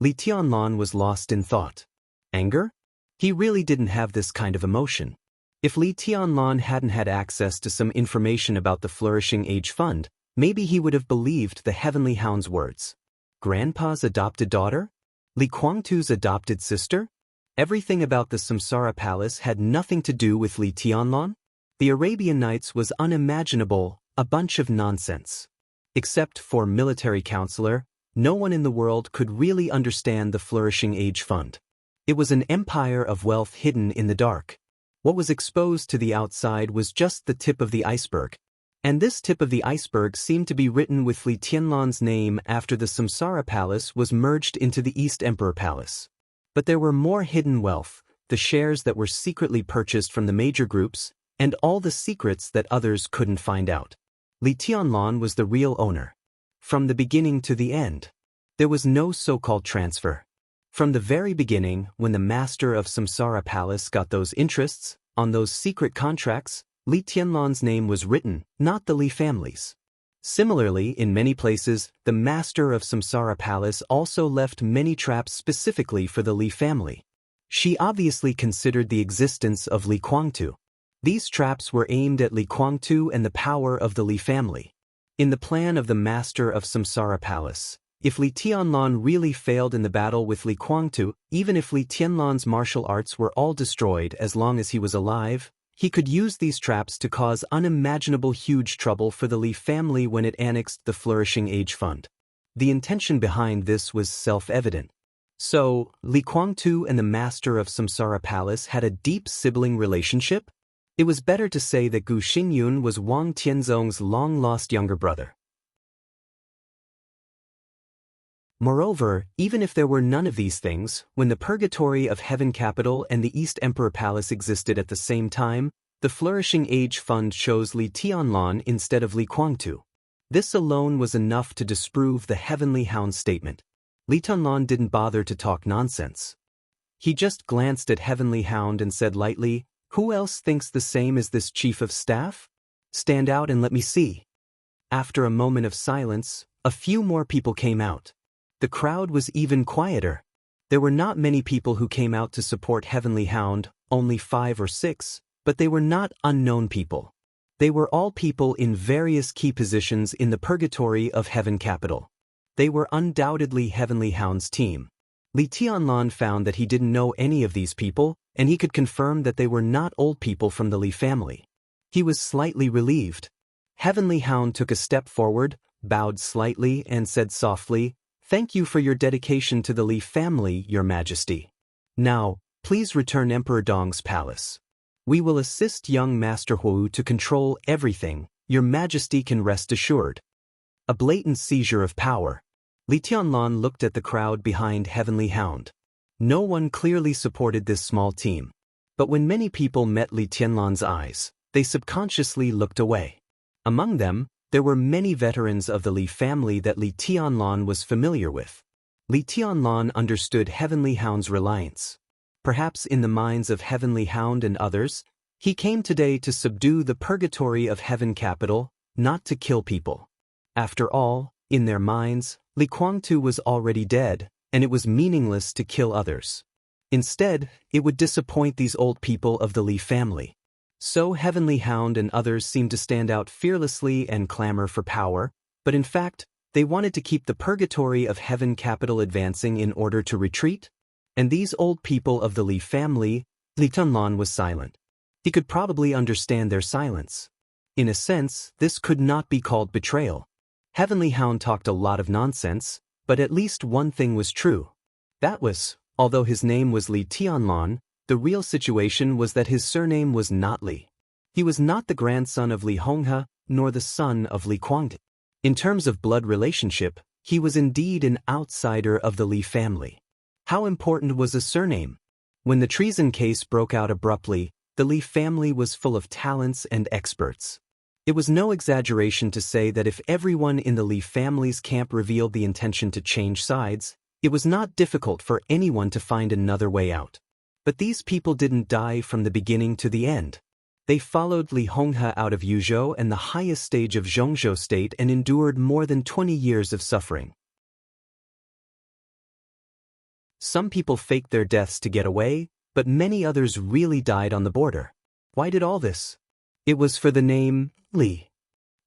Li Tianlan was lost in thought. Anger? He really didn't have this kind of emotion. If Li Tianlan hadn't had access to some information about the Flourishing Age Fund, maybe he would have believed the Heavenly Hound's words. Grandpa's adopted daughter? Li Kuangtu's adopted sister? Everything about the Samsara Palace had nothing to do with Li Tianlan? The Arabian Nights was unimaginable, a bunch of nonsense. Except for military counselor, no one in the world could really understand the Flourishing Age Fund. It was an empire of wealth hidden in the dark. What was exposed to the outside was just the tip of the iceberg. And this tip of the iceberg seemed to be written with Li Tianlan's name after the Samsara Palace was merged into the East Emperor Palace. But there were more hidden wealth, the shares that were secretly purchased from the major groups, and all the secrets that others couldn't find out. Li Tianlan was the real owner. From the beginning to the end. There was no so-called transfer. From the very beginning, when the master of Samsara Palace got those interests, on those secret contracts, Li Tianlan's name was written, not the Li family's. Similarly, in many places, the master of Samsara Palace also left many traps specifically for the Li family. She obviously considered the existence of Li Kuangtu. These traps were aimed at Li Kuangtu and the power of the Li family. In the plan of the master of Samsara Palace, if Li Tianlan really failed in the battle with Li Kuangtu, even if Li Tianlan's martial arts were all destroyed as long as he was alive, he could use these traps to cause unimaginable huge trouble for the Li family when it annexed the Flourishing Age Fund. The intention behind this was self-evident. So, Li Kuangtu and the master of Samsara Palace had a deep sibling relationship? It was better to say that Gu Xingyun was Wang Tianzong's long-lost younger brother. Moreover, even if there were none of these things, when the Purgatory of Heaven Capital and the East Emperor Palace existed at the same time, the Flourishing Age Fund chose Li Tianlan instead of Li Kuangtu. This alone was enough to disprove the Heavenly Hound's statement. Li Tianlan didn't bother to talk nonsense. He just glanced at Heavenly Hound and said lightly, "Who else thinks the same as this chief of staff? Stand out and let me see." After a moment of silence, a few more people came out. The crowd was even quieter. There were not many people who came out to support Heavenly Hound, only 5 or 6, but they were not unknown people. They were all people in various key positions in the Purgatory of Heaven Capital. They were undoubtedly Heavenly Hound's team. Li Tianlan found that he didn't know any of these people, and he could confirm that they were not old people from the Li family. He was slightly relieved. Heavenly Hound took a step forward, bowed slightly, and said softly, Thank you for your dedication to the Li family, Your Majesty. Now, please return Emperor Dong's palace. We will assist young Master Huo to control everything, Your Majesty can rest assured. A blatant seizure of power. Li Tianlan looked at the crowd behind Heavenly Hound. No one clearly supported this small team. But when many people met Li Tianlan's eyes, they subconsciously looked away. Among them, there were many veterans of the Li family that Li Tianlan was familiar with. Li Tianlan understood Heavenly Hound's reliance. Perhaps in the minds of Heavenly Hound and others, he came today to subdue the purgatory of Heaven Capital, not to kill people. After all, in their minds, Li Guangtu was already dead, and it was meaningless to kill others. Instead, it would disappoint these old people of the Li family. So Heavenly Hound and others seemed to stand out fearlessly and clamor for power, but in fact, they wanted to keep the purgatory of Heaven Capital advancing in order to retreat. And these old people of the Li family, Li Tianlan was silent. He could probably understand their silence. In a sense, this could not be called betrayal. Heavenly Hound talked a lot of nonsense, but at least one thing was true. That was, although his name was Li Tianlan, the real situation was that his surname was not Li. He was not the grandson of Li Honghe, nor the son of Li Guangtu. In terms of blood relationship, he was indeed an outsider of the Li family. How important was a surname? When the treason case broke out abruptly, the Li family was full of talents and experts. It was no exaggeration to say that if everyone in the Li family's camp revealed the intention to change sides, it was not difficult for anyone to find another way out. But these people didn't die from the beginning to the end. They followed Li Honghe out of Yuzhou and the highest stage of Zhongzhou state and endured more than 20 years of suffering. Some people faked their deaths to get away, but many others really died on the border. Why did all this? It was for the name, Li.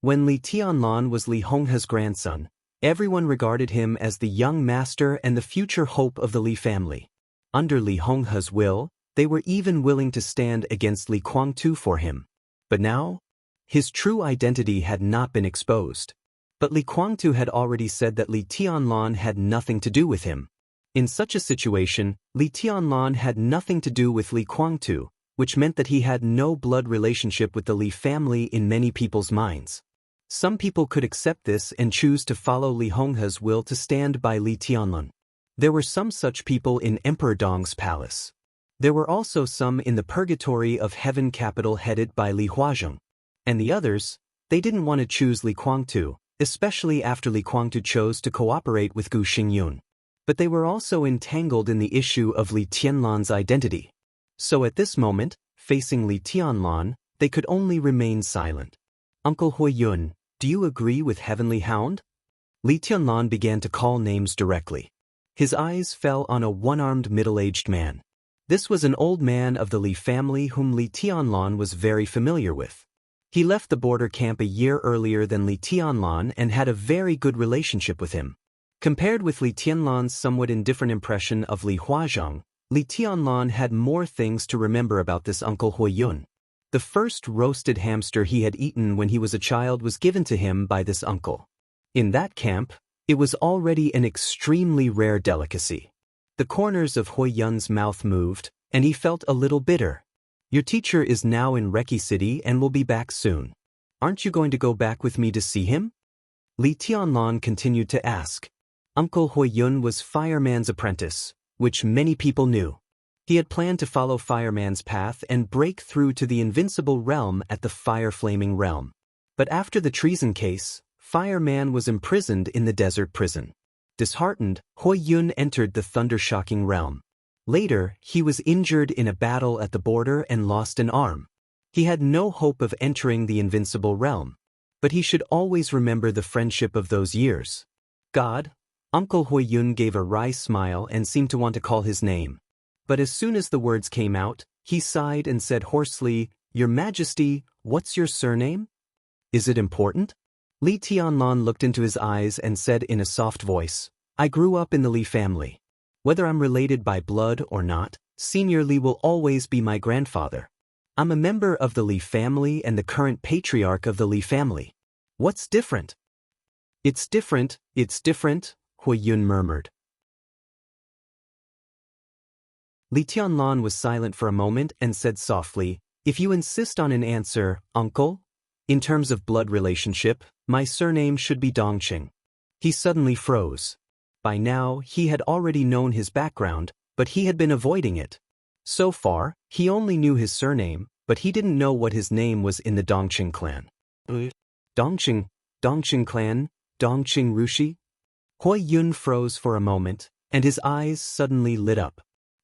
When Li Tianlan was Li Honghe's grandson, everyone regarded him as the young master and the future hope of the Li family. Under Li Honghe's will, they were even willing to stand against Li Guangtu for him. But now, his true identity had not been exposed. But Li Guangtu had already said that Li Tianlan had nothing to do with him. In such a situation, Li Tianlan had nothing to do with Li Guangtu, which meant that he had no blood relationship with the Li family in many people's minds. Some people could accept this and choose to follow Li Honghe's will to stand by Li Tianlan. There were some such people in Emperor Dong's palace. There were also some in the purgatory of Heaven Capital headed by Li Huazhong. And the others, they didn't want to choose Li Guangtu, especially after Li Guangtu chose to cooperate with Gu Xingyun. But they were also entangled in the issue of Li Tianlan's identity. So at this moment, facing Li Tianlan, they could only remain silent. Uncle Huiyun, do you agree with Heavenly Hound? Li Tianlan began to call names directly. His eyes fell on a one-armed middle-aged man. This was an old man of the Li family whom Li Tianlan was very familiar with. He left the border camp a year earlier than Li Tianlan and had a very good relationship with him. Compared with Li Tianlan's somewhat indifferent impression of Li Huazhong, Li Tianlan had more things to remember about this Uncle Huiyun. The first roasted hamster he had eaten when he was a child was given to him by this uncle. In that camp, it was already an extremely rare delicacy. The corners of Huiyun's mouth moved, and he felt a little bitter. Your teacher is now in Reki City and will be back soon. Aren't you going to go back with me to see him? Li Tianlan continued to ask. Uncle Huiyun was Fireman's apprentice, which many people knew. He had planned to follow Fireman's path and break through to the invincible realm at the Fire-Flaming Realm. But after the treason case, Fireman was imprisoned in the desert prison. Disheartened, Huiyun entered the thunder-shocking realm. Later, he was injured in a battle at the border and lost an arm. He had no hope of entering the invincible realm. But he should always remember the friendship of those years. God, Uncle Huiyun gave a wry smile and seemed to want to call his name. But as soon as the words came out, he sighed and said hoarsely, Your Majesty, what's your surname? Is it important? Li Tianlan looked into his eyes and said in a soft voice, I grew up in the Li family. Whether I'm related by blood or not, Senior Li will always be my grandfather. I'm a member of the Li family and the current patriarch of the Li family. What's different? It's different, Hui Yun murmured. Li Tianlan was silent for a moment and said softly, "If you insist on an answer, uncle, in terms of blood relationship, my surname should be Dongqing." He suddenly froze. By now, he had already known his background, but he had been avoiding it. So far, he only knew his surname, but he didn't know what his name was in the Dongqing clan. Dongqing clan, Dongqing Rushi? Hui Yun froze for a moment, and his eyes suddenly lit up.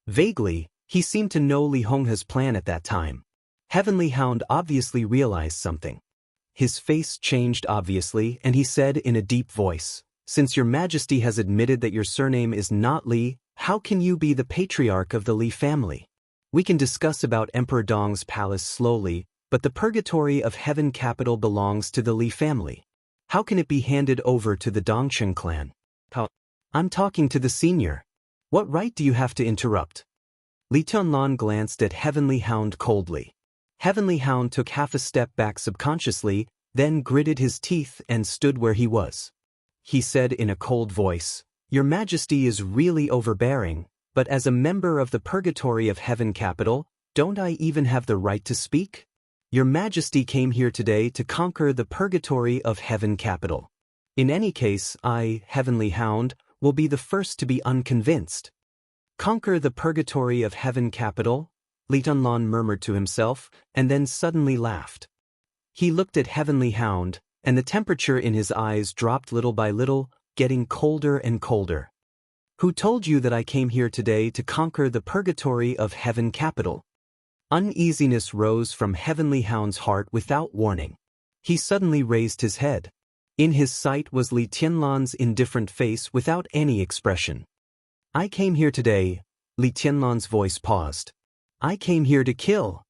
Vaguely, he seemed to know Li Honghe's plan at that time. Heavenly Hound obviously realized something. His face changed obviously, and he said in a deep voice, "Since your majesty has admitted that your surname is not Li, how can you be the patriarch of the Li family? We can discuss about Emperor Dong's palace slowly, but the purgatory of heaven capital belongs to the Li family. How can it be handed over to the Dongqing clan?" "I'm talking to the senior. What right do you have to interrupt?" Li Tianlan glanced at Heavenly Hound coldly. Heavenly Hound took half a step back subconsciously, then gritted his teeth and stood where he was. He said in a cold voice, "Your Majesty is really overbearing, but as a member of the Purgatory of Heaven Capital, don't I even have the right to speak? Your Majesty came here today to conquer the Purgatory of Heaven Capital. In any case, I, Heavenly Hound, will be the first to be unconvinced." "Conquer the Purgatory of Heaven Capital?" Li Tianlan murmured to himself, and then suddenly laughed. He looked at Heavenly Hound, and the temperature in his eyes dropped little by little, getting colder and colder. "Who told you that I came here today to conquer the Purgatory of Heaven Capital?" Uneasiness rose from Heavenly Hound's heart without warning. He suddenly raised his head. In his sight was Li Tianlan's indifferent face without any expression. "I came here today," Li Tianlan's voice paused. "I came here to kill."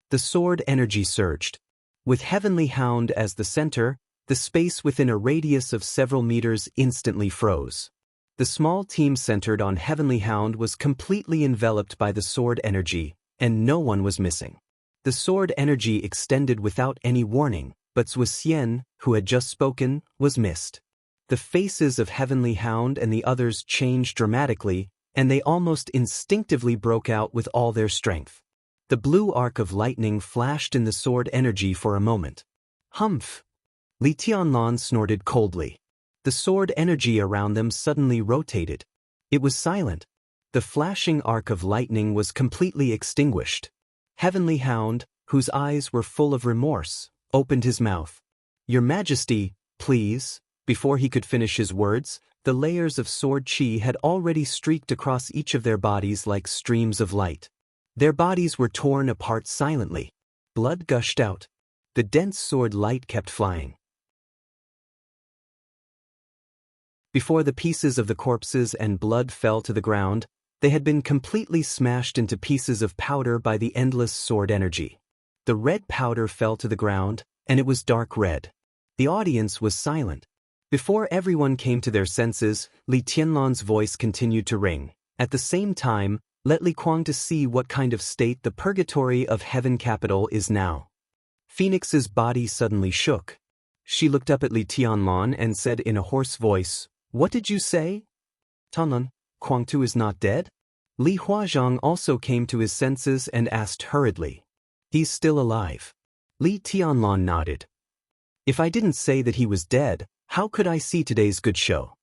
The sword energy surged. With Heavenly Hound as the center, the space within a radius of several meters instantly froze. The small team centered on Heavenly Hound was completely enveloped by the sword energy, and no one was missing. The sword energy extended without any warning, but Zhuo Xian, who had just spoken, was missed. The faces of Heavenly Hound and the others changed dramatically, and they almost instinctively broke out with all their strength. The blue arc of lightning flashed in the sword energy for a moment. "Humph!" Li Tianlan snorted coldly. The sword energy around them suddenly rotated. It was silent. The flashing arc of lightning was completely extinguished. Heavenly Hound, whose eyes were full of remorse, opened his mouth. "Your Majesty, please." Before he could finish his words, the layers of sword chi had already streaked across each of their bodies like streams of light. Their bodies were torn apart silently. Blood gushed out. The dense sword light kept flying. Before the pieces of the corpses and blood fell to the ground, they had been completely smashed into pieces of powder by the endless sword energy. The red powder fell to the ground, and it was dark red. The audience was silent. Before everyone came to their senses, Li Tianlan's voice continued to ring. "At the same time, let Li Kuang to see what kind of state the Purgatory of Heaven Capital is now." Phoenix's body suddenly shook. She looked up at Li Tianlan and said in a hoarse voice, "What did you say?" "Tianlan, Kuang-tu is not dead?" Li Huazhang also came to his senses and asked hurriedly. "He's still alive." Li Tianlan nodded. "If I didn't say that he was dead, how could I see today's good show?"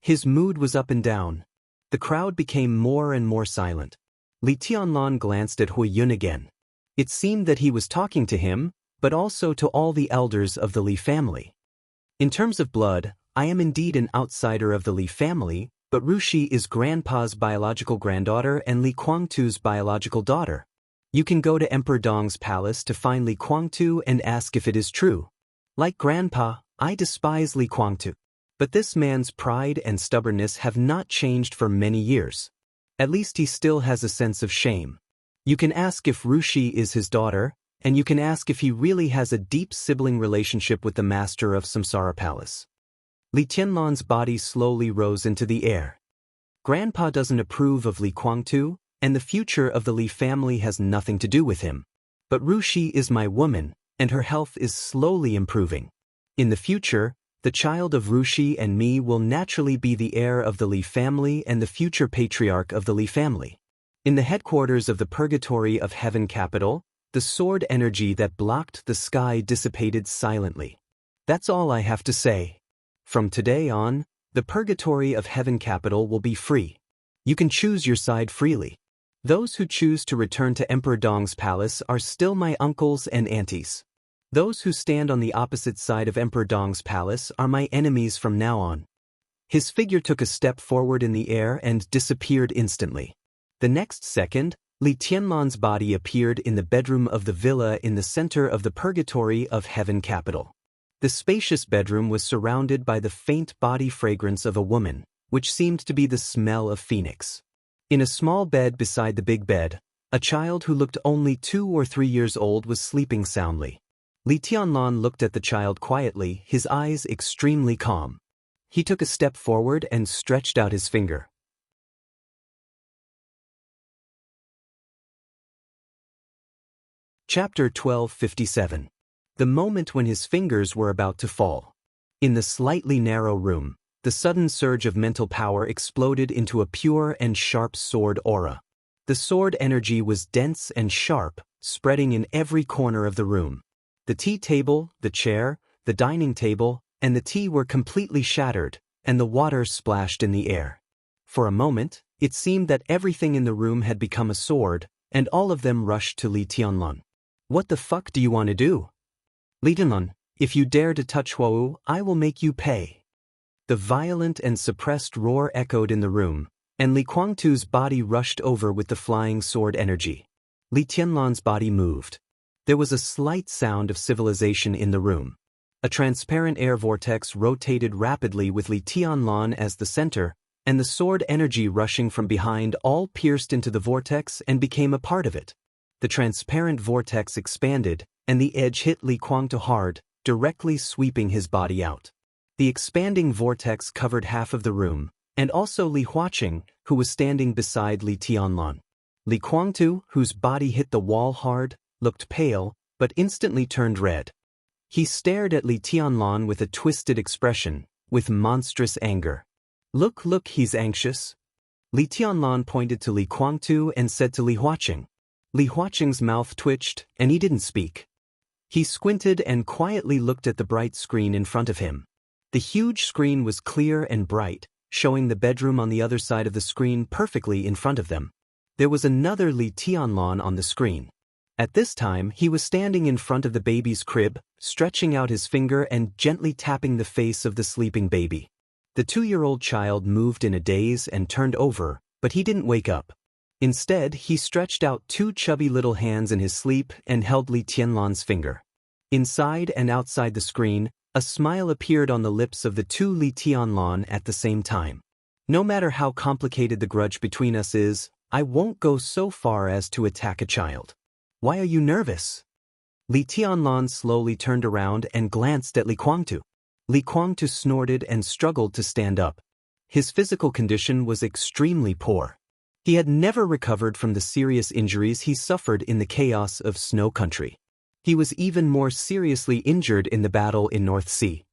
His mood was up and down. The crowd became more and more silent. Li Tianlan glanced at Hui Yun again. It seemed that he was talking to him, but also to all the elders of the Li family. "In terms of blood, I am indeed an outsider of the Li family, but Rushi is Grandpa's biological granddaughter and Li Kuang-tu's biological daughter. You can go to Emperor Dong's palace to find Li Kuang-tu and ask if it is true. Like Grandpa, I despise Li Kuang-tu. But this man's pride and stubbornness have not changed for many years. At least he still has a sense of shame. You can ask if Rushi is his daughter, and you can ask if he really has a deep sibling relationship with the master of Samsara Palace." Li Tianlan's body slowly rose into the air. "Grandpa doesn't approve of Li Kuang-tu, and the future of the Li family has nothing to do with him. But Rushi is my woman, and her health is slowly improving. In the future, the child of Rushi and me will naturally be the heir of the Li family and the future patriarch of the Li family. In the headquarters of the Purgatory of Heaven capital, the sword energy that blocked the sky dissipated silently. That's all I have to say. From today on, the Purgatory of Heaven capital will be free. You can choose your side freely. Those who choose to return to Emperor Dong's palace are still my uncles and aunties. Those who stand on the opposite side of Emperor Dong's palace are my enemies from now on. His figure took a step forward in the air and disappeared instantly. The next second, Li Tianlan's body appeared in the bedroom of the villa in the center of the Purgatory of Heaven capital. The spacious bedroom was surrounded by the faint body fragrance of a woman, which seemed to be the smell of phoenix. In a small bed beside the big bed, a child who looked only 2 or 3 years old was sleeping soundly. Li Tianlan looked at the child quietly, his eyes extremely calm. He took a step forward and stretched out his finger. Chapter 1257. The moment when his fingers were about to fall. In the slightly narrow room, the sudden surge of mental power exploded into a pure and sharp sword aura. The sword energy was dense and sharp, spreading in every corner of the room. The tea table, the chair, the dining table, and the tea were completely shattered, and the water splashed in the air. For a moment, it seemed that everything in the room had become a sword, and all of them rushed to Li Tianlan. What the fuck do you want to do? Li Tianlan, if you dare to touch Huo, I will make you pay. The violent and suppressed roar echoed in the room, and Li Guangtu's body rushed over with the flying sword energy. Li Tianlan's body moved. There was a slight sound of civilization in the room. A transparent air vortex rotated rapidly with Li Tianlan as the center, and the sword energy rushing from behind all pierced into the vortex and became a part of it. The transparent vortex expanded, and the edge hit Li Guangtu hard, directly sweeping his body out. The expanding vortex covered half of the room, and also Li Huaqing, who was standing beside Li Tianlan. Li Guangtu, whose body hit the wall hard, looked pale, but instantly turned red. He stared at Li Tianlan with a twisted expression, with monstrous anger. Look, he's anxious. Li Tianlan pointed to Li Guangtu and said to Li Huaqing. Li Huaqing's mouth twitched, and he didn't speak. He squinted and quietly looked at the bright screen in front of him. The huge screen was clear and bright, showing the bedroom on the other side of the screen perfectly in front of them. There was another Li Tianlan on the screen. At this time, he was standing in front of the baby's crib, stretching out his finger and gently tapping the face of the sleeping baby. The 2-year-old child moved in a daze and turned over, but he didn't wake up. Instead, he stretched out 2 chubby little hands in his sleep and held Li Tianlan's finger. Inside and outside the screen, a smile appeared on the lips of the 2 Li Tianlan at the same time. No matter how complicated the grudge between us is, I won't go so far as to attack a child. Why are you nervous? Li Tianlan slowly turned around and glanced at Li Guangtu. Li Guangtu snorted and struggled to stand up. His physical condition was extremely poor. He had never recovered from the serious injuries he suffered in the chaos of Snow Country. He was even more seriously injured in the battle in North Sea.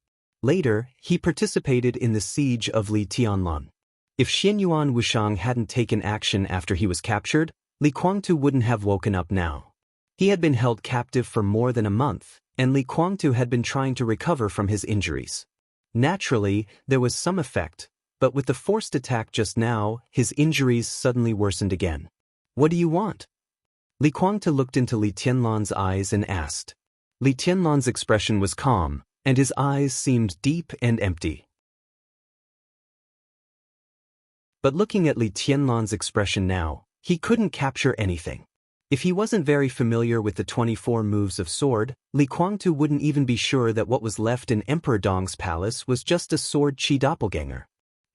Later, he participated in the siege of Li Tianlan. If Xianyuan Wushang hadn't taken action after he was captured, Li Guangtu wouldn't have woken up now. He had been held captive for more than a month, and Li Guangtu had been trying to recover from his injuries. Naturally, there was some effect, but with the forced attack just now, his injuries suddenly worsened again. What do you want? Li Guangtu looked into Li Tianlan's eyes and asked. Li Tianlan's expression was calm, and his eyes seemed deep and empty. But looking at Li Tianlan's expression now, he couldn't capture anything. If he wasn't very familiar with the 24 moves of sword, Li Guangtu wouldn't even be sure that what was left in Emperor Dong's palace was just a sword chi doppelganger.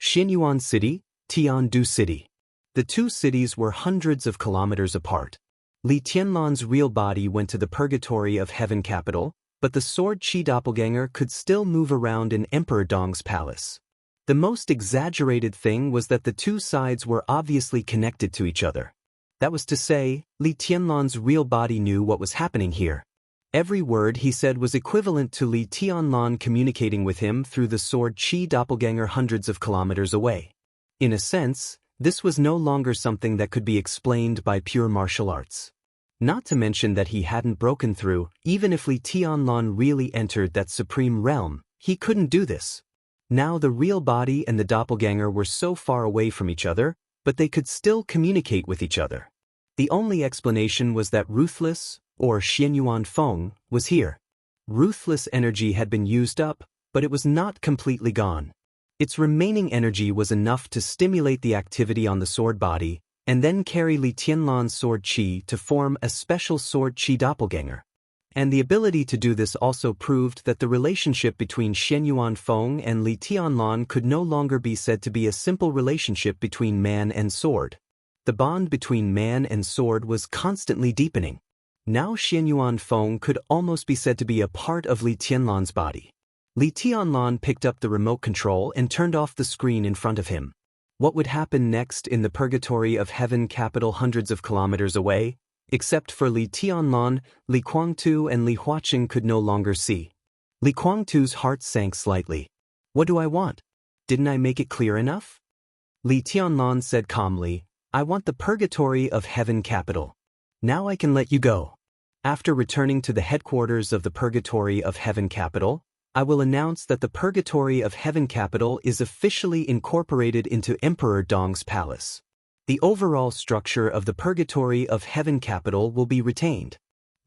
Xianyuan City, Tiandu City. The 2 cities were hundreds of kilometers apart. Li Tianlan's real body went to the Purgatory of Heaven capital, but the sword chi doppelganger could still move around in Emperor Dong's palace. The most exaggerated thing was that the 2 sides were obviously connected to each other. That was to say, Li Tianlan's real body knew what was happening here. Every word he said was equivalent to Li Tianlan communicating with him through the sword Qi doppelganger hundreds of kilometers away. In a sense, this was no longer something that could be explained by pure martial arts. Not to mention that he hadn't broken through. Even if Li Tianlan really entered that supreme realm, he couldn't do this. Now the real body and the doppelganger were so far away from each other, but they could still communicate with each other. The only explanation was that Ruthless, or Xianyuan Feng, was here. Ruthless energy had been used up, but it was not completely gone. Its remaining energy was enough to stimulate the activity on the sword body, and then carry Li Tianlan's sword Qi to form a special sword Qi doppelganger. And the ability to do this also proved that the relationship between Xianyuan Feng and Li Tianlan could no longer be said to be a simple relationship between man and sword. The bond between man and sword was constantly deepening. Now Xianyuan Feng could almost be said to be a part of Li Tianlan's body. Li Tianlan picked up the remote control and turned off the screen in front of him. What would happen next in the purgatory of heaven capital hundreds of kilometers away? Except for Li Tianlan, Li Guangtu and Li Huaqing could no longer see. Li Guangtu's heart sank slightly. What do I want? Didn't I make it clear enough? Li Tianlan said calmly, I want the purgatory of heaven capital. Now I can let you go. After returning to the headquarters of the purgatory of heaven capital, I will announce that the purgatory of heaven capital is officially incorporated into Emperor Dong's palace. The overall structure of the purgatory of heaven capital will be retained.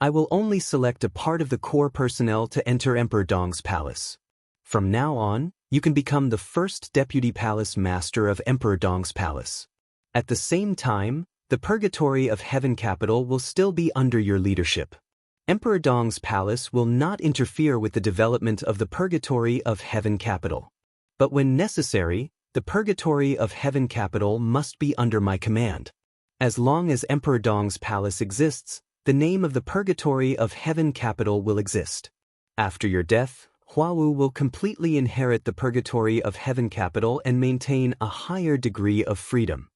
I will only select a part of the core personnel to enter Emperor Dong's palace. From now on, you can become the first deputy palace master of Emperor Dong's palace. At the same time, the purgatory of heaven capital will still be under your leadership. Emperor Dong's palace will not interfere with the development of the purgatory of heaven capital. But when necessary, the purgatory of heaven capital must be under my command. As long as Emperor Dong's palace exists, the name of the purgatory of heaven capital will exist. After your death, Huawu will completely inherit the purgatory of heaven capital and maintain a higher degree of freedom.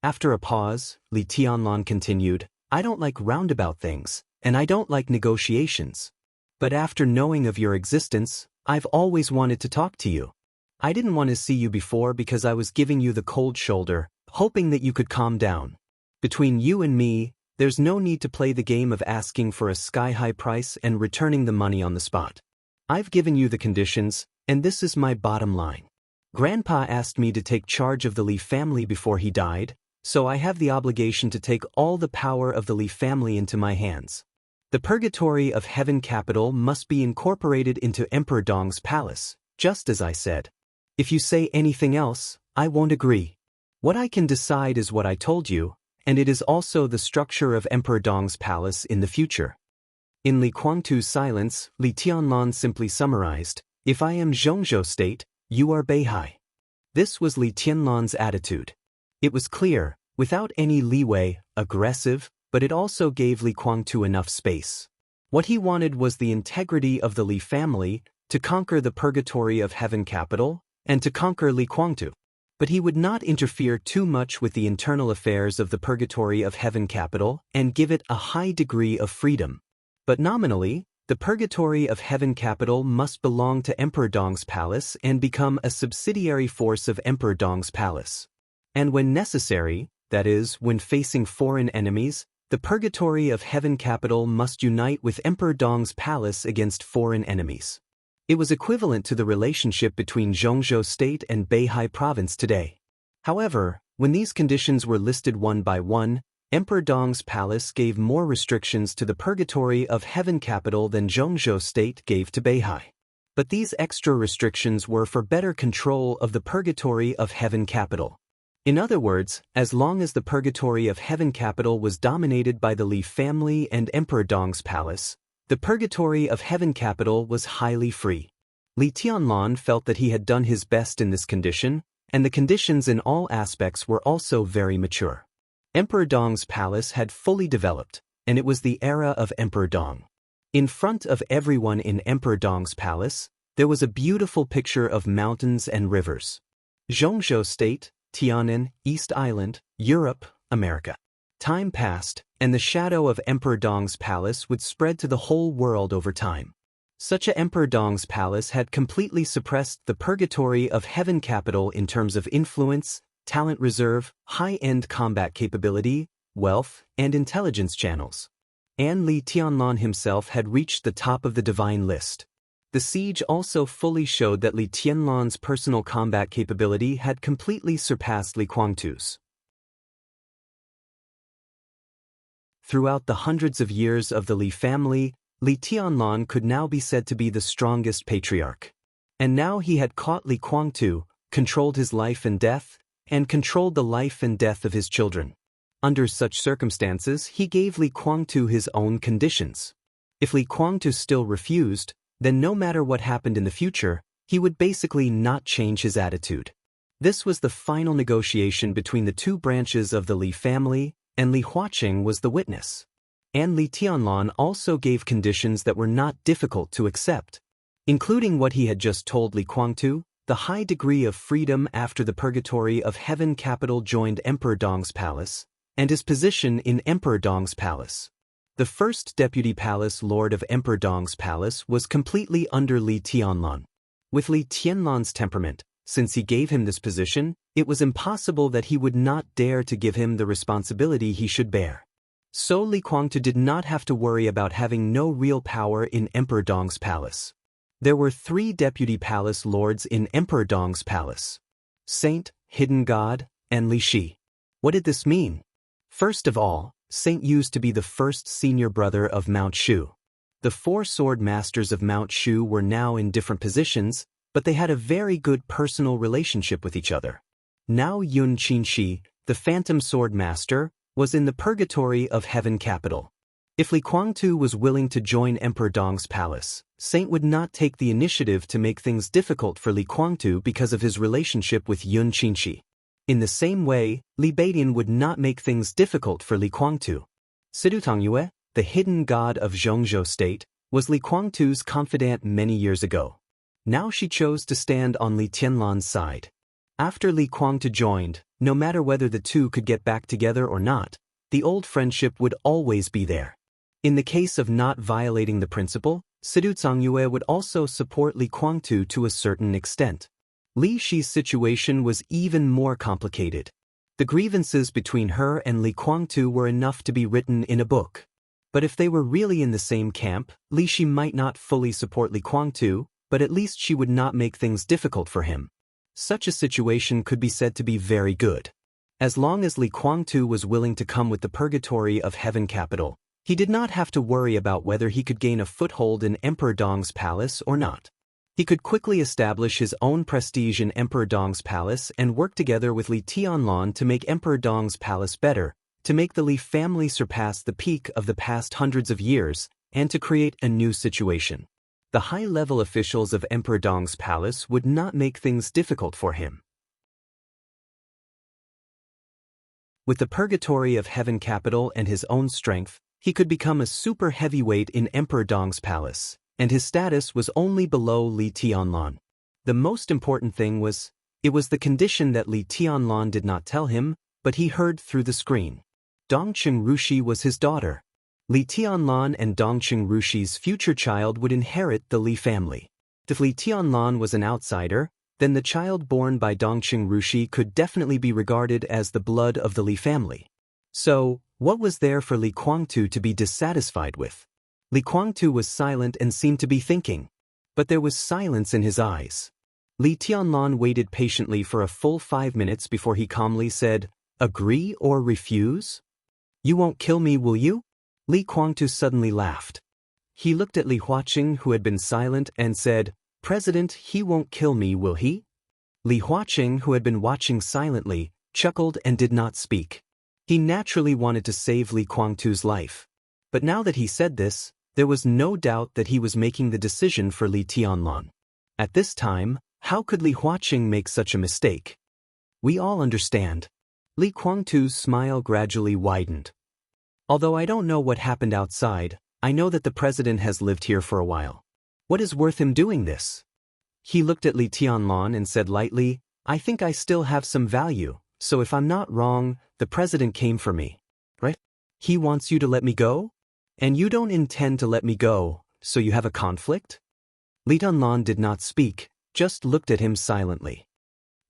After a pause, Li Tianlan continued, I don't like roundabout things, and I don't like negotiations. But after knowing of your existence, I've always wanted to talk to you. I didn't want to see you before because I was giving you the cold shoulder, hoping that you could calm down. Between you and me, there's no need to play the game of asking for a sky-high price and returning the money on the spot. I've given you the conditions, and this is my bottom line. Grandpa asked me to take charge of the Li family before he died, so I have the obligation to take all the power of the Li family into my hands. The purgatory of heaven capital must be incorporated into Emperor Dong's palace, just as I said. If you say anything else, I won't agree. What I can decide is what I told you, and it is also the structure of Emperor Dong's palace in the future. In Li Guangtu's silence, Li Tianlan simply summarized, if I am Zhongzhou State, you are Beihai. This was Li Tianlan's attitude. It was clear, without any leeway, aggressive, but it also gave Li Guangtu enough space. What he wanted was the integrity of the Li family, to conquer the purgatory of heaven capital, and to conquer Li Guangtu. But he would not interfere too much with the internal affairs of the purgatory of heaven capital and give it a high degree of freedom. But nominally, the purgatory of heaven capital must belong to Emperor Dong's palace and become a subsidiary force of Emperor Dong's palace. And when necessary, that is, when facing foreign enemies, the purgatory of heaven capital must unite with Emperor Dong's palace against foreign enemies. It was equivalent to the relationship between Zhongzhou State and Beihai Province today. However, when these conditions were listed one by one, Emperor Dong's palace gave more restrictions to the purgatory of heaven capital than Zhongzhou State gave to Beihai. But these extra restrictions were for better control of the purgatory of heaven capital. In other words, as long as the purgatory of heaven capital was dominated by the Li family and Emperor Dong's palace, the purgatory of heaven capital was highly free. Li Tianlan felt that he had done his best in this condition, and the conditions in all aspects were also very mature. Emperor Dong's palace had fully developed, and it was the era of Emperor Dong. In front of everyone in Emperor Dong's palace, there was a beautiful picture of mountains and rivers. Zhongzhou State, Tianan, East Island, Europe, America. Time passed, and the shadow of Emperor Dong's palace would spread to the whole world over time. Such a Emperor Dong's palace had completely suppressed the purgatory of heaven capital in terms of influence, talent reserve, high-end combat capability, wealth, and intelligence channels. And Li Tianlan himself had reached the top of the divine list. The siege also fully showed that Li Tianlan's personal combat capability had completely surpassed Li Guangtu's. Throughout the hundreds of years of the Li family, Li Tianlan could now be said to be the strongest patriarch. And now he had caught Li Guangtu, controlled his life and death, and controlled the life and death of his children. Under such circumstances, he gave Li Guangtu his own conditions. If Li Guangtu still refused, then no matter what happened in the future, he would basically not change his attitude. This was the final negotiation between the two branches of the Li family, and Li Huaqing was the witness. And Li Tianlan also gave conditions that were not difficult to accept, including what he had just told Li Guangtu, the high degree of freedom after the purgatory of heaven capital joined Emperor Dong's palace, and his position in Emperor Dong's palace. The first deputy palace lord of Emperor Dong's palace was completely under Li Tianlan. With Li Tianlan's temperament, since he gave him this position, it was impossible that he would not dare to give him the responsibility he should bear. So Li Guangtu did not have to worry about having no real power in Emperor Dong's palace. There were 3 deputy palace lords in Emperor Dong's palace: Saint, Hidden God, and Li Shi. What did this mean? First of all, Saint used to be the first senior brother of Mount Shu. The 4 sword masters of Mount Shu were now in different positions, but they had a very good personal relationship with each other. Now Yun Qinshi, the Phantom Sword Master, was in the purgatory of heaven capital. If Li Guangtu was willing to join Emperor Dong's palace, Saint would not take the initiative to make things difficult for Li Guangtu because of his relationship with Yun Qinshi. In the same way, Li Beidian would not make things difficult for Li Guangtu. Sidu Tongyue, the hidden god of Zhongzhou state, was Li Guangtu's confidant many years ago. Now she chose to stand on Li Tianlan's side. After Li Guangtu joined, no matter whether the two could get back together or not, the old friendship would always be there. In the case of not violating the principle, Sidu Tongyue would also support Li Guangtu to a certain extent. Li Shi's situation was even more complicated. The grievances between her and Li Guangtu were enough to be written in a book. But if they were really in the same camp, Li Shi might not fully support Li Guangtu, but at least she would not make things difficult for him. Such a situation could be said to be very good. As long as Li Guangtu was willing to come with the purgatory of heaven capital, he did not have to worry about whether he could gain a foothold in Emperor Dong's palace or not. He could quickly establish his own prestige in Emperor Dong's palace and work together with Li Tianlan to make Emperor Dong's palace better, to make the Li family surpass the peak of the past hundreds of years, and to create a new situation. The high-level officials of Emperor Dong's palace would not make things difficult for him. With the purgatory of heaven capital and his own strength, he could become a super heavyweight in Emperor Dong's palace, and his status was only below Li Tianlan. The most important thing was, it was the condition that Li Tianlan did not tell him, but he heard through the screen. Dongqing Rushi was his daughter. Li Tianlan and Dongqing Rushi's future child would inherit the Li family. If Li Tianlan was an outsider, then the child born by Dongqing Rushi could definitely be regarded as the blood of the Li family. So, what was there for Li Guangtu to be dissatisfied with? Li Guangtu was silent and seemed to be thinking. But there was silence in his eyes. Li Tianlan waited patiently for a full 5 minutes before he calmly said, "Agree or refuse? You won't kill me, will you?" Li Guangtu suddenly laughed. He looked at Li Huaqing, who had been silent, and said, "President, he won't kill me, will he?" Li Huaqing, who had been watching silently, chuckled and did not speak. He naturally wanted to save Li Guangtu's life. But now that he said this, there was no doubt that he was making the decision for Li Tianlan. At this time, how could Li Huaqing make such a mistake? We all understand. Li Guangtu's smile gradually widened. Although I don't know what happened outside, I know that the president has lived here for a while. What is worth him doing this? He looked at Li Tianlan and said lightly, "I think I still have some value, so if I'm not wrong, the president came for me, right?" He wants you to let me go? And you don't intend to let me go, so you have a conflict? Li Tianlan did not speak, just looked at him silently.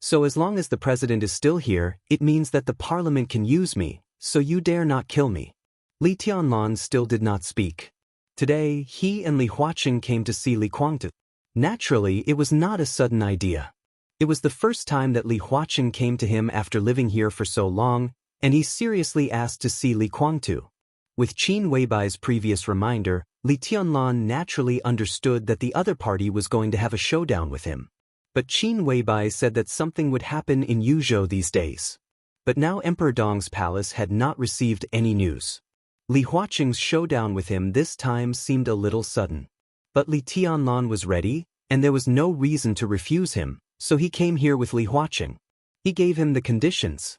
So as long as the president is still here, it means that the parliament can use me, so you dare not kill me. Li Tianlan still did not speak. Today, he and Li Huaqing came to see Li Guangtu. Naturally, it was not a sudden idea. It was the first time that Li Huaqing came to him after living here for so long, and he seriously asked to see Li Guangtu. With Qin Weibai's previous reminder, Li Tianlan naturally understood that the other party was going to have a showdown with him. But Qin Weibai said that something would happen in Yuzhou these days. But now Emperor Dong's palace had not received any news. Li Huaqing's showdown with him this time seemed a little sudden. But Li Tianlan was ready, and there was no reason to refuse him, so he came here with Li Huaqing. He gave him the conditions.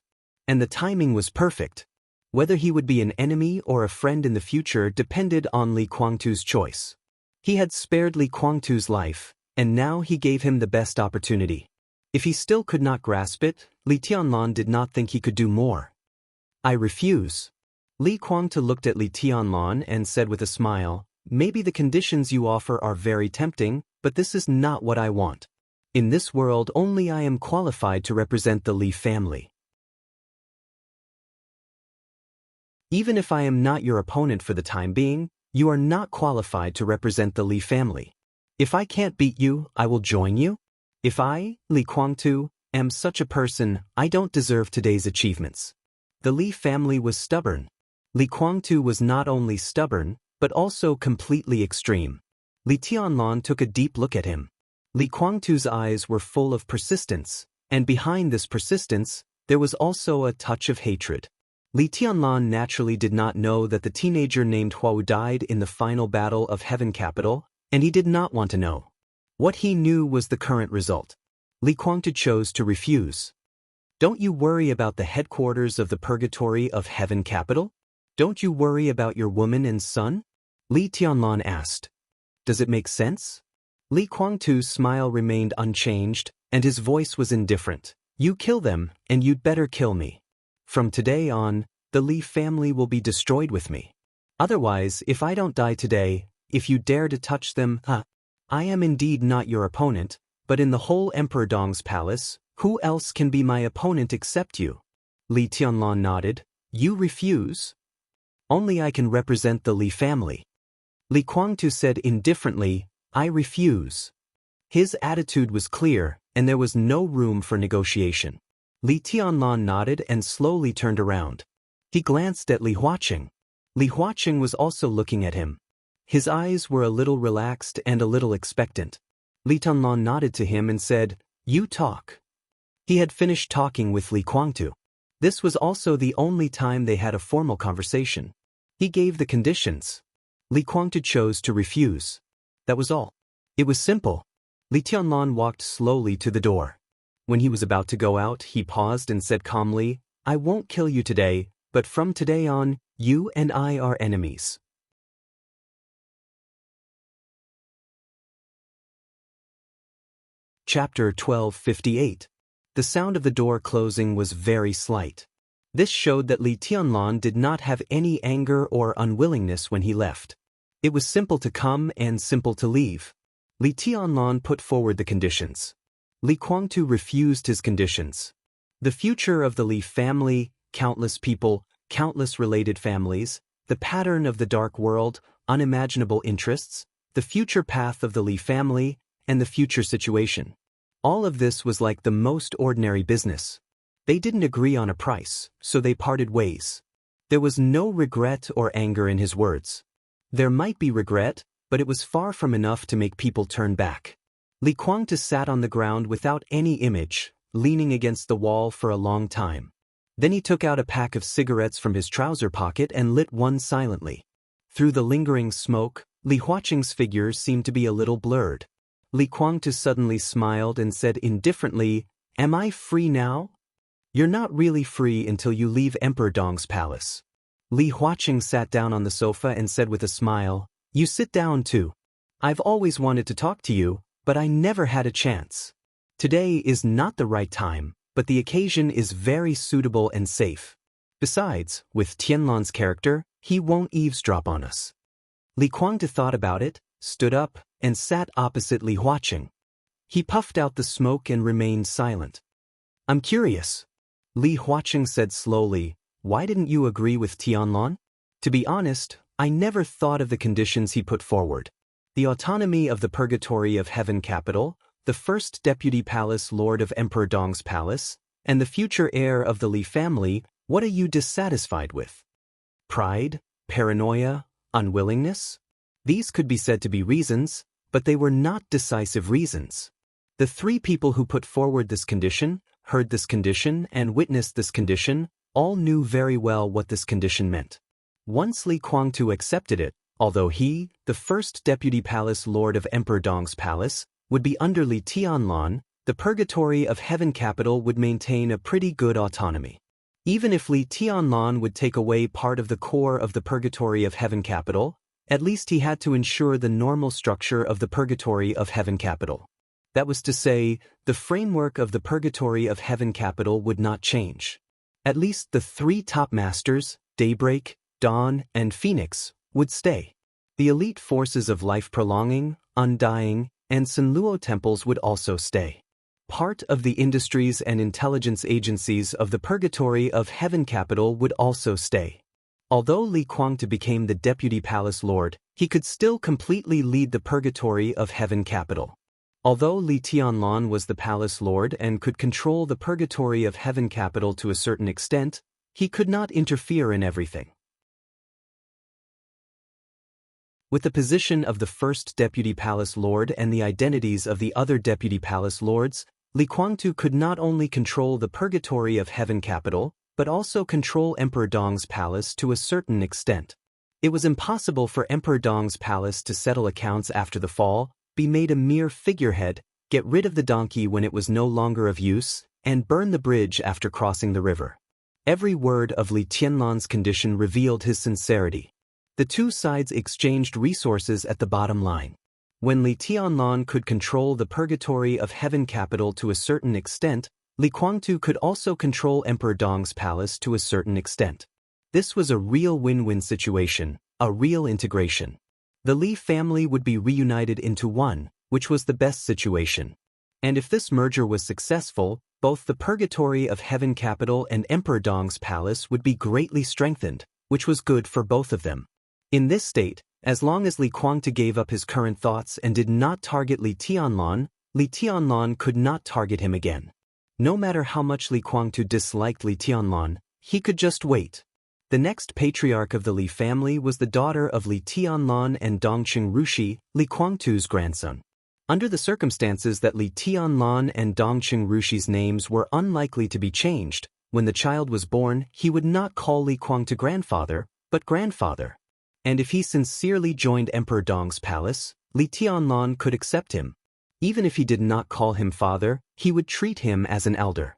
And the timing was perfect. Whether he would be an enemy or a friend in the future depended on Li Guangtu's choice. He had spared Li Guangtu's life, and now he gave him the best opportunity. If he still could not grasp it, Li Tianlan did not think he could do more. I refuse. Li Guangtu looked at Li Tianlan and said with a smile, maybe the conditions you offer are very tempting, but this is not what I want. In this world only I am qualified to represent the Li family. Even if I am not your opponent for the time being, you are not qualified to represent the Li family. If I can't beat you, I will join you. If I, Li Guangtu, am such a person, I don't deserve today's achievements. The Li family was stubborn. Li Guangtu was not only stubborn, but also completely extreme. Li Tianlan took a deep look at him. Li Guangtu's eyes were full of persistence, and behind this persistence, there was also a touch of hatred. Li Tianlan naturally did not know that the teenager named Huo died in the final battle of Heaven Capital, and he did not want to know. What he knew was the current result. Li Guangtu chose to refuse. Don't you worry about the headquarters of the purgatory of Heaven Capital? Don't you worry about your woman and son? Li Tianlan asked. Does it make sense? Li Guangtu's smile remained unchanged, and his voice was indifferent. You kill them, and you'd better kill me. From today on, the Li family will be destroyed with me. Otherwise, if I don't die today, if you dare to touch them, I am indeed not your opponent, but in the whole Emperor Dong's palace, who else can be my opponent except you? Li Tianlan nodded. You refuse? Only I can represent the Li family. Li Guangtu said indifferently, I refuse. His attitude was clear, and there was no room for negotiation. Li Tianlan nodded and slowly turned around. He glanced at Li Huaqing. Li Huaqing was also looking at him. His eyes were a little relaxed and a little expectant. Li Tianlan nodded to him and said, You talk. He had finished talking with Li Guangtu. This was also the only time they had a formal conversation. He gave the conditions. Li Guangtu chose to refuse. That was all. It was simple. Li Tianlan walked slowly to the door. When he was about to go out, he paused and said calmly, I won't kill you today, but from today on, you and I are enemies. Chapter 1258. The sound of the door closing was very slight. This showed that Li Tianlan did not have any anger or unwillingness when he left. It was simple to come and simple to leave. Li Tianlan put forward the conditions. Li Guangtu refused his conditions. The future of the Li family, countless people, countless related families, the pattern of the dark world, unimaginable interests, the future path of the Li family, and the future situation. All of this was like the most ordinary business. They didn't agree on a price, so they parted ways. There was no regret or anger in his words. There might be regret, but it was far from enough to make people turn back. Li Guangtu sat on the ground without any image, leaning against the wall for a long time. Then he took out a pack of cigarettes from his trouser pocket and lit one silently. Through the lingering smoke, Li Huaqing's figure seemed to be a little blurred. Li Guangtu suddenly smiled and said indifferently, Am I free now? You're not really free until you leave Emperor Dong's palace. Li Huaqing sat down on the sofa and said with a smile, You sit down too. I've always wanted to talk to you, but I never had a chance. Today is not the right time, but the occasion is very suitable and safe. Besides, with Tianlan's character, he won't eavesdrop on us. Li Guangtu thought about it, stood up, and sat opposite Li Huaqing. He puffed out the smoke and remained silent. I'm curious. Li Huaqing said slowly, why didn't you agree with Tianlan? To be honest, I never thought of the conditions he put forward. The autonomy of the Purgatory of Heaven capital, the first deputy palace lord of Emperor Dong's palace, and the future heir of the Li family. What are you dissatisfied with? Pride, paranoia, unwillingness? These could be said to be reasons, but they were not decisive reasons. The three people who put forward this condition, heard this condition, and witnessed this condition, all knew very well what this condition meant. Once Li Guangtu accepted it, although he, the first deputy palace lord of Emperor Dong's palace, would be under Li Tianlan, the Purgatory of Heaven capital would maintain a pretty good autonomy. Even if Li Tianlan would take away part of the core of the Purgatory of Heaven capital, at least he had to ensure the normal structure of the Purgatory of Heaven capital. That was to say, the framework of the Purgatory of Heaven capital would not change. At least the three top masters, Daybreak, Dawn, and Phoenix, would stay. The elite forces of life-prolonging, undying, and Sanluo temples would also stay. Part of the industries and intelligence agencies of the Purgatory of Heaven capital would also stay. Although Li Guangtu became the deputy palace lord, he could still completely lead the Purgatory of Heaven capital. Although Li Tianlan was the palace lord and could control the Purgatory of Heaven capital to a certain extent, he could not interfere in everything. With the position of the first deputy palace lord and the identities of the other deputy palace lords, Li Guangtu could not only control the Purgatory of Heaven capital, but also control Emperor Dong's palace to a certain extent. It was impossible for Emperor Dong's palace to settle accounts after the fall, be made a mere figurehead, get rid of the donkey when it was no longer of use, and burn the bridge after crossing the river. Every word of Li Tianlan's condition revealed his sincerity. The two sides exchanged resources at the bottom line. When Li Tianlan could control the Purgatory of Heaven capital to a certain extent, Li Guangtu could also control Emperor Dong's palace to a certain extent. This was a real win-win situation, a real integration. The Li family would be reunited into one, which was the best situation. And if this merger was successful, both the Purgatory of Heaven capital and Emperor Dong's palace would be greatly strengthened, which was good for both of them. In this state, as long as Li Guangtu gave up his current thoughts and did not target Li Tianlan could not target him again. No matter how much Li Guangtu disliked Li Tianlan, he could just wait. The next patriarch of the Li family was the daughter of Li Tianlan and Dongqing Rushi, Li Guangtu's grandson. Under the circumstances that Li Tianlan and Dongqing Rushi's names were unlikely to be changed, when the child was born, he would not call Li Guangtu grandfather, but grandfather. And if he sincerely joined Emperor Dong's palace, Li Tianlan could accept him. Even if he did not call him father, he would treat him as an elder.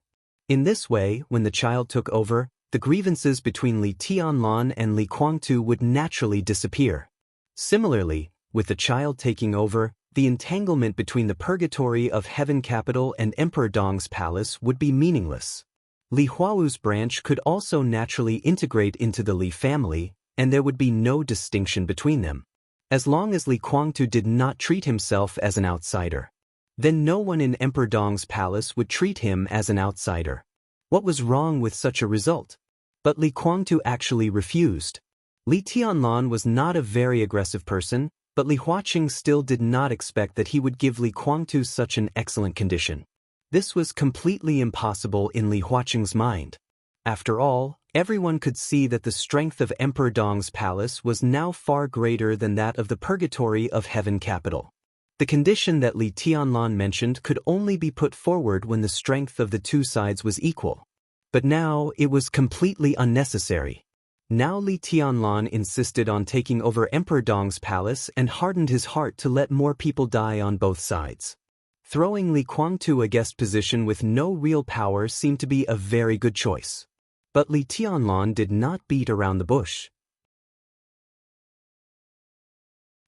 In this way, when the child took over, the grievances between Li Tianlan and Li Guangtu would naturally disappear. Similarly, with the child taking over, the entanglement between the Purgatory of Heaven capital and Emperor Dong's palace would be meaningless. Li Huawu's branch could also naturally integrate into the Li family, and there would be no distinction between them. As long as Li Guangtu did not treat himself as an outsider, then no one in Emperor Dong's palace would treat him as an outsider. What was wrong with such a result? But Li Guangtu actually refused. Li Tianlan was not a very aggressive person, but Li Huaqing still did not expect that he would give Li Guangtu such an excellent condition. This was completely impossible in Li Huaqing's mind. After all, everyone could see that the strength of Emperor Dong's palace was now far greater than that of the Purgatory of Heaven capital. The condition that Li Tianlan mentioned could only be put forward when the strength of the two sides was equal. But now it was completely unnecessary. Now Li Tianlan insisted on taking over Emperor Dong's palace and hardened his heart to let more people die on both sides. Throwing Li Guangtu a guest position with no real power seemed to be a very good choice. But Li Tianlan did not beat around the bush.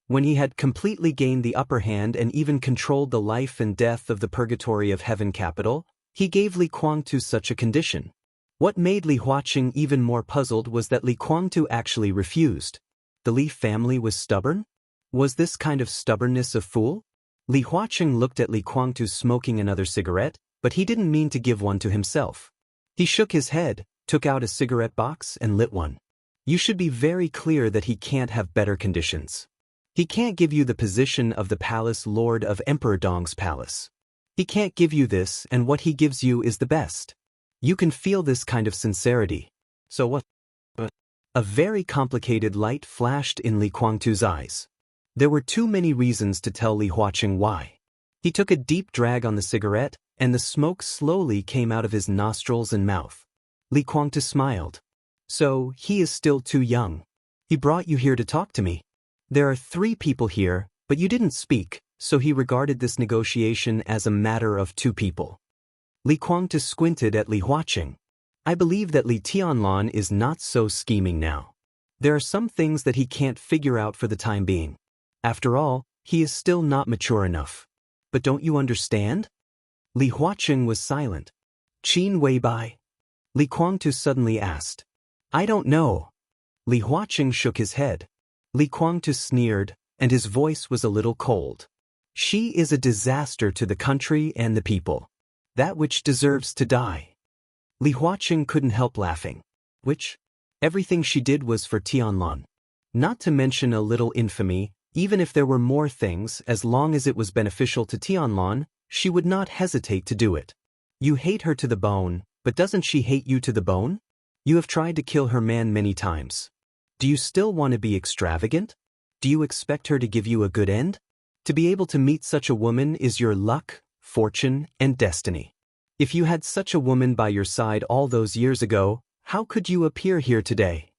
When he had completely gained the upper hand and even controlled the life and death of the Purgatory of Heaven capital, he gave Li Guangtu such a condition. What made Li Huaqing even more puzzled was that Li Guangtu actually refused. The Li family was stubborn? Was this kind of stubbornness a fool? Li Huaqing looked at Li Guangtu smoking another cigarette, but he didn't mean to give one to himself. He shook his head, took out a cigarette box and lit one. You should be very clear that he can't have better conditions. He can't give you the position of the palace lord of Emperor Dong's palace. He can't give you this, and what he gives you is the best. You can feel this kind of sincerity. So what? A very complicated light flashed in Li Guangtu's eyes. There were too many reasons to tell Li Huaqing why. He took a deep drag on the cigarette, and the smoke slowly came out of his nostrils and mouth. Li Guangtu smiled. So, he is still too young. He brought you here to talk to me. There are 3 people here, but you didn't speak, so he regarded this negotiation as a matter of 2 people. Li Guangtu squinted at Li Huaqing. I believe that Li Tianlan is not so scheming now. There are some things that he can't figure out for the time being. After all, he is still not mature enough. But don't you understand? Li Huaqing was silent. Qin Weibai? Li Guangtu suddenly asked. I don't know. Li Huaqing shook his head. Li Guangtu sneered, and his voice was a little cold. She is a disaster to the country and the people. That which deserves to die. Li Huaqing couldn't help laughing. Which? Everything she did was for Tianlan. Not to mention a little infamy, even if there were more things, as long as it was beneficial to Tianlan, she would not hesitate to do it. You hate her to the bone, but doesn't she hate you to the bone? You have tried to kill her man many times. Do you still want to be extravagant? Do you expect her to give you a good end? To be able to meet such a woman is your luck, fortune, and destiny. If you had such a woman by your side all those years ago, how could you appear here today?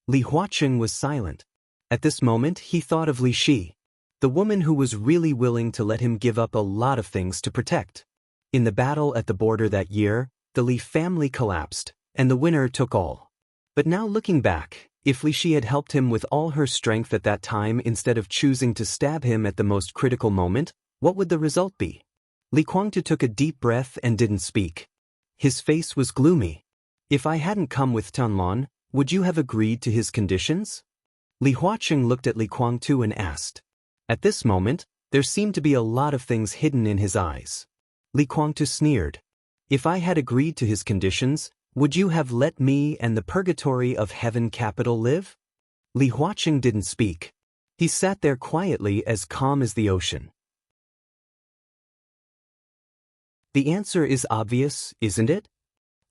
Li Huaqing was silent. At this moment he thought of Li Shi, the woman who was really willing to let him give up a lot of things to protect. In the battle at the border that year, the Li family collapsed, and the winner took all. But now looking back, if Li Shi had helped him with all her strength at that time instead of choosing to stab him at the most critical moment, what would the result be? Li Guangtu took a deep breath and didn't speak. His face was gloomy. If I hadn't come with Tianlan, would you have agreed to his conditions? Li Huaqing looked at Li Guangtu and asked. At this moment, there seemed to be a lot of things hidden in his eyes. Li Guangtu sneered. If I had agreed to his conditions, would you have let me and the purgatory of heaven capital live? Li Huaqing didn't speak. He sat there quietly, as calm as the ocean. The answer is obvious, isn't it?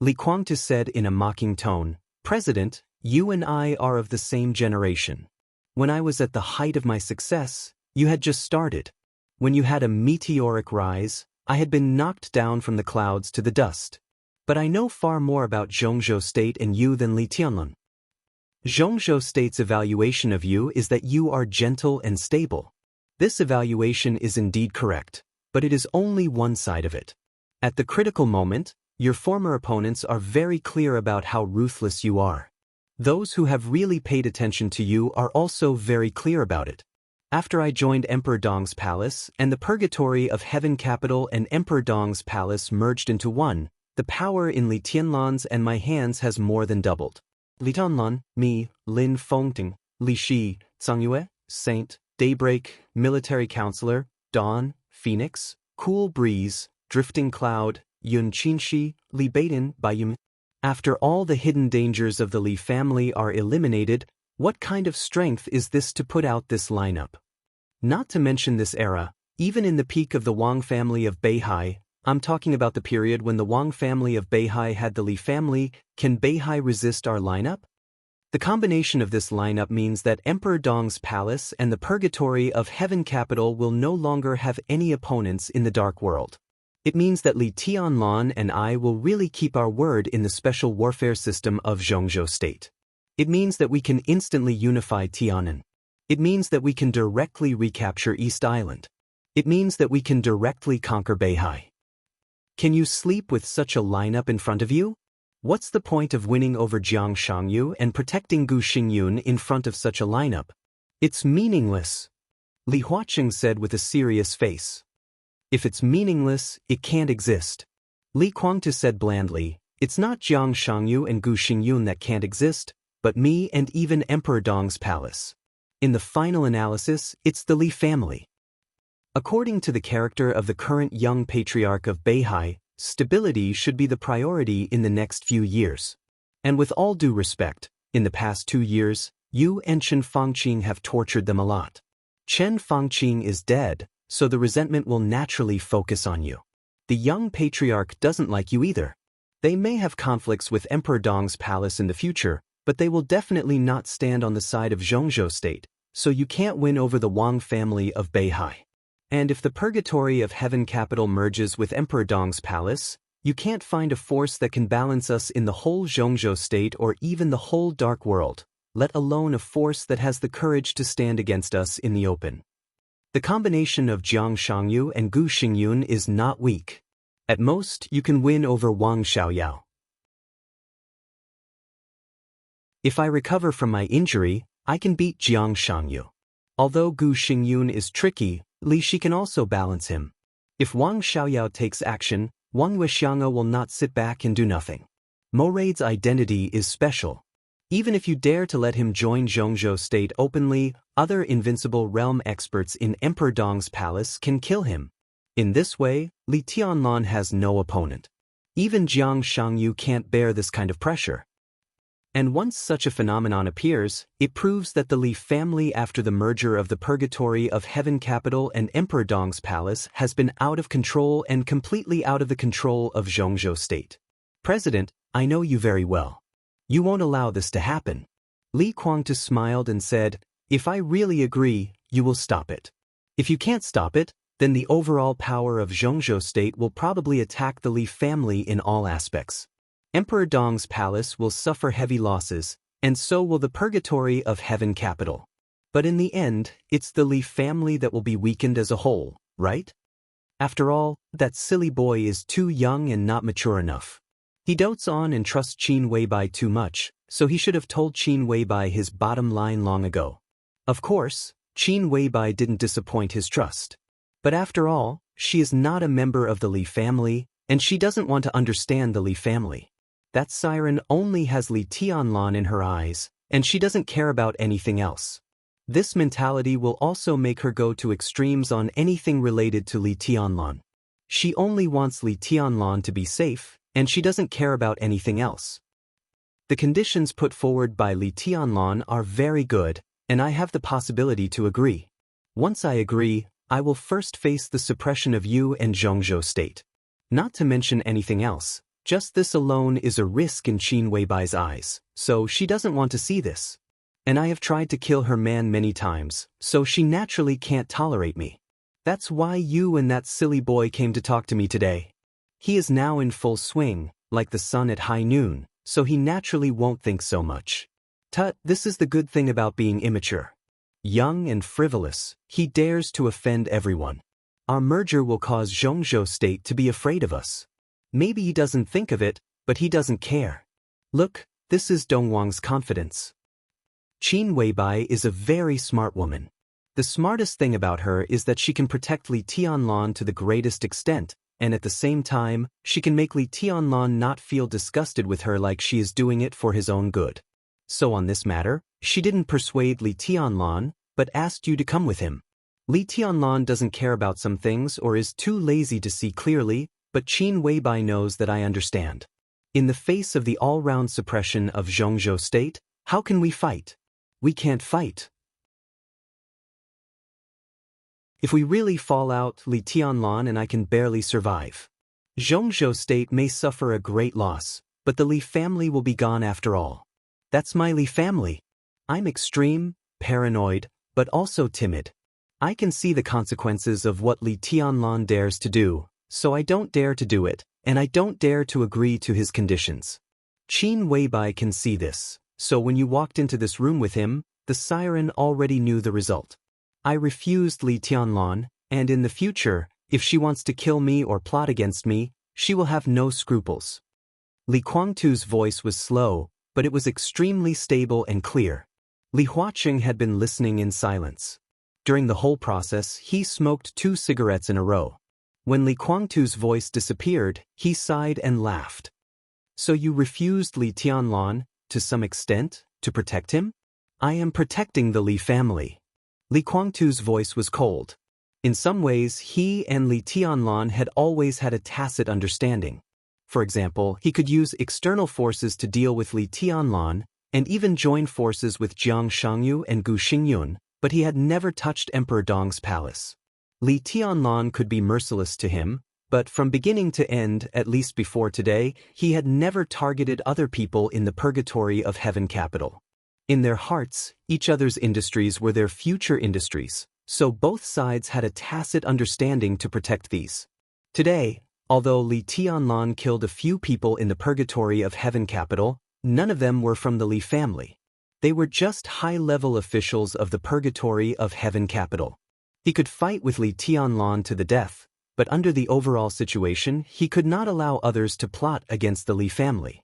Li Guangtu said in a mocking tone. President, you and I are of the same generation. When I was at the height of my success, you had just started. When you had a meteoric rise, I had been knocked down from the clouds to the dust. But I know far more about Zhongzhou State and you than Li Tianlan. Zhongzhou State's evaluation of you is that you are gentle and stable. This evaluation is indeed correct, but it is only one side of it. At the critical moment, your former opponents are very clear about how ruthless you are. Those who have really paid attention to you are also very clear about it. After I joined Emperor Dong's palace, and the purgatory of heaven capital and Emperor Dong's palace merged into one, the power in Li Tianlan's and my hands has more than doubled. Li Tianlan, me, Lin Fengting, Li Shi, Zhang Yue, Saint, Daybreak, Military Counselor, Dawn, Phoenix, Cool Breeze, Drifting Cloud, Yun Qinshi, Li Beidan, Baiyum. After all the hidden dangers of the Li family are eliminated, what kind of strength is this to put out this lineup? Not to mention this era, even in the peak of the Wang family of Beihai, I'm talking about the period when the Wang family of Beihai had the Li family, can Beihai resist our lineup? The combination of this lineup means that Emperor Dong's palace and the purgatory of heaven capital will no longer have any opponents in the dark world. It means that Li Tianlan and I will really keep our word in the special warfare system of Zhongzhou State. It means that we can instantly unify Tianan. It means that we can directly recapture East Island. It means that we can directly conquer Beihai. Can you sleep with such a lineup in front of you? What's the point of winning over Jiang Shangyu and protecting Gu Xingyun in front of such a lineup? It's meaningless, Li Huaqing said with a serious face. If it's meaningless, it can't exist. Li Guangtu said blandly, It's not Jiang Shangyu and Gu Xingyun that can't exist, but me and even Emperor Dong's palace. In the final analysis, it's the Li family. According to the character of the current young patriarch of Beihai, stability should be the priority in the next few years. And with all due respect, in the past 2 years, you and Chen Fangqing have tortured them a lot. Chen Fangqing is dead, so the resentment will naturally focus on you. The young patriarch doesn't like you either. They may have conflicts with Emperor Dong's palace in the future, but they will definitely not stand on the side of Zhongzhou state, so you can't win over the Wang family of Beihai. And if the Purgatory of Heaven capital merges with Emperor Dong's palace, you can't find a force that can balance us in the whole Zhongzhou state or even the whole dark world, let alone a force that has the courage to stand against us in the open. The combination of Jiang Shangyu and Gu Xingyun is not weak. At most, you can win over Wang Xiaoyao. If I recover from my injury, I can beat Jiang Shangyu. Although Gu Xingyun is tricky, Li Shi can also balance him. If Wang Xiaoyao takes action, Wang Wuxiang'e will not sit back and do nothing. Morade's identity is special. Even if you dare to let him join Zhongzhou state openly, other invincible realm experts in Emperor Dong's palace can kill him. In this way, Li Tianlan has no opponent. Even Jiang Shangyu can't bear this kind of pressure. And once such a phenomenon appears, it proves that the Li family after the merger of the Purgatory of Heaven capital and Emperor Dong's palace has been out of control and completely out of the control of Zhongzhou state. President, I know you very well. You won't allow this to happen. Li Kuangtu smiled and said, if I really agree, you will stop it. If you can't stop it, then the overall power of Zhongzhou state will probably attack the Li family in all aspects. Emperor Dong's palace will suffer heavy losses, and so will the Purgatory of Heaven capital. But in the end, it's the Li family that will be weakened as a whole, right? After all, that silly boy is too young and not mature enough. He dotes on and trusts Qin Weibai too much, so he should have told Qin Weibai his bottom line long ago. Of course, Qin Weibai didn't disappoint his trust. But after all, she is not a member of the Li family, and she doesn't want to understand the Li family. That siren only has Li Tianlan in her eyes, and she doesn't care about anything else. This mentality will also make her go to extremes on anything related to Li Tianlan. She only wants Li Tianlan to be safe, and she doesn't care about anything else. The conditions put forward by Li Tianlan are very good, and I have the possibility to agree. Once I agree, I will first face the suppression of you and Zhongzhou state. Not to mention anything else, just this alone is a risk in Qin Weibai's eyes, so she doesn't want to see this. And I have tried to kill her man many times, so she naturally can't tolerate me. That's why you and that silly boy came to talk to me today. He is now in full swing, like the sun at high noon, so he naturally won't think so much. Tut, this is the good thing about being immature. Young and frivolous, he dares to offend everyone. Our merger will cause Zhongzhou state to be afraid of us. Maybe he doesn't think of it, but he doesn't care. Look, this is Dongwang's confidence. Qin Weibai is a very smart woman. The smartest thing about her is that she can protect Li Tianlan to the greatest extent, and at the same time, she can make Li Tianlan not feel disgusted with her like she is doing it for his own good. So on this matter, she didn't persuade Li Tianlan, but asked you to come with him. Li Tianlan doesn't care about some things or is too lazy to see clearly, but Qin Weibai knows that I understand. In the face of the all-round suppression of Zhongzhou state, how can we fight? We can't fight. If we really fall out, Li Tianlan and I can barely survive. Zhongzhou state may suffer a great loss, but the Li family will be gone after all. That's my Li family. I'm extreme, paranoid, but also timid. I can see the consequences of what Li Tianlan dares to do, so I don't dare to do it, and I don't dare to agree to his conditions. Qin Weibai can see this, so when you walked into this room with him, the siren already knew the result. I refused Li Tianlan, and in the future, if she wants to kill me or plot against me, she will have no scruples. Li Kuangtu's voice was slow, but it was extremely stable and clear. Li Huaqing had been listening in silence. During the whole process, he smoked 2 cigarettes in a row. When Li Kuangtu's voice disappeared, he sighed and laughed. So you refused Li Tianlan, to some extent, to protect him? I am protecting the Li family. Li Guangtu's voice was cold. In some ways, he and Li Tianlan had always had a tacit understanding. For example, he could use external forces to deal with Li Tianlan, and even join forces with Jiang Shangyu and Gu Xingyun, but he had never touched Emperor Dong's palace. Li Tianlan could be merciless to him, but from beginning to end, at least before today, he had never targeted other people in the purgatory of Heaven Capital. In their hearts, each other's industries were their future industries, so both sides had a tacit understanding to protect these. Today, although Li Tianlan killed a few people in the purgatory of Heaven Capital, none of them were from the Li family. They were just high-level officials of the purgatory of Heaven Capital. He could fight with Li Tianlan to the death, but under the overall situation, he could not allow others to plot against the Li family.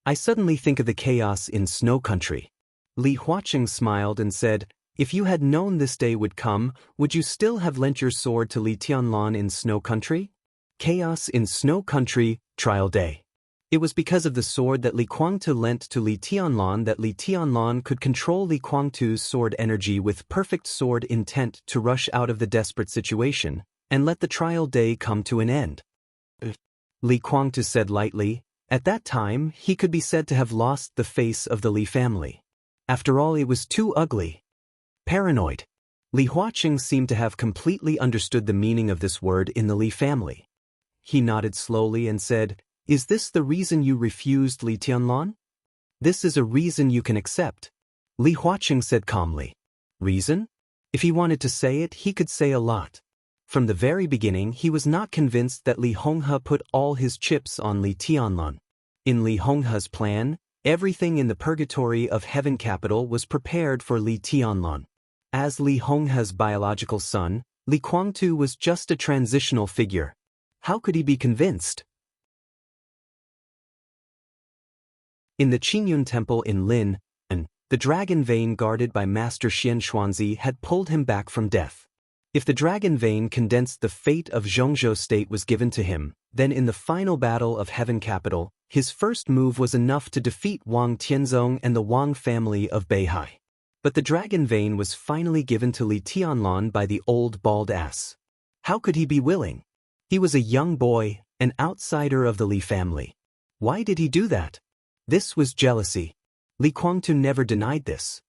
I suddenly think of the chaos in Snow Country. Li Huaqing smiled and said, "If you had known this day would come, would you still have lent your sword to Li Tianlan in Snow Country?" Chaos in Snow Country, Trial Day. It was because of the sword that Li Guangtu lent to Li Tianlan that Li Tianlan could control Li Guangtu's sword energy with perfect sword intent to rush out of the desperate situation and let the trial day come to an end. Li Guangtu said lightly, at that time he could be said to have lost the face of the Li family. After all, it was too ugly. Paranoid. Li Huaqing seemed to have completely understood the meaning of this word in the Li family. He nodded slowly and said, "Is this the reason you refused Li Tianlan?" "This is a reason you can accept," Li Huaqing said calmly. Reason? If he wanted to say it, he could say a lot. From the very beginning, he was not convinced that Li Honghe put all his chips on Li Tianlan. In Li Honghe's plan, everything in the purgatory of Heaven Capital was prepared for Li Tianlan. As Li Honghe's biological son, Li Guangtu was just a transitional figure. How could he be convinced? In the Qingyun Temple in Lin, the dragon vein guarded by Master Xian Xuanzi had pulled him back from death. If the dragon vein condensed the fate of Zhongzhou state was given to him, then in the final battle of Heaven Capital, his first move was enough to defeat Wang Tianzong and the Wang family of Beihai. But the dragon vein was finally given to Li Tianlan by the old bald ass. How could he be willing? He was a young boy, an outsider of the Li family. Why did he do that? This was jealousy. Li Guangtu never denied this.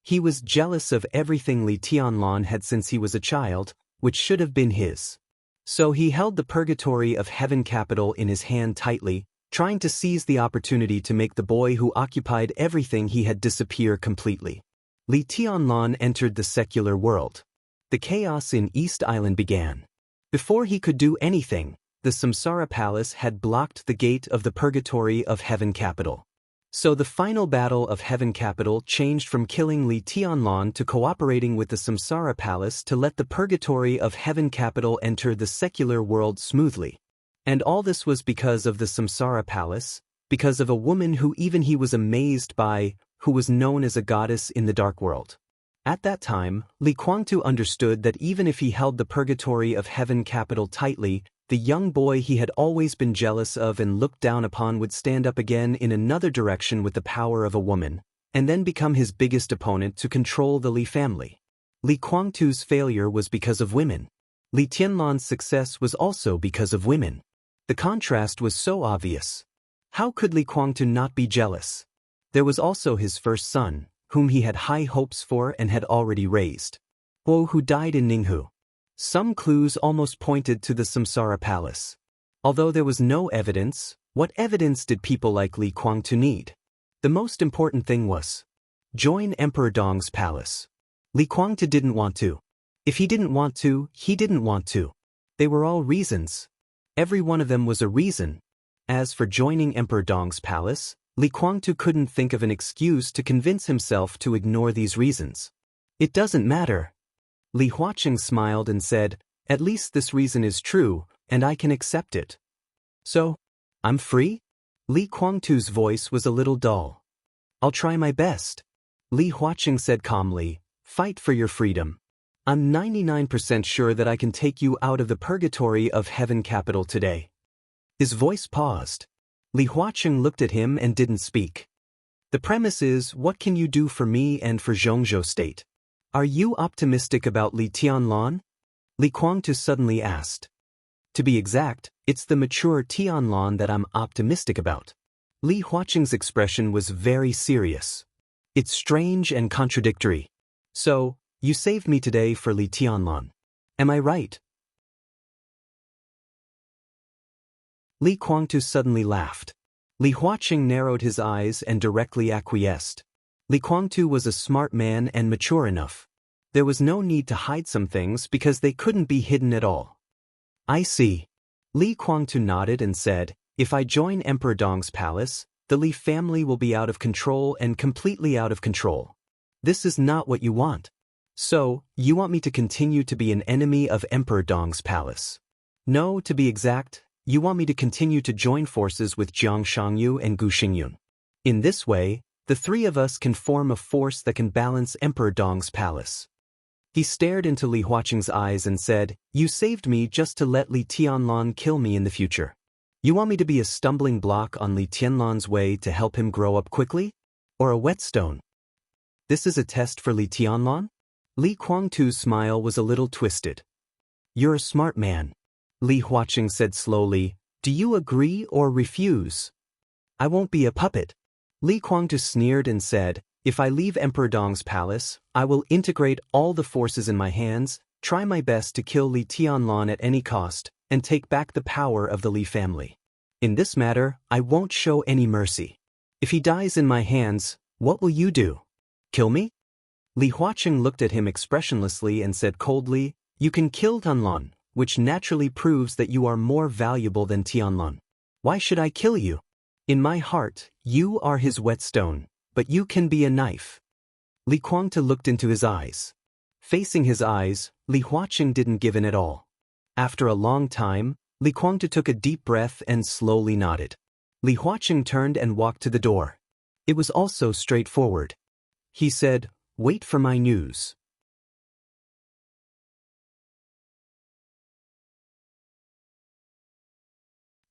He was jealous of everything Li Tianlan had since he was a child, which should have been his. So he held the purgatory of Heaven Capital in his hand tightly, trying to seize the opportunity to make the boy who occupied everything he had disappear completely. Li Tianlan entered the secular world. The chaos in East Island began. Before he could do anything, the Samsara Palace had blocked the gate of the purgatory of Heaven Capital. So the final battle of Heaven Capital changed from killing Li Tianlan to cooperating with the Samsara Palace to let the purgatory of Heaven Capital enter the secular world smoothly. And all this was because of the Samsara Palace, because of a woman who even he was amazed by, who was known as a goddess in the dark world. At that time, Li Guangtu understood that even if he held the purgatory of Heaven Capital tightly, the young boy he had always been jealous of and looked down upon would stand up again in another direction with the power of a woman, and then become his biggest opponent to control the Li family. Li Guangtu's failure was because of women. Li Tianlan's success was also because of women. The contrast was so obvious. How could Li Guangtu not be jealous? There was also his first son, whom he had high hopes for and had already raised. Guo, who died in Ninghu. Some clues almost pointed to the Samsara Palace. Although there was no evidence, what evidence did people like Li Guangtu need? The most important thing was, join Emperor Dong's palace. Li Guangtu didn't want to. If he didn't want to, he didn't want to. They were all reasons. Every one of them was a reason. As for joining Emperor Dong's palace, Li Guangtu couldn't think of an excuse to convince himself to ignore these reasons. It doesn't matter. Li Huaqing smiled and said, at least this reason is true, and I can accept it. So, I'm free? Li Guangtu's voice was a little dull. I'll try my best. Li Huaqing said calmly, fight for your freedom. I'm 99% sure that I can take you out of the purgatory of Heaven Capital today. His voice paused. Li Huaqing looked at him and didn't speak. The premise is, what can you do for me and for Zhongzhou State? Are you optimistic about Li Tianlan? Li Guangtu suddenly asked. To be exact, it's the mature Tianlan that I'm optimistic about. Li Huaqing's expression was very serious. It's strange and contradictory. So, you saved me today for Li Tianlan. Am I right? Li Guangtu suddenly laughed. Li Huaqing narrowed his eyes and directly acquiesced. Li Guangtu was a smart man and mature enough. There was no need to hide some things because they couldn't be hidden at all. I see. Li Guangtu nodded and said, if I join Emperor Dong's palace, the Li family will be out of control and completely out of control. This is not what you want. So, you want me to continue to be an enemy of Emperor Dong's palace? No, to be exact, you want me to continue to join forces with Jiang Shangyu and Gu Xingyun. In this way, the three of us can form a force that can balance Emperor Dong's palace. He stared into Li Huaqing's eyes and said, you saved me just to let Li Tianlan kill me in the future. You want me to be a stumbling block on Li Tianlan's way to help him grow up quickly? Or a whetstone? This is a test for Li Tianlan? Li Guangtu's smile was a little twisted. You're a smart man. Li Huaqing said slowly, do you agree or refuse? I won't be a puppet. Li Guangtu sneered and said, if I leave Emperor Dong's palace, I will integrate all the forces in my hands, try my best to kill Li Tianlan at any cost, and take back the power of the Li family. In this matter, I won't show any mercy. If he dies in my hands, what will you do? Kill me? Li Huaqing looked at him expressionlessly and said coldly, you can kill Tianlan, which naturally proves that you are more valuable than Tianlan. Why should I kill you? In my heart, you are his whetstone, but you can be a knife. Li Guangtu looked into his eyes. Facing his eyes, Li Huaqing didn't give in at all. After a long time, Li Guangtu took a deep breath and slowly nodded. Li Huaqing turned and walked to the door. It was also straightforward. He said, wait for my news.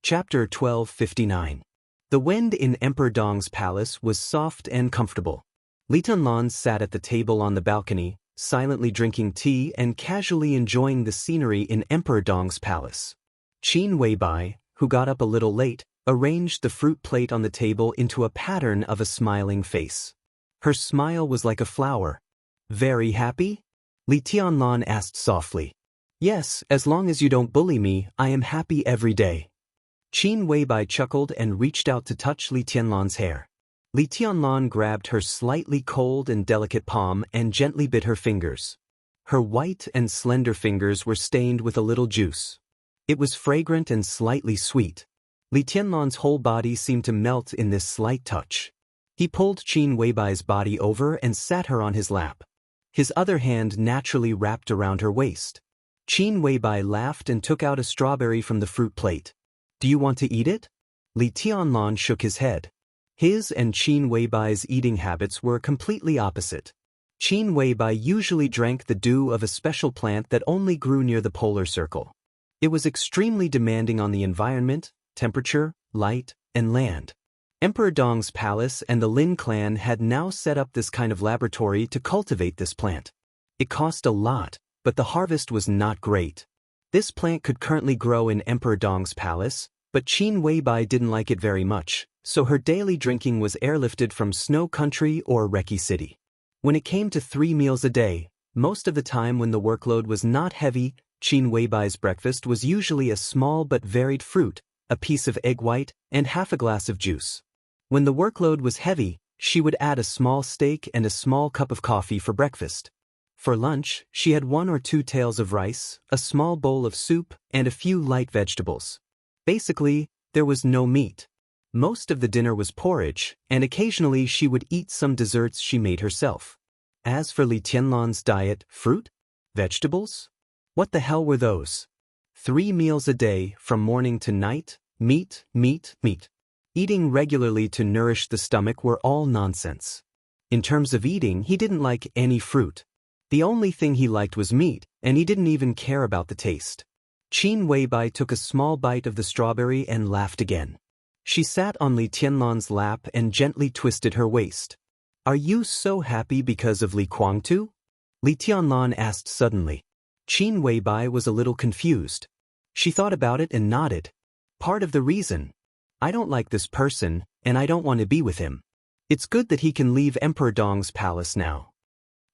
Chapter 1259. The wind in Emperor Dong's palace was soft and comfortable. Li Tianlan sat at the table on the balcony, silently drinking tea and casually enjoying the scenery in Emperor Dong's palace. Qin Weibai, who got up a little late, arranged the fruit plate on the table into a pattern of a smiling face. Her smile was like a flower. Very happy? Li Tianlan asked softly. Yes, as long as you don't bully me, I am happy every day. Qin Weibai chuckled and reached out to touch Li Tianlan's hair. Li Tianlan grabbed her slightly cold and delicate palm and gently bit her fingers. Her white and slender fingers were stained with a little juice. It was fragrant and slightly sweet. Li Tianlan's whole body seemed to melt in this slight touch. He pulled Qin Weibai's body over and sat her on his lap. His other hand naturally wrapped around her waist. Qin Weibai laughed and took out a strawberry from the fruit plate. Do you want to eat it? Li Tianlan shook his head. His and Qin Weibai's eating habits were completely opposite. Qin Weibai usually drank the dew of a special plant that only grew near the polar circle. It was extremely demanding on the environment, temperature, light, and land. Emperor Dong's palace and the Lin clan had now set up this kind of laboratory to cultivate this plant. It cost a lot, but the harvest was not great. This plant could currently grow in Emperor Dong's palace, but Qin Weibai didn't like it very much, so her daily drinking was airlifted from Snow Country or Reki City. When it came to 3 meals a day, most of the time when the workload was not heavy, Qin Weibai's breakfast was usually a small but varied fruit, a piece of egg white, and half a glass of juice. When the workload was heavy, she would add a small steak and a small cup of coffee for breakfast. For lunch, she had 1 or 2 taels of rice, a small bowl of soup, and a few light vegetables. Basically, there was no meat. Most of the dinner was porridge, and occasionally she would eat some desserts she made herself. As for Li Tianlan's diet, fruit? Vegetables? What the hell were those? 3 meals a day, from morning to night, meat, meat, meat. Eating regularly to nourish the stomach were all nonsense. In terms of eating, he didn't like any fruit. The only thing he liked was meat, and he didn't even care about the taste. Qin Weibai took a small bite of the strawberry and laughed again. She sat on Li Tianlan's lap and gently twisted her waist. Are you so happy because of Li Kuangtu? Li Tianlan asked suddenly. Qin Weibai was a little confused. She thought about it and nodded. Part of the reason. I don't like this person, and I don't want to be with him. It's good that he can leave Emperor Dong's palace now.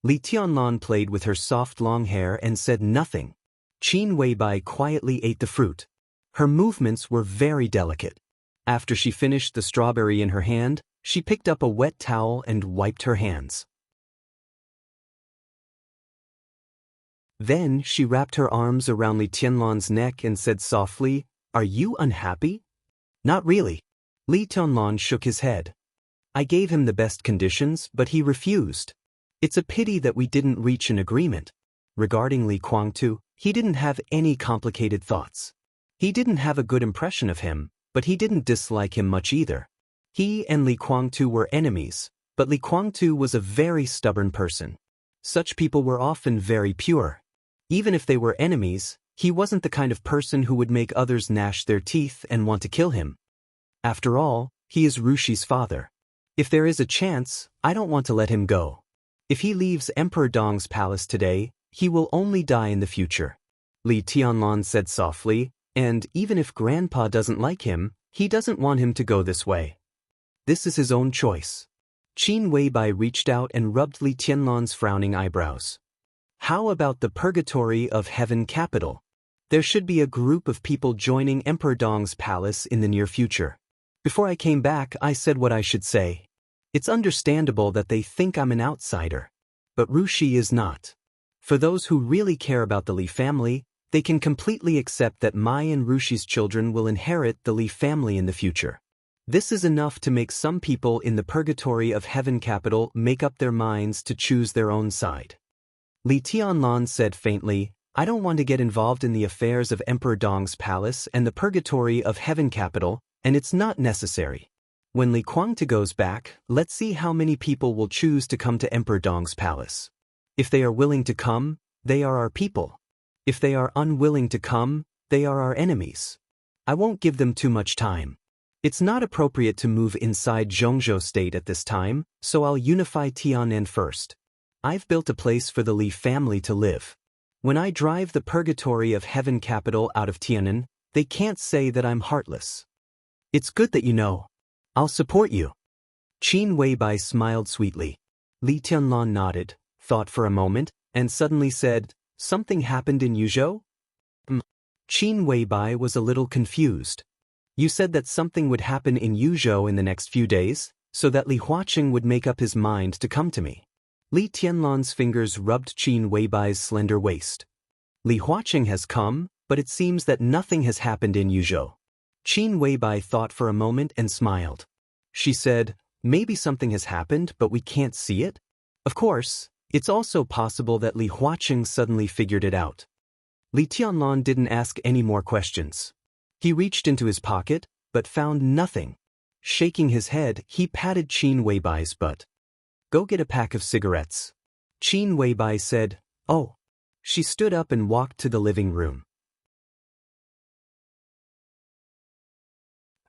Li Tianlan played with her soft long hair and said nothing. Qin Weibai quietly ate the fruit. Her movements were very delicate. After she finished the strawberry in her hand, she picked up a wet towel and wiped her hands. Then she wrapped her arms around Li Tianlan's neck and said softly, Are you unhappy? Not really. Li Tianlan shook his head. I gave him the best conditions, but he refused. It's a pity that we didn't reach an agreement. Regarding Li Kuangtu, he didn't have any complicated thoughts. He didn't have a good impression of him, but he didn't dislike him much either. He and Li Kuangtu were enemies, but Li Kuangtu was a very stubborn person. Such people were often very pure. Even if they were enemies, he wasn't the kind of person who would make others gnash their teeth and want to kill him. After all, he is Rushi's father. If there is a chance, I don't want to let him go. If he leaves Emperor Dong's palace today, he will only die in the future. Li Tianlan said softly, and even if Grandpa doesn't like him, he doesn't want him to go this way. This is his own choice. Qin Weibai reached out and rubbed Li Tianlan's frowning eyebrows. How about the purgatory of heaven capital? There should be a group of people joining Emperor Dong's palace in the near future. Before I came back, I said what I should say. It's understandable that they think I'm an outsider. But Rushi is not. For those who really care about the Li family, they can completely accept that Mai and Rushi's children will inherit the Li family in the future. This is enough to make some people in the purgatory of heaven capital make up their minds to choose their own side. Li Tianlan said faintly, I don't want to get involved in the affairs of Emperor Dong's palace and the purgatory of heaven capital, and it's not necessary. When Li Kuangtu goes back, let's see how many people will choose to come to Emperor Dong's palace. If they are willing to come, they are our people. If they are unwilling to come, they are our enemies. I won't give them too much time. It's not appropriate to move inside Zhongzhou State at this time, so I'll unify Tianan first. I've built a place for the Li family to live. When I drive the purgatory of heaven capital out of Tianan, they can't say that I'm heartless. It's good that you know. I'll support you. Qin Weibai smiled sweetly. Li Tianlan nodded, thought for a moment, and suddenly said, Something happened in Yuzhou? Qin Weibai was a little confused. You said that something would happen in Yuzhou in the next few days, so that Li Huaqing would make up his mind to come to me. Li Tianlan's fingers rubbed Qin Weibai's slender waist. Li Huaqing has come, but it seems that nothing has happened in Yuzhou. Qin Weibai thought for a moment and smiled. She said, Maybe something has happened, but we can't see it? Of course. It's also possible that Li Huaqing suddenly figured it out. Li Tianlan didn't ask any more questions. He reached into his pocket, but found nothing. Shaking his head, he patted Qin Weibai's butt. Go get a pack of cigarettes. Qin Weibai said, Oh. She stood up and walked to the living room.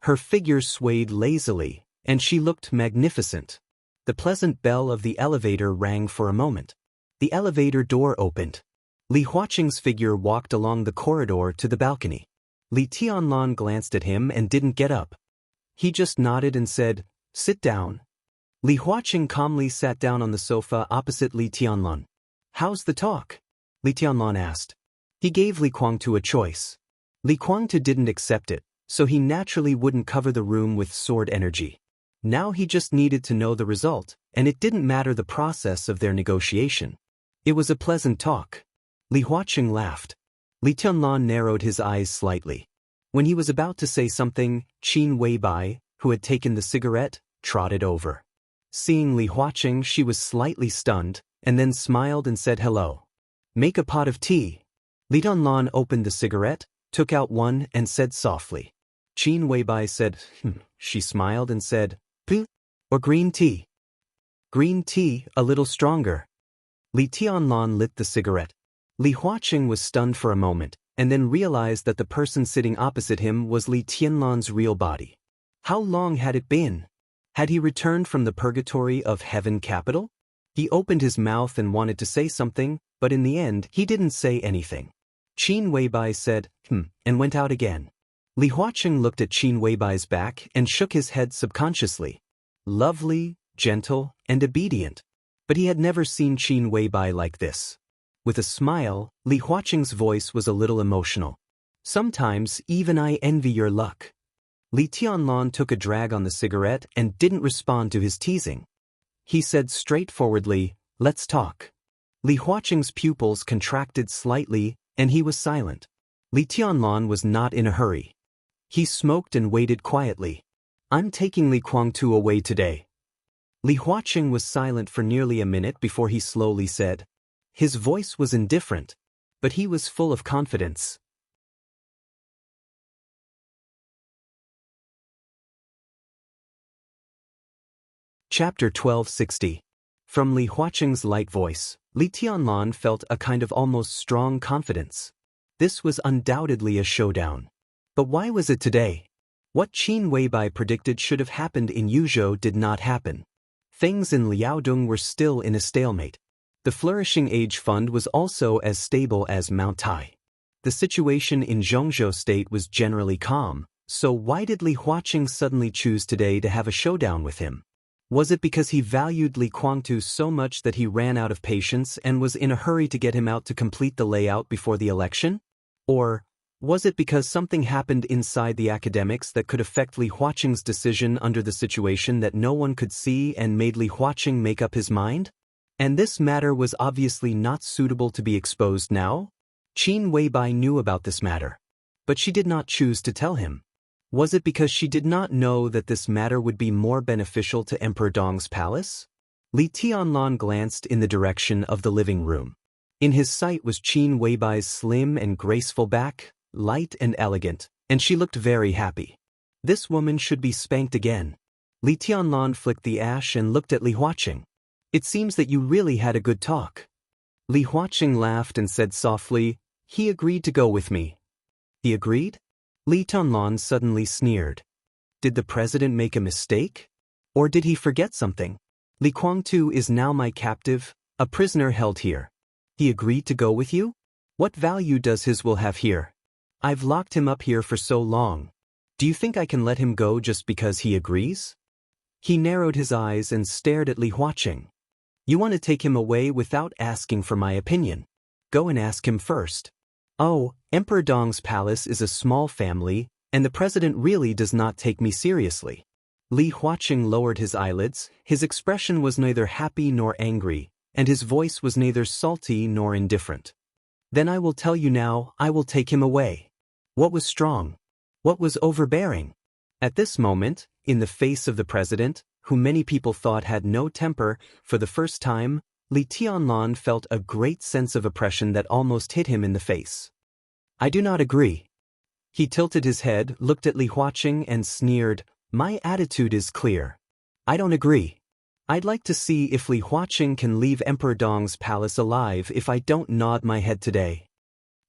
Her figure swayed lazily, and she looked magnificent. The pleasant bell of the elevator rang for a moment. The elevator door opened. Li Huaqing's figure walked along the corridor to the balcony. Li Tianlan glanced at him and didn't get up. He just nodded and said, Sit down. Li Huaqing calmly sat down on the sofa opposite Li Tianlan. How's the talk? Li Tianlan asked. He gave Li Kuangtu a choice. Li Kuangtu didn't accept it, so he naturally wouldn't cover the room with sword energy. Now he just needed to know the result, and it didn't matter the process of their negotiation. It was a pleasant talk. Li Huaqing laughed. Li Tianlan narrowed his eyes slightly. When he was about to say something, Qin Weibai, who had taken the cigarette, trotted over. Seeing Li Huaqing, she was slightly stunned, and then smiled and said hello. Make a pot of tea. Li Tianlan opened the cigarette, took out one, and said softly. Qin Weibai said, She smiled and said, Pu, or green tea. Green tea, a little stronger. Li Tianlan lit the cigarette. Li Huaqing was stunned for a moment, and then realized that the person sitting opposite him was Li Tianlan's real body. How long had it been? Had he returned from the purgatory of heaven capital? He opened his mouth and wanted to say something, but in the end he didn't say anything. Qin Weibai said, and went out again. Li Huaqing looked at Qin Weibai's back and shook his head subconsciously. Lovely, gentle, and obedient. But he had never seen Qin Weibai like this. With a smile, Li Huaqing's voice was a little emotional. Sometimes even I envy your luck. Li Tianlan took a drag on the cigarette and didn't respond to his teasing. He said straightforwardly, "Let's talk." Li Huaqing's pupils contracted slightly, and he was silent. Li Tianlan was not in a hurry. He smoked and waited quietly. "I'm taking Li Guangtu away today." Li Huaqing was silent for nearly a minute before he slowly said. His voice was indifferent, but he was full of confidence. Chapter 1260. From Li Huaqing's light voice, Li Tianlan felt a kind of almost strong confidence. This was undoubtedly a showdown. But why was it today? What Qin Weibai predicted should have happened in Yuzhou did not happen. Things in Liaodong were still in a stalemate. The Flourishing Age Fund was also as stable as Mount Tai. The situation in Zhongzhou State was generally calm, so why did Li Huaqing suddenly choose today to have a showdown with him? Was it because he valued Li Guangtu so much that he ran out of patience and was in a hurry to get him out to complete the layout before the election? Or was it because something happened inside the academics that could affect Li Huaqing's decision under the situation that no one could see and made Li Huaqing make up his mind? And this matter was obviously not suitable to be exposed now? Qin Weibai knew about this matter, but she did not choose to tell him. Was it because she did not know that this matter would be more beneficial to Emperor Dong's palace? Li Tianlan glanced in the direction of the living room. In his sight was Qin Weibai's slim and graceful back, light and elegant, and she looked very happy. This woman should be spanked again. Li Tianlan flicked the ash and looked at Li Huaqing. "It seems that you really had a good talk." Li Huaqing laughed and said softly, "He agreed to go with me." "He agreed?" Li Tianlan suddenly sneered. Did the president make a mistake? Or did he forget something? Li Guangtu is now my captive, a prisoner held here. He agreed to go with you? What value does his will have here? I've locked him up here for so long. Do you think I can let him go just because he agrees? He narrowed his eyes and stared at Li Huaqing. You want to take him away without asking for my opinion. Go and ask him first. Oh, Emperor Dong's palace is a small family, and the president really does not take me seriously. Li Huaqing lowered his eyelids, his expression was neither happy nor angry, and his voice was neither salty nor indifferent. Then I will tell you now, I will take him away. What was strong? What was overbearing? At this moment, in the face of the president, who many people thought had no temper, for the first time, Li Tianlan felt a great sense of oppression that almost hit him in the face. I do not agree. He tilted his head, looked at Li Huaqing and sneered, My attitude is clear. I don't agree. I'd like to see if Li Huaqing can leave Emperor Dong's palace alive if I don't nod my head today.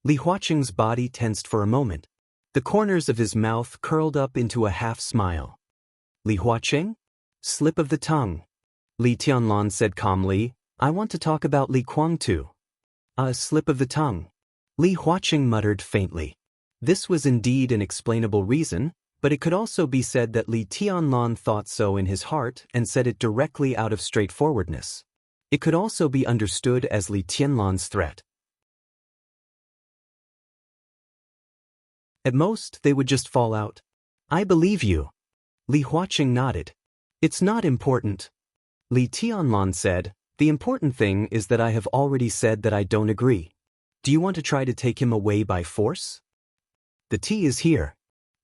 Li Huaqing's body tensed for a moment. The corners of his mouth curled up into a half-smile. Li Huaqing? Slip of the tongue. Li Tianlan said calmly, I want to talk about Li Guangtu. A slip of the tongue. Li Huaqing muttered faintly. This was indeed an explainable reason, but it could also be said that Li Tianlan thought so in his heart and said it directly out of straightforwardness. It could also be understood as Li Tianlan's threat. At most, they would just fall out. I believe you. Li Huaqing nodded. It's not important. Li Tianlan said, the important thing is that I have already said that I don't agree. Do you want to try to take him away by force? The tea is here.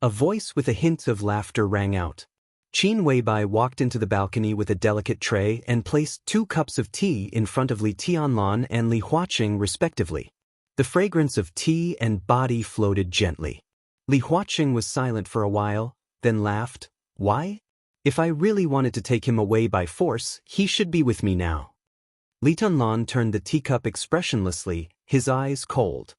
A voice with a hint of laughter rang out. Qin Weibai walked into the balcony with a delicate tray and placed 2 cups of tea in front of Li Tianlan and Li Huaqing respectively. The fragrance of tea and body floated gently. Li Huaqing was silent for a while, then laughed. Why? If I really wanted to take him away by force, he should be with me now. Li Tianlan turned the teacup expressionlessly, his eyes cold.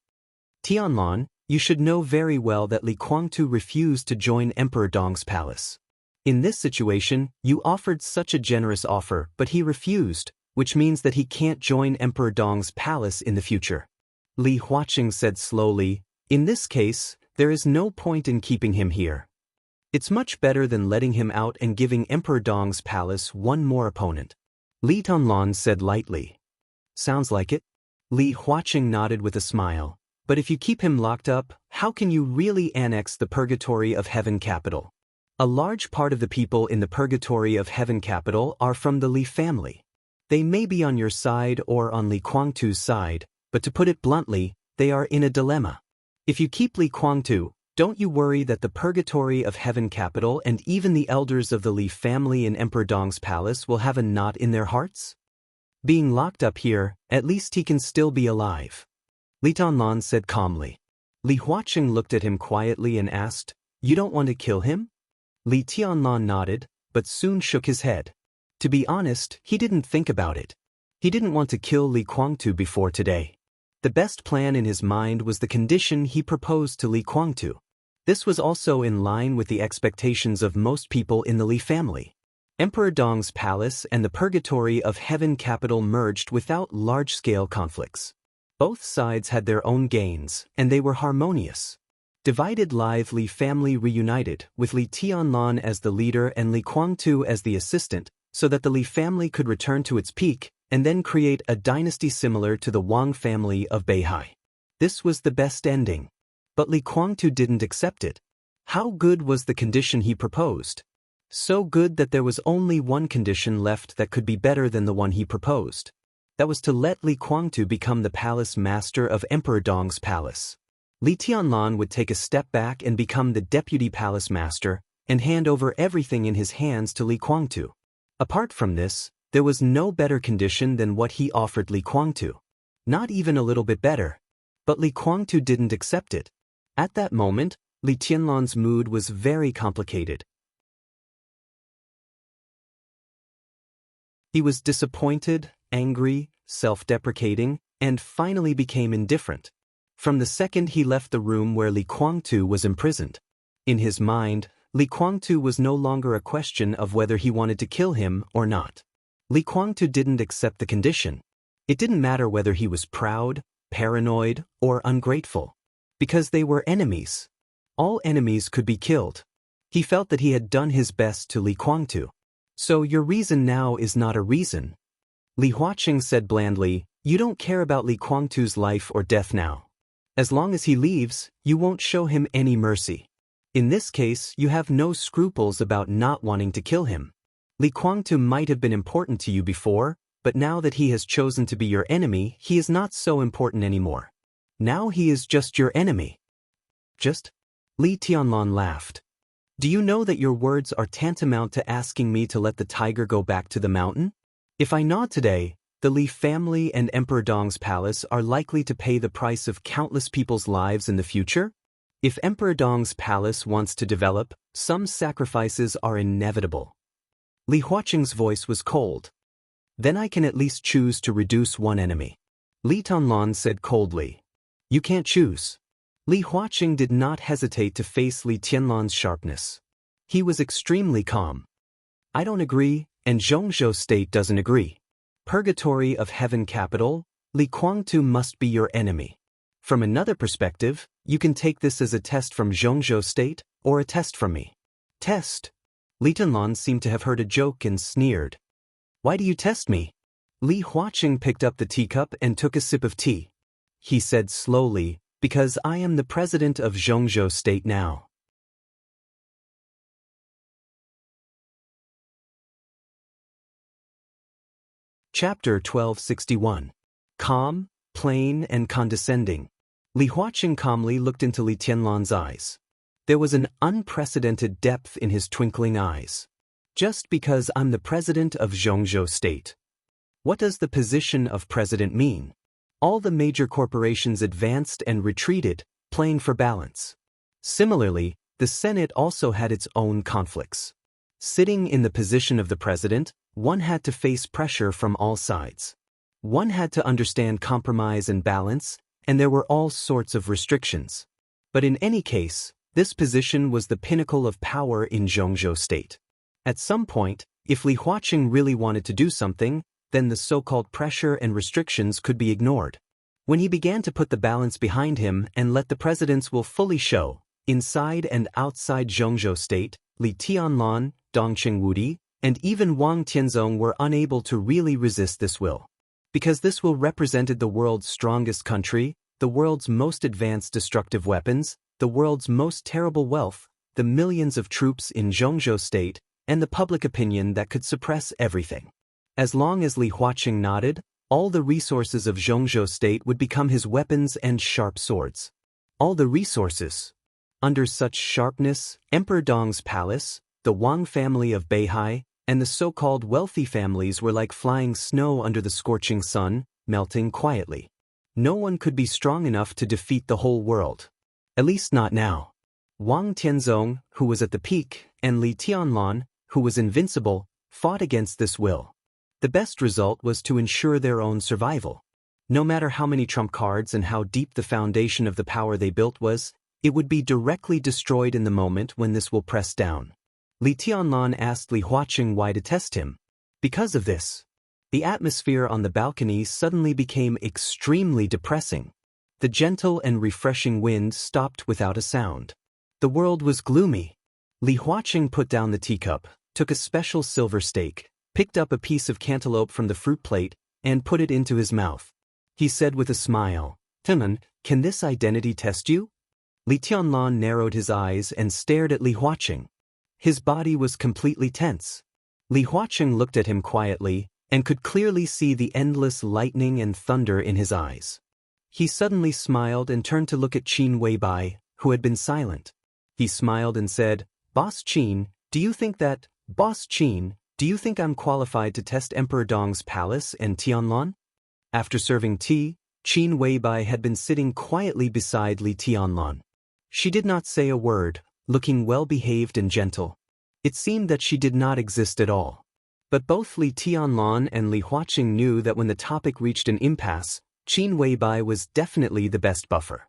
Tianlan, you should know very well that Li Guangtu refused to join Emperor Dong's palace. In this situation, you offered such a generous offer, but he refused, which means that he can't join Emperor Dong's palace in the future. Li Huaqing said slowly, in this case, there is no point in keeping him here. It's much better than letting him out and giving Emperor Dong's palace one more opponent. Li Tianlan said lightly. Sounds like it. Li Huaqing nodded with a smile. But if you keep him locked up, how can you really annex the Purgatory of Heaven capital? A large part of the people in the Purgatory of Heaven capital are from the Li family. They may be on your side or on Li Kuangtu's side, but to put it bluntly, they are in a dilemma. If you keep Li Kuangtu, don't you worry that the Purgatory of Heaven capital and even the elders of the Li family in Emperor Dong's palace will have a knot in their hearts? Being locked up here, at least he can still be alive. Li Tianlan said calmly. Li Huaqing looked at him quietly and asked, you don't want to kill him? Li Tianlan nodded, but soon shook his head. To be honest, he didn't think about it. He didn't want to kill Li Kuangtu before today. The best plan in his mind was the condition he proposed to Li Kuangtu. This was also in line with the expectations of most people in the Li family. Emperor Dong's palace and the Purgatory of Heaven capital merged without large-scale conflicts. Both sides had their own gains, and they were harmonious. Divided Live Li family reunited, with Li Tianlan as the leader and Li Kuangtu as the assistant, so that the Li family could return to its peak, and then create a dynasty similar to the Wang family of Beihai. This was the best ending. But Li Kuangtu didn't accept it. How good was the condition he proposed? So good that there was only one condition left that could be better than the one he proposed. That was to let Li Kuangtu become the palace master of Emperor Dong's palace. Li Tianlan would take a step back and become the deputy palace master, and hand over everything in his hands to Li Kuangtu. Apart from this, there was no better condition than what he offered Li Kuangtu. Not even a little bit better. But Li Kuangtu didn't accept it. At that moment, Li Tianlan's mood was very complicated. He was disappointed, angry, self-deprecating, and finally became indifferent. From the second he left the room where Li Kuangtu was imprisoned. In his mind, Li Kuangtu was no longer a question of whether he wanted to kill him or not. Li Kuangtu didn't accept the condition. It didn't matter whether he was proud, paranoid, or ungrateful. Because they were enemies. All enemies could be killed. He felt that he had done his best to Li Kuangtu. So your reason now is not a reason. Li Huaqing said blandly, you don't care about Li Kuangtu's life or death now. As long as he leaves, you won't show him any mercy. In this case, you have no scruples about not wanting to kill him. Li Kuangtu might have been important to you before, but now that he has chosen to be your enemy, he is not so important anymore. Now he is just your enemy. Just? Li Tianlan laughed. Do you know that your words are tantamount to asking me to let the tiger go back to the mountain? If I nod today, the Li family and Emperor Dong's palace are likely to pay the price of countless people's lives in the future? If Emperor Dong's palace wants to develop, some sacrifices are inevitable. Li Huaqing's voice was cold. Then I can at least choose to reduce one enemy. Li Tianlan said coldly. You can't choose. Li Huaqing did not hesitate to face Li Tianlan's sharpness. He was extremely calm. I don't agree, and Zhongzhou State doesn't agree. Purgatory of Heaven capital, Li Kuangtu must be your enemy. From another perspective, you can take this as a test from Zhongzhou State, or a test from me. Test? Li Tianlan seemed to have heard a joke and sneered. Why do you test me? Li Huaqing picked up the teacup and took a sip of tea. He said slowly, because I am the president of Zhongzhou State now. Chapter 1261. Calm, plain, and condescending. Li Huaqing calmly looked into Li Tianlan's eyes. There was an unprecedented depth in his twinkling eyes. Just because I'm the president of Zhongzhou State. What does the position of president mean? All the major corporations advanced and retreated, playing for balance. Similarly, the Senate also had its own conflicts. Sitting in the position of the president, one had to face pressure from all sides. One had to understand compromise and balance, and there were all sorts of restrictions. But in any case, this position was the pinnacle of power in Zhongzhou State. At some point, if Li Huaqing really wanted to do something, then the so-called pressure and restrictions could be ignored. When he began to put the balance behind him and let the president's will fully show, inside and outside Zhongzhou State, Li Tianlan, Dong Qingwudi, and even Wang Tianzong were unable to really resist this will. Because this will represented the world's strongest country, the world's most advanced destructive weapons, the world's most terrible wealth, the millions of troops in Zhongzhou State, and the public opinion that could suppress everything. As long as Li Huaqing nodded, all the resources of Zhongzhou State would become his weapons and sharp swords. All the resources. Under such sharpness, Emperor Dong's palace, the Wang family of Beihai, and the so-called wealthy families were like flying snow under the scorching sun, melting quietly. No one could be strong enough to defeat the whole world. At least not now. Wang Tianzong, who was at the peak, and Li Tianlan, who was invincible, fought against this will. The best result was to ensure their own survival. No matter how many trump cards and how deep the foundation of the power they built was, it would be directly destroyed in the moment when this will press down. Li Tianlan asked Li Huaqing why to test him. Because of this. The atmosphere on the balcony suddenly became extremely depressing. The gentle and refreshing wind stopped without a sound. The world was gloomy. Li Huaqing put down the teacup, took a special silver steak, picked up a piece of cantaloupe from the fruit plate, and put it into his mouth. He said with a smile, "Timon, can this identity test you?" Li Tianlan narrowed his eyes and stared at Li Huaqing. His body was completely tense. Li Huaqing looked at him quietly, and could clearly see the endless lightning and thunder in his eyes. He suddenly smiled and turned to look at Qin Weibai, who had been silent. He smiled and said, Boss Qin, do you think I'm qualified to test Emperor Dong's palace and Tianlan? After serving tea, Qin Weibai had been sitting quietly beside Li Tianlan. She did not say a word, looking well-behaved and gentle. It seemed that she did not exist at all. But both Li Tianlan and Li Huaqing knew that when the topic reached an impasse, Qin Weibai was definitely the best buffer.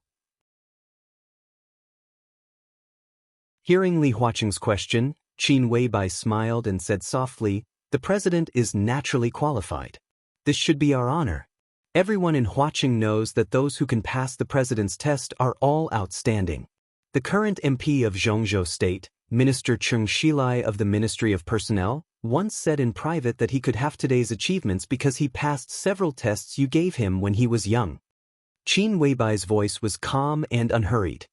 Hearing Li Huaqing's question, Qin Weibai smiled and said softly, "The president is naturally qualified. This should be our honor. Everyone in Huaqing knows that those who can pass the president's test are all outstanding." The current MP of Zhongzhou State, Minister Cheng Shilai of the Ministry of Personnel, once said in private that he could have today's achievements because he passed several tests you gave him when he was young. Qin Weibai's voice was calm and unhurried.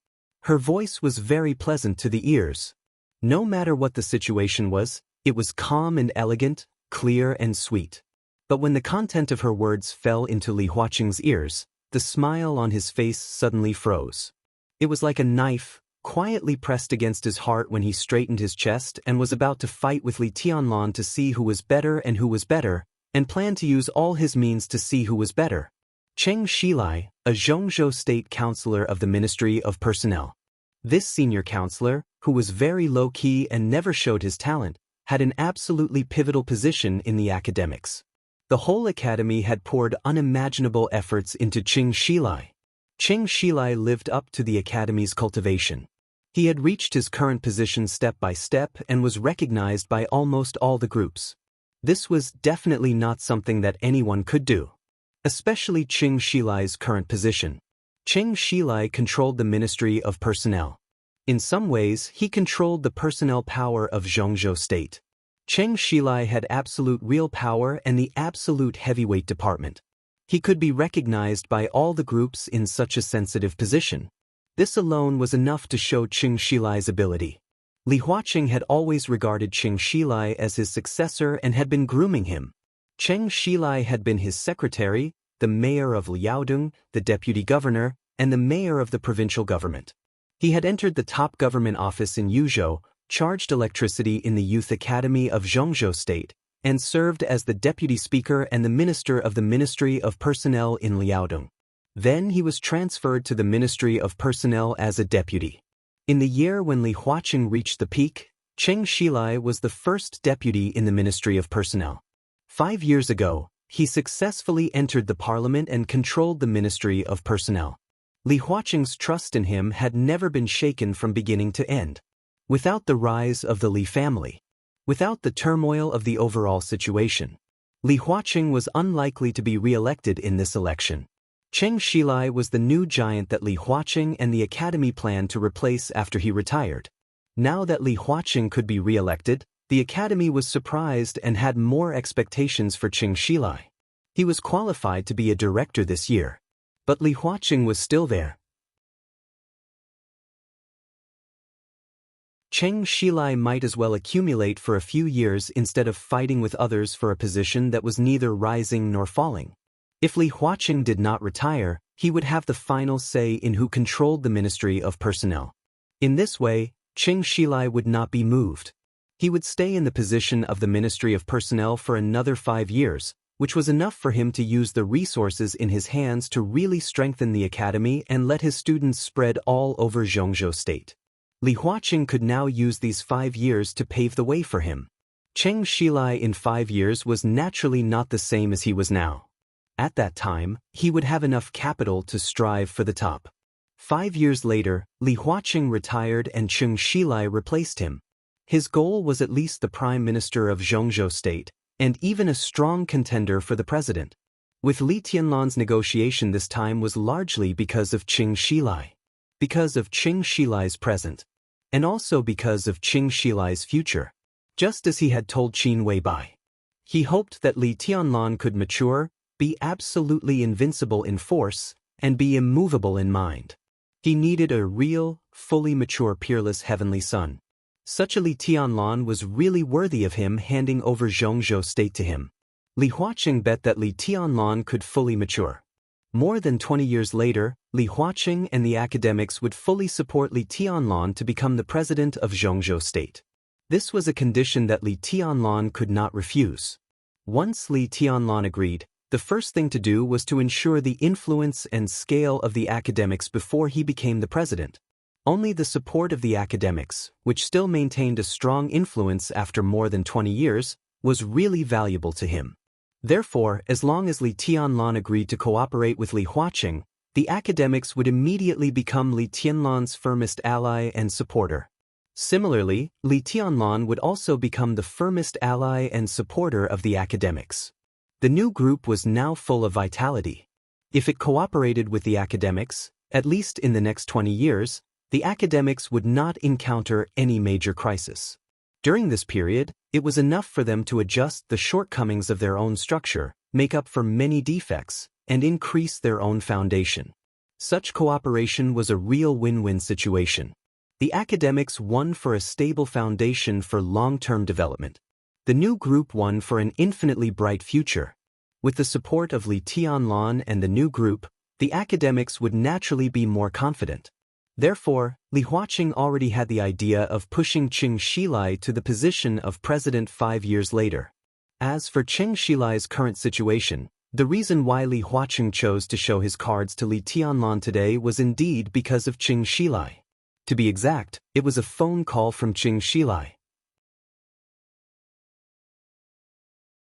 Her voice was very pleasant to the ears. No matter what the situation was, it was calm and elegant, clear and sweet. But when the content of her words fell into Li Huaqing's ears, the smile on his face suddenly froze. It was like a knife, quietly pressed against his heart when he straightened his chest and was about to fight with Li Tianlan to see who was better, and planned to use all his means to see who was better. Cheng Shilai, a Zhongzhou State Councillor of the Ministry of Personnel. This senior counselor, who was very low-key and never showed his talent, had an absolutely pivotal position in the academics. The whole academy had poured unimaginable efforts into Cheng Shilai. Cheng Shilai lived up to the academy's cultivation. He had reached his current position step by step and was recognized by almost all the groups. This was definitely not something that anyone could do. Especially Cheng Shilai's current position. Cheng Shilai controlled the Ministry of Personnel. In some ways, he controlled the personnel power of Zhongzhou State. Cheng Shilai had absolute real power and the absolute heavyweight department. He could be recognized by all the groups in such a sensitive position. This alone was enough to show Cheng Shilai's ability. Li Huaqing had always regarded Cheng Shilai as his successor and had been grooming him. Cheng Shilai had been his secretary, the mayor of Liaodong, the deputy governor, and the mayor of the provincial government. He had entered the top government office in Yuzhou, charged electricity in the Youth Academy of Zhongzhou State, and served as the deputy speaker and the minister of the Ministry of Personnel in Liaodong. Then he was transferred to the Ministry of Personnel as a deputy. In the year when Li Huaqing reached the peak, Cheng Shilai was the first deputy in the Ministry of Personnel. 5 years ago, he successfully entered the parliament and controlled the Ministry of Personnel. Li Huaqing's trust in him had never been shaken from beginning to end. Without the rise of the Li family, Without the turmoil of the overall situation, Li Huaqing was unlikely to be re-elected in this election. Cheng Shilai was the new giant that Li Huaqing and the academy planned to replace after he retired. Now that Li Huaqing could be re-elected, the academy was surprised and had more expectations for Cheng Shilai. He was qualified to be a director this year. But Li Huaqing was still there. Cheng Shilai might as well accumulate for a few years instead of fighting with others for a position that was neither rising nor falling. If Li Huaqing did not retire, he would have the final say in who controlled the Ministry of Personnel. In this way, Cheng Shilai would not be moved. He would stay in the position of the Ministry of Personnel for another 5 years, which was enough for him to use the resources in his hands to really strengthen the academy and let his students spread all over Zhongzhou State. Li Huaqing could now use these 5 years to pave the way for him. Cheng Shilai in 5 years was naturally not the same as he was now. At that time, he would have enough capital to strive for the top. 5 years later, Li Huaqing retired and Cheng Shilai replaced him. His goal was at least the Prime Minister of Zhongzhou State, and even a strong contender for the president. With Li Tianlan's negotiation this time was largely because of Cheng Shilai. Because of Cheng Shilai's present. And also because of Cheng Shilai's future. Just as he had told Qin Weibai. He hoped that Li Tianlan could mature, be absolutely invincible in force, and be immovable in mind. He needed a real, fully mature peerless heavenly son. Such a Li Tianlan was really worthy of him handing over Zhongzhou State to him. Li Huaqing bet that Li Tianlan could fully mature. More than 20 years later, Li Huaqing and the academics would fully support Li Tianlan to become the president of Zhongzhou State. This was a condition that Li Tianlan could not refuse. Once Li Tianlan agreed, the first thing to do was to ensure the influence and scale of the academics before he became the president. Only the support of the academics, which still maintained a strong influence after more than 20 years, was really valuable to him. Therefore, as long as Li Tianlan agreed to cooperate with Li Huaqing, the academics would immediately become Li Tianlan's firmest ally and supporter. Similarly, Li Tianlan would also become the firmest ally and supporter of the academics. The new group was now full of vitality. If it cooperated with the academics, at least in the next 20 years, the academics would not encounter any major crisis. During this period, it was enough for them to adjust the shortcomings of their own structure, make up for many defects, and increase their own foundation. Such cooperation was a real win-win situation. The academics won for a stable foundation for long-term development. The new group won for an infinitely bright future. With the support of Li Tianlan and the new group, the academics would naturally be more confident. Therefore, Li Huaqing already had the idea of pushing Cheng Shilai to the position of president 5 years later. As for Cheng Shilai's current situation, the reason why Li Huaqing chose to show his cards to Li Tianlan today was indeed because of Cheng Shilai. To be exact, it was a phone call from Cheng Shilai.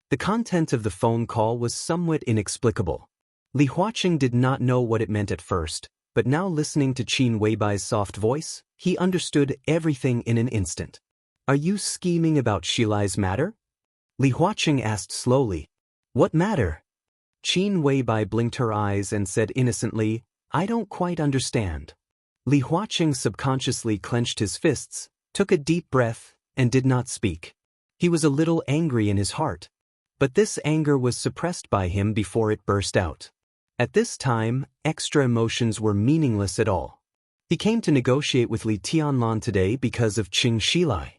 The content of the phone call was somewhat inexplicable. Li Huaqing did not know what it meant at first, but now listening to Qin Weibai's soft voice, he understood everything in an instant. "Are you scheming about Shilai's matter?" Li Huaqing asked slowly. "What matter?" Qin Weibai blinked her eyes and said innocently, "I don't quite understand." Li Huaqing subconsciously clenched his fists, took a deep breath, and did not speak. He was a little angry in his heart. But this anger was suppressed by him before it burst out. At this time, extra emotions were meaningless at all. He came to negotiate with Li Tianlan today because of Cheng Shilai.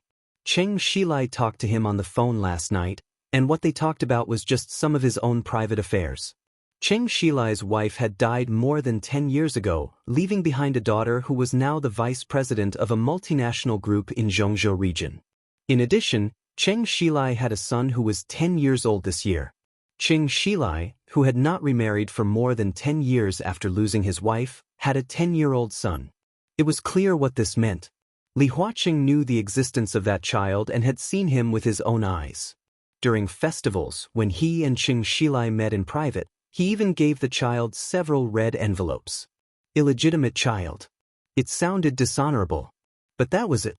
Cheng Shilai talked to him on the phone last night, and what they talked about was just some of his own private affairs. Cheng Shilai's wife had died more than 10 years ago, leaving behind a daughter who was now the vice president of a multinational group in Zhongzhou region. In addition, Cheng Shilai had a son who was 10 years old this year. Cheng Shilai, who had not remarried for more than 10 years after losing his wife, had a 10-year-old son. It was clear what this meant. Li Huaqing knew the existence of that child and had seen him with his own eyes. During festivals, when he and Cheng Shilai met in private, he even gave the child several red envelopes. Illegitimate child. It sounded dishonorable. But that was it.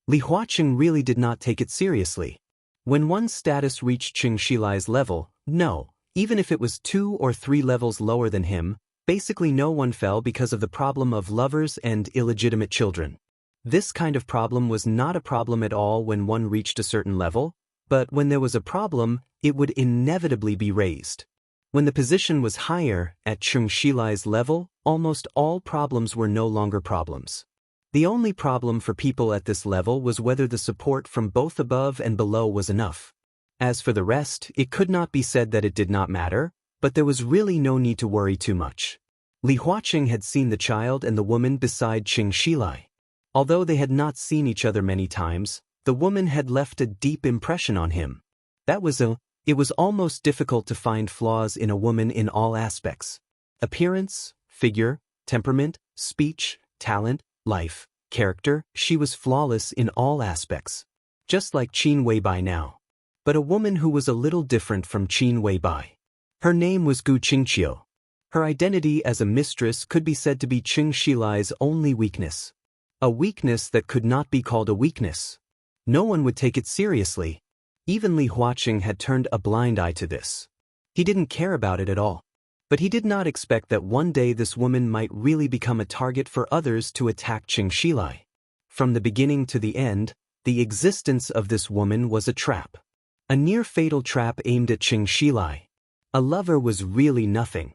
Li Huaqing really did not take it seriously. When one's status reached Cheng Shilai's level, no, even if it was 2 or 3 levels lower than him, basically no one fell because of the problem of lovers and illegitimate children. This kind of problem was not a problem at all when one reached a certain level, but when there was a problem, it would inevitably be raised. When the position was higher, at Cheng Shilai's level, almost all problems were no longer problems. The only problem for people at this level was whether the support from both above and below was enough. As for the rest, it could not be said that it did not matter, but there was really no need to worry too much. Li Huaqing had seen the child and the woman beside Cheng Shilai. Although they had not seen each other many times, the woman had left a deep impression on him. It was almost difficult to find flaws in a woman in all aspects. Appearance, figure, temperament, speech, talent, life, character, she was flawless in all aspects. Just like Qin Weibai now. But a woman who was a little different from Qin Weibai. Her name was Gu Qingqiu. Her identity as a mistress could be said to be Cheng Shilai's only weakness. A weakness that could not be called a weakness. No one would take it seriously. Even Li Huaqing had turned a blind eye to this. He didn't care about it at all. But he did not expect that one day this woman might really become a target for others to attack Cheng Shilai. From the beginning to the end, the existence of this woman was a trap. A near-fatal trap aimed at Cheng Shilai. A lover was really nothing.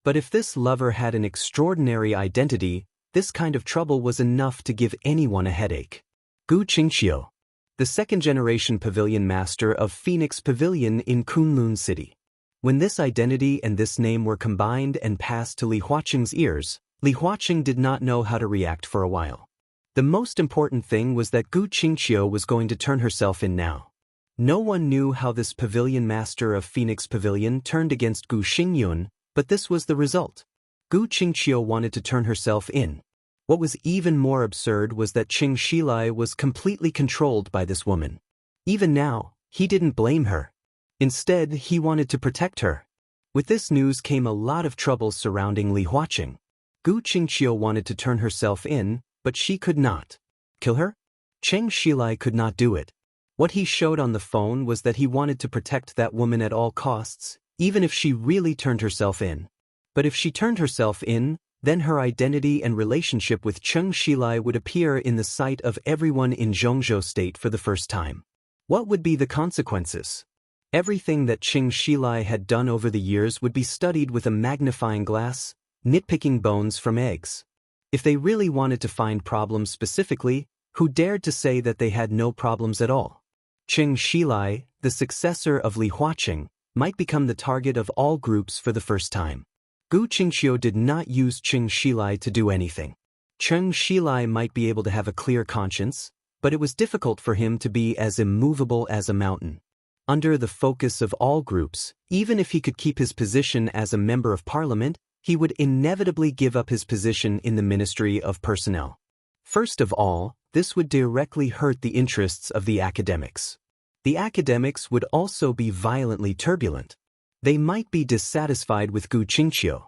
But if this lover had an extraordinary identity, this kind of trouble was enough to give anyone a headache. Gu Qingqiu, the second-generation pavilion master of Phoenix Pavilion in Kunlun City. When this identity and this name were combined and passed to Li Huaqing's ears, Li Huaqing did not know how to react for a while. The most important thing was that Gu Qingqiu was going to turn herself in now. No one knew how this pavilion master of Phoenix Pavilion turned against Gu Xingyun, but this was the result. Gu Qingqiu wanted to turn herself in. What was even more absurd was that Cheng Shilai was completely controlled by this woman. Even now, he didn't blame her. Instead, he wanted to protect her. With this news came a lot of trouble surrounding Li Huaqing. Gu Qingqiu wanted to turn herself in, but she could not. Kill her? Cheng Shilai could not do it. What he showed on the phone was that he wanted to protect that woman at all costs, even if she really turned herself in. But if she turned herself in, then her identity and relationship with Cheng Shilai would appear in the sight of everyone in Zhongzhou State for the first time. What would be the consequences? Everything that Cheng Shilai had done over the years would be studied with a magnifying glass, nitpicking bones from eggs. If they really wanted to find problems specifically, who dared to say that they had no problems at all? Cheng Shilai, the successor of Li Huaqing, might become the target of all groups for the first time. Gu Qingqiu did not use Cheng Shilai to do anything. Cheng Shilai might be able to have a clear conscience, but it was difficult for him to be as immovable as a mountain. Under the focus of all groups, even if he could keep his position as a member of parliament, he would inevitably give up his position in the Ministry of Personnel. First of all, this would directly hurt the interests of the academics. The academics would also be violently turbulent. They might be dissatisfied with Gu Qingqiu,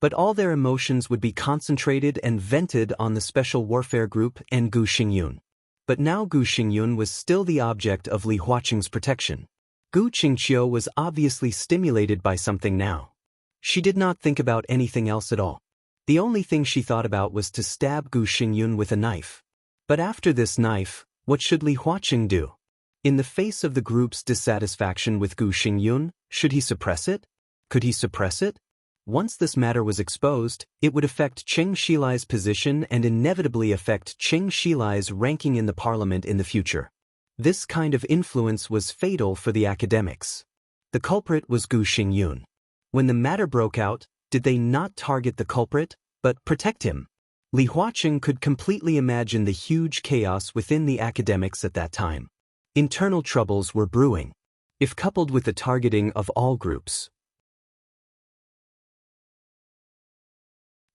but all their emotions would be concentrated and vented on the Special Warfare Group and Gu Xingyun. But now Gu Xingyun was still the object of Li Huaqing's protection. Gu Qingqiu was obviously stimulated by something now. She did not think about anything else at all. The only thing she thought about was to stab Gu Xingyun with a knife. But after this knife, what should Li Huaqing do? In the face of the group's dissatisfaction with Gu Xingyun, should he suppress it? Could he suppress it? Once this matter was exposed, it would affect Cheng Shilai's position and inevitably affect Cheng Shilai's ranking in the parliament in the future. This kind of influence was fatal for the academics. The culprit was Gu Xingyun. When the matter broke out, did they not target the culprit, but protect him? Li Huaqing could completely imagine the huge chaos within the academics at that time. Internal troubles were brewing. If coupled with the targeting of all groups,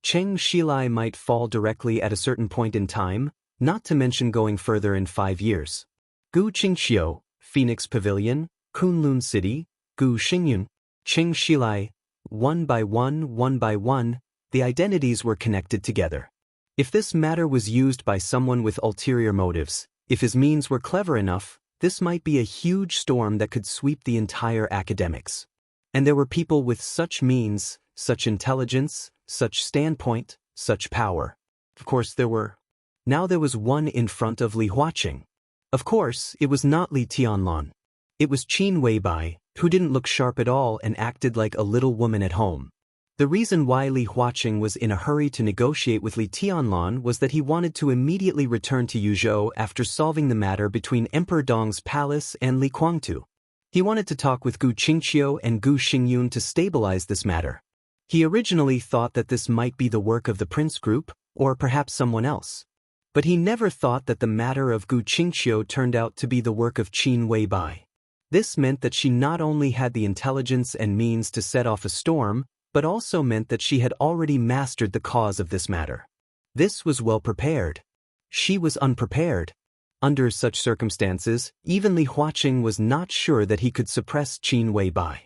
Cheng Shilai might fall directly at a certain point in time, not to mention going further in 5 years. Gu Qingqiu, Phoenix Pavilion, Kunlun City, Gu Xingyun, Cheng Shilai, one by one, the identities were connected together. If this matter was used by someone with ulterior motives, if his means were clever enough, this might be a huge storm that could sweep the entire academics. And there were people with such means, such intelligence, such standpoint, such power. Of course there were. Now there was one in front of Li Huaqing. Of course, it was not Li Tianlan. It was Qin Weibai, who didn't look sharp at all and acted like a little woman at home. The reason why Li Huaqing was in a hurry to negotiate with Li Tianlan was that he wanted to immediately return to Yuzhou after solving the matter between Emperor Dong's palace and Li Guangtu. He wanted to talk with Gu Qingqiu and Gu Xingyun to stabilize this matter. He originally thought that this might be the work of the Prince Group, or perhaps someone else. But he never thought that the matter of Gu Qingqiu turned out to be the work of Qin Weibai. This meant that she not only had the intelligence and means to set off a storm, but also meant that she had already mastered the cause of this matter. This was well prepared. She was unprepared. Under such circumstances, even Li Huaqing was not sure that he could suppress Qin Weibai.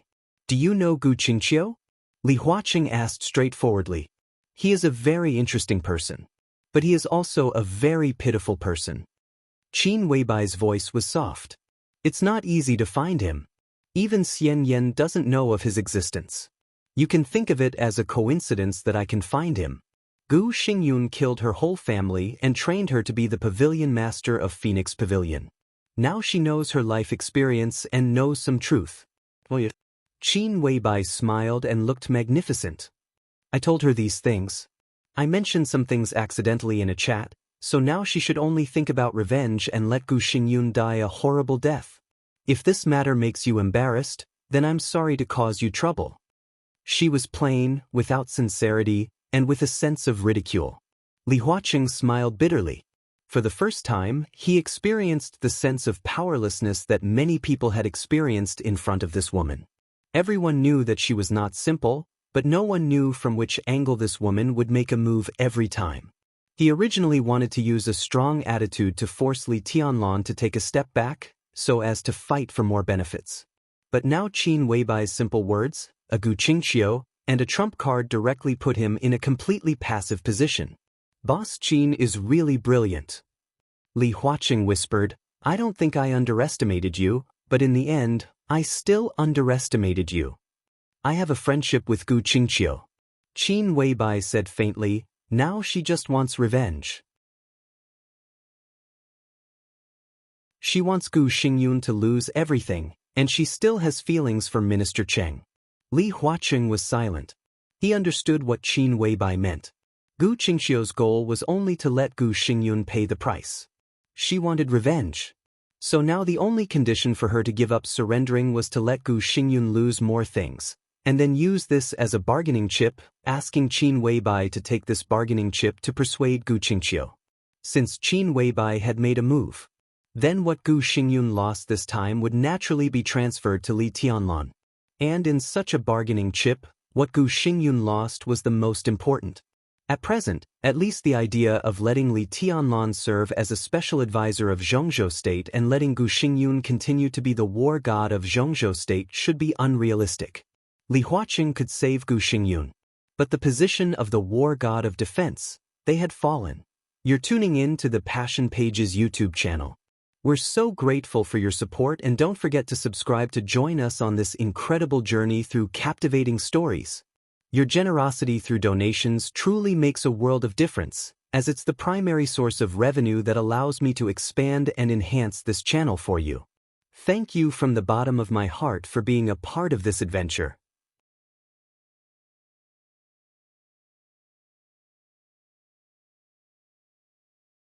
"Do you know Gu Qingqiu?" Li Huaqing asked straightforwardly. "He is a very interesting person. But he is also a very pitiful person." Qin Weibai's voice was soft. "It's not easy to find him. Even Xian Yan doesn't know of his existence. You can think of it as a coincidence that I can find him. Gu Xingyun killed her whole family and trained her to be the pavilion master of Phoenix Pavilion. Now she knows her life experience and knows some truth." Qin Weibai smiled and looked magnificent. "I told her these things. I mentioned some things accidentally in a chat, so now she should only think about revenge and let Gu Xingyun die a horrible death. If this matter makes you embarrassed, then I'm sorry to cause you trouble." She was plain, without sincerity, and with a sense of ridicule. Li Huaqing smiled bitterly. For the first time, he experienced the sense of powerlessness that many people had experienced in front of this woman. Everyone knew that she was not simple, but no one knew from which angle this woman would make a move every time. He originally wanted to use a strong attitude to force Li Tianlan to take a step back, so as to fight for more benefits. But now Qin Weibai's simple words, a Gu Qingqiu, and a trump card directly put him in a completely passive position. "Boss Qin is really brilliant." Li Huaqing whispered, "I don't think I underestimated you, but in the end, I still underestimated you. I have a friendship with Gu Qingqiu." Qin Weibai said faintly, "Now she just wants revenge. She wants Gu Xingyun to lose everything, and she still has feelings for Minister Cheng." Li Huaqing was silent. He understood what Qin Weibai meant. Gu Qingqiu's goal was only to let Gu Xingyun pay the price. She wanted revenge. So now the only condition for her to give up surrendering was to let Gu Xingyun lose more things, and then use this as a bargaining chip, asking Qin Weibai to take this bargaining chip to persuade Gu Qingqiu. Since Qin Weibai had made a move, then what Gu Xingyun lost this time would naturally be transferred to Li Tianlan. And in such a bargaining chip, what Gu Xingyun lost was the most important. At present, at least the idea of letting Li Tianlan serve as a special advisor of Zhongzhou State and letting Gu Xingyun continue to be the war god of Zhongzhou State should be unrealistic. Li Huaqing could save Gu Xingyun. But the position of the war god of defense, they had fallen. You're tuning in to the Passion Pages YouTube channel. We're so grateful for your support, and don't forget to subscribe to join us on this incredible journey through captivating stories. Your generosity through donations truly makes a world of difference, as it's the primary source of revenue that allows me to expand and enhance this channel for you. Thank you from the bottom of my heart for being a part of this adventure.